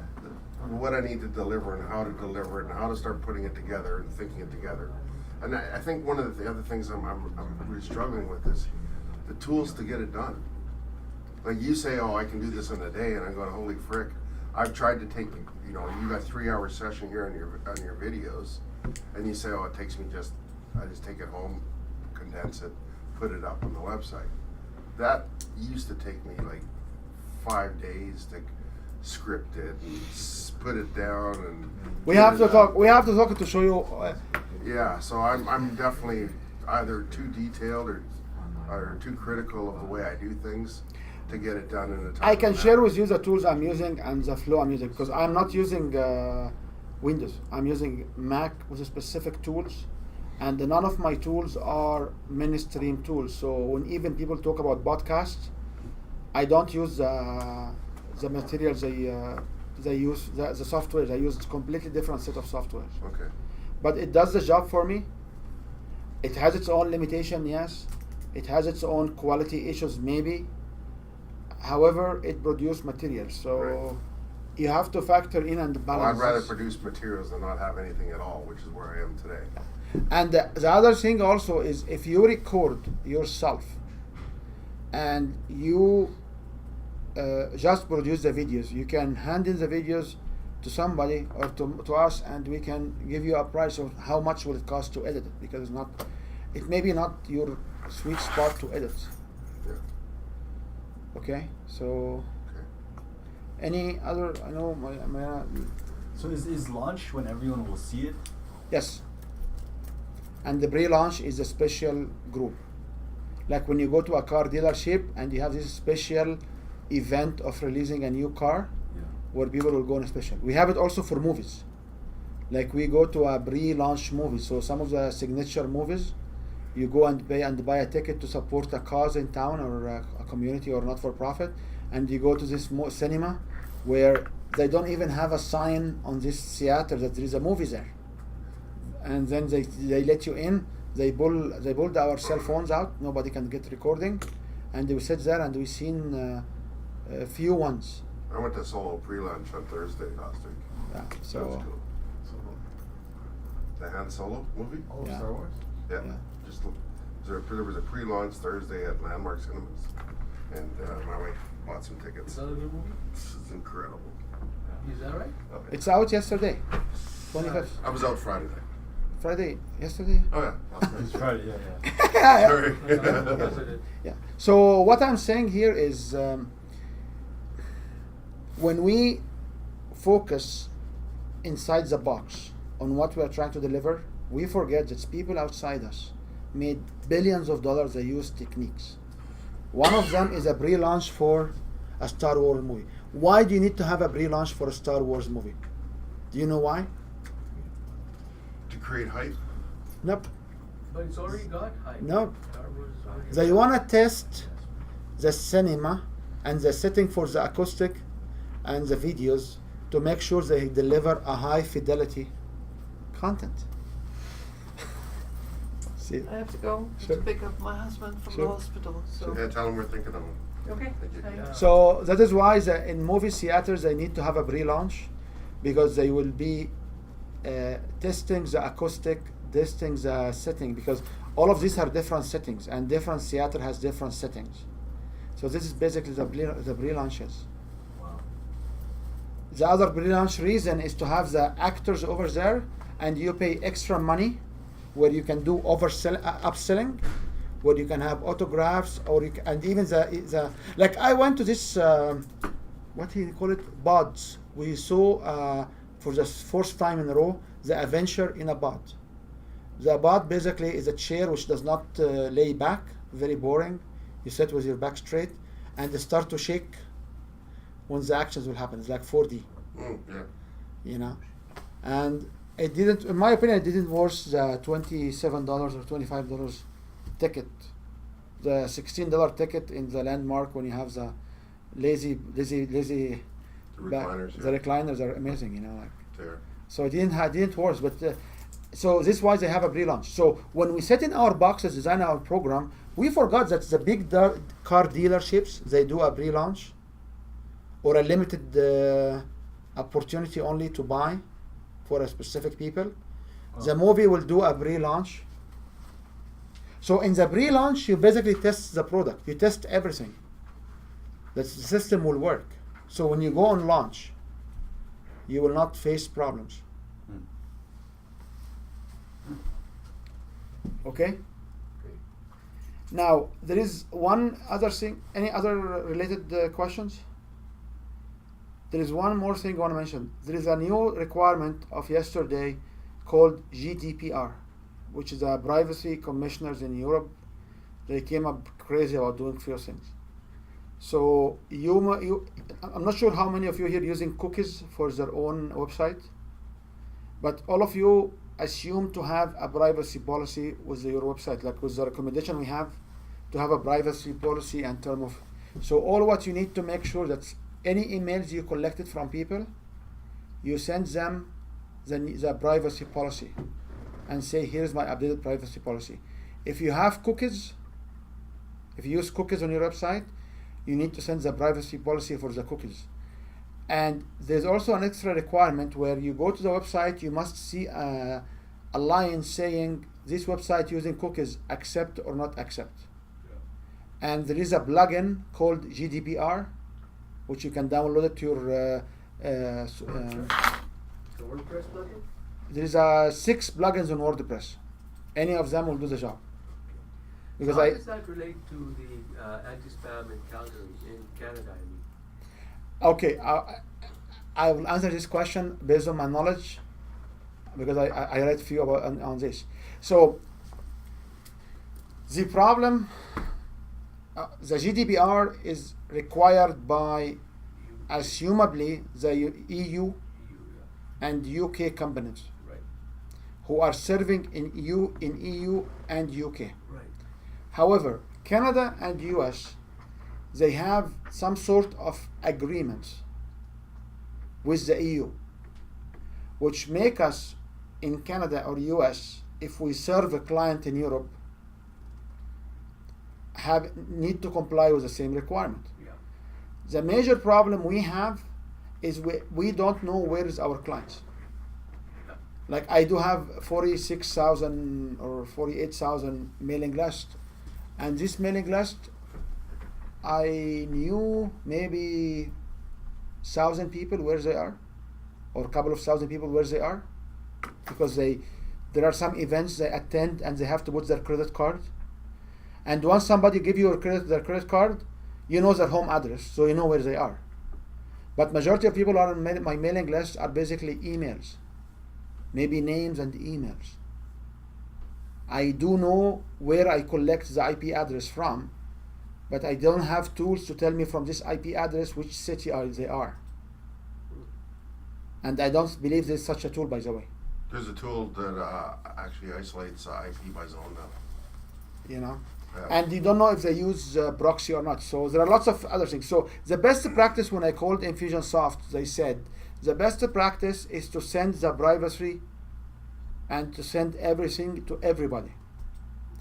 I need to deliver and how to deliver it and how to start putting it together and thinking it together. And I think one of the other things I'm really struggling with is the tools to get it done. Like you say, oh, I can do this in a day, and I'm going, holy frick! I've tried to take, you got 3-hour session here on your videos, and you say, oh, it takes me I just take it home, condense it, put it up on the website. That used to take me like 5 days to script it and put it down and. We get have it to up. talk. We have to talk to show you. Yeah, so I'm definitely either too detailed or too critical of the way I do things. to get it done in a time. I can share with you the tools I'm using and the flow I'm using, because I'm not using Windows. I'm using Mac with specific tools, and none of my tools are mainstream tools. So when even people talk about podcasts, I don't use the materials they use, the software. I use a completely different set of softwares. Okay. But it does the job for me. It has its own limitation, yes. It has its own quality issues, maybe. However, it produces materials, so Right. you have to factor in and Well, balance. I'd rather this. produce materials than not have anything at all, which is where I am today. And the other thing also is, if you record yourself and you just produce the videos, you can hand in the videos to somebody or to us, and we can give you a price of how much will it cost to edit it, because it may be not your sweet spot to edit. Yeah. Okay, so Okay. any other? I know my So is launch when everyone will see it? yes. And the pre-launch is a special group. Like when you go to a car dealership and you have this special event of releasing a new car, Yeah. where people will go on a special. We have it also for movies. Like we go to a pre-launch movie. So some of the signature movies, you go and buy a ticket to support a cause in town or a community or not for profit, and you go to this cinema where they don't even have a sign on this theater that there is a movie there. And then they let you in. They pulled our cell phones out. Nobody can get recording, and we sit there and we seen a few ones. I went to Solo pre-lunch on Thursday last week. Yeah, That was so cool. The Han Solo movie? Oh, Yeah. Star Wars? Yeah. yeah. Just there was a pre-launch Thursday at Landmark Cinemas, and my wife bought some tickets. Is that a good movie? This is incredible. Is that right? Okay. It's out yesterday, 25th. I was out Friday night. Friday, yesterday. Oh yeah. last night. It's Friday, yeah. Sorry. Yes, I did. Yeah. So what I'm saying here is, when we focus inside the box on what we are trying to deliver, we forget that people outside us made billions of dollars. They use techniques. One of them is a pre-launch for a Star Wars movie. Why do you need to have a pre-launch for a Star Wars movie? Do you know why? To create hype. Nope. But it's already got hype. No. Star Wars is already They got want to hype. test the cinema and the setting for the acoustic and the videos to make sure they deliver a high fidelity content. See? I have to go Sure. to pick up my husband from Sure. the hospital, so. Yeah, tell them we're thinking of them. Okay. Thank you. Thanks. Yeah. So that is why in movie theaters they need to have a pre-launch, because they will be testing the acoustic, testing the setting, because all of these are different settings and different theater has different settings. So this is basically the pre-launches. Wow. The other pre-launch reason is to have the actors over there, and you pay extra money, where you can do upselling, where you can have autographs, or and even the like. I went to this what do you call it, bods. We saw for the fourth time in a row the adventure in a bod. The bod basically is a chair which does not lay back, very boring. You sit with your back straight, and they start to shake when the actions will happen. It's like 4D, Yeah. you know. And it didn't, in my opinion, it didn't worth the $27 or $25 ticket. The $16 ticket in the Landmark, when you have the lazy The back, recliners. the recliners are amazing, you know. Like, There. so it didn't work, but so this is why they have a pre-launch. So when we set in our boxes, design our program, we forgot that the big car dealerships, they do a pre-launch or a limited opportunity only to buy for a specific people. The movie will do a pre-launch. So in the pre-launch, you basically test the product. You test everything, that the system will work. So when you go on launch, you will not face problems. Okay? Now, there is one other thing. Any other related questions? There is one more thing I want to mention. There is a new requirement of yesterday called GDPR, which is a privacy commissioners in Europe. They came up crazy about doing few things. So I'm not sure how many of you here using cookies for their own website, but all of you assume to have a privacy policy with your website, like with the recommendation we have to have a privacy policy and term of. So all what you need to make sure that any emails you collected from people, you send them the privacy policy and say, here's my updated privacy policy. If you have cookies, if you use cookies on your website, you need to send the privacy policy for the cookies. And there's also an extra requirement where you go to the website, you must see a line saying this website using cookies, accept or not accept. And there is a plugin called GDPR, which you can download it to your. The WordPress plugin? There is 6 plugins on WordPress. Any of them will do the job. Because How does that relate to the anti-spam in Calgary, in Canada? I mean, okay, I will answer this question based on my knowledge, because I read a few about on this. So the problem, the GDPR is required by, assumably, the EU and UK companies right, who are serving in EU and UK. right. However, Canada and US, they have some sort of agreements with the EU, which make us in Canada or US, if we serve a client in Europe, need to comply with the same requirement. Yeah. The major problem we have is we don't know where is our clients. Like I do have 46,000 or 48,000 mailing list, and this mailing list, I knew maybe 1,000 people where they are, or a couple of thousand people where they are, because there are some events they attend and they have to put their credit card. And once somebody give you their credit card, you know their home address, so you know where they are. But majority of people are on my mailing list are basically emails, maybe names and emails. I do know where I collect the IP address from, but I don't have tools to tell me from this IP address which city they are. And I don't believe there's such a tool, by the way. There's a tool that actually isolates IP by zone now. You know, Yeah. and you don't know if they use proxy or not. So there are lots of other things. So the best practice, when I called Infusionsoft, they said the best practice is to send the privacy and to send everything to everybody.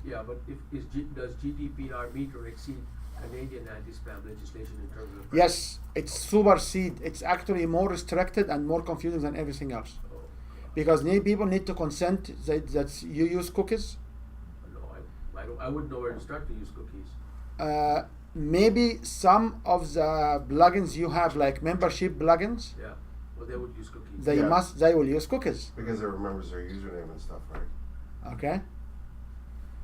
Yeah, but does GDPR meet or exceed Canadian anti-spam legislation in terms of? Yes, it's supersede. It's actually more restricted and more confusing than everything else, Oh, because people need to consent that you use cookies. no, I wouldn't know where to start to use cookies. Maybe some of the plugins you have, like membership plugins, Yeah, well, they would use cookies. they Yeah. they will use cookies. Because it remembers their username and stuff, right? Okay.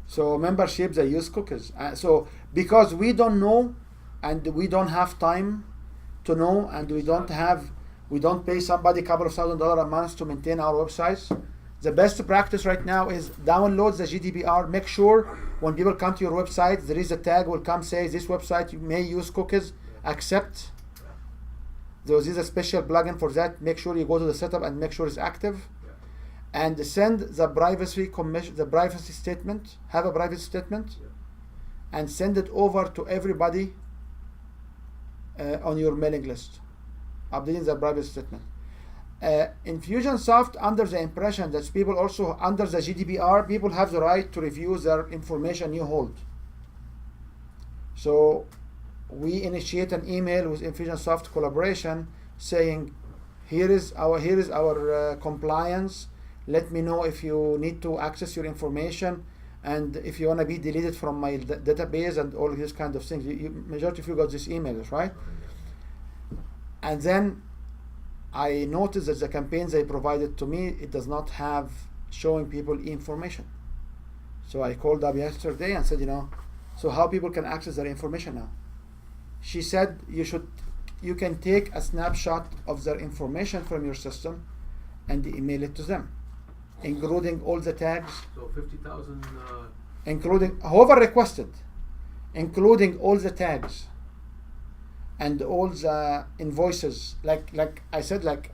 So memberships, they use cookies. So because we don't know, and we don't have time to know, and we don't pay somebody a couple of $1,000s a month to maintain our websites, the best practice right now is download the GDPR. Make sure when people come to your website, there is a tag will come say this website you may use cookies, accept. There is a special plugin for that. Make sure you go to the setup and make sure it's active. And send the privacy statement, have a privacy statement, and send it over to everybody on your mailing list, updating the privacy statement. Infusionsoft, under the impression that people also, under the GDPR, people have the right to review their information you hold. So we initiate an email with Infusionsoft collaboration saying, here is our compliance. Let me know if you need to access your information, and if you want to be deleted from my database and all these kind of things. Majority of you got these emails, right? And then I noticed that the campaigns they provided to me, it does not have showing people information. So I called up yesterday and said, so how people can access their information now? She said you can take a snapshot of their information from your system and email it to them, including all the tags, So 50,000. including whoever requested, including all the tags, and all the invoices. Like I said, like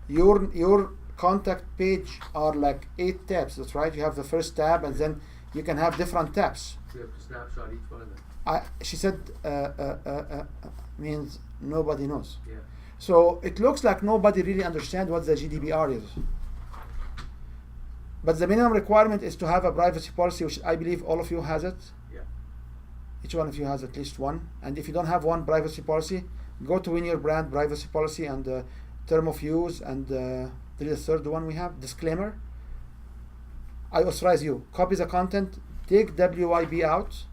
your contact page are like 8 tabs. That's right. You have the first tab, and then you can have different tabs. You have to snapshot each one of them. She said means nobody knows. Yeah. So it looks like nobody really understands what the GDPR is. But the minimum requirement is to have a privacy policy, which I believe all of you has it. Yeah. Each one of you has at least one. And if you don't have one privacy policy, go to Win Your Brand privacy policy and term of use, and there is a third one we have, disclaimer. I authorize you, copy the content, take WYB out,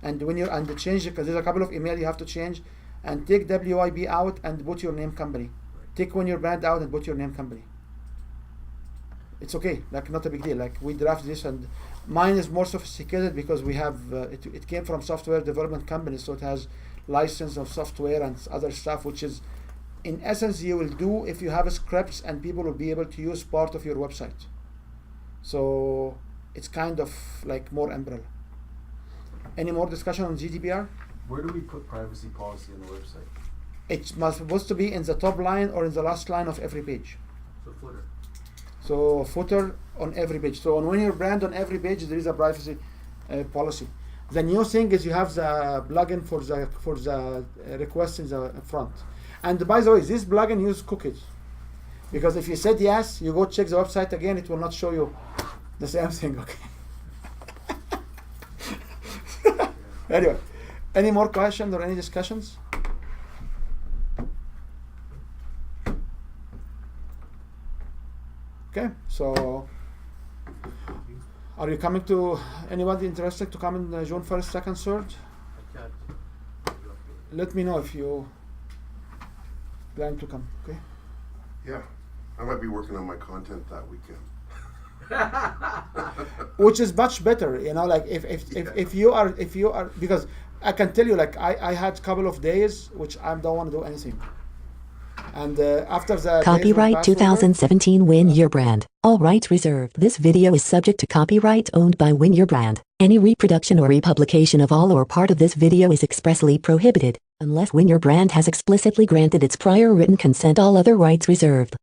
and when you and change it, because there's a couple of email you have to change, and take WYB out and put your name company. Right. Take Win Your Brand out and put your name company. It's okay, like not a big deal. Like we draft this, and mine is more sophisticated because we have it came from software development companies, so it has license of software and other stuff, which is in essence you will do if you have scripts and people will be able to use part of your website. So it's kind of like more umbrella. Any more discussion on GDPR? Where do we put privacy policy on the website? It's supposed to be in the top line or in the last line of every page. So footer. So footer on every page. So on Win Your Brand on every page there is a privacy policy. The new thing is you have the plugin for the request in the front. And by the way, this plugin uses cookies, because if you said yes, you go check the website again, it will not show you the same thing. Okay. Anyway, any more questions or any discussions? Okay, so are you coming to, anybody interested to come in June 1st, 2nd, 3rd? I can't. Let me know if you plan to come, okay? Yeah, I might be working on my content that weekend. Which is much better, you know, like if you are, because I can tell you, like I had a couple of days which I don't want to do anything. And after the Copyright 2017 Win Your Brand. All rights reserved. This video is subject to copyright owned by Win Your Brand. Any reproduction or republication of all or part of this video is expressly prohibited, unless Win Your Brand has explicitly granted its prior written consent. All other rights reserved.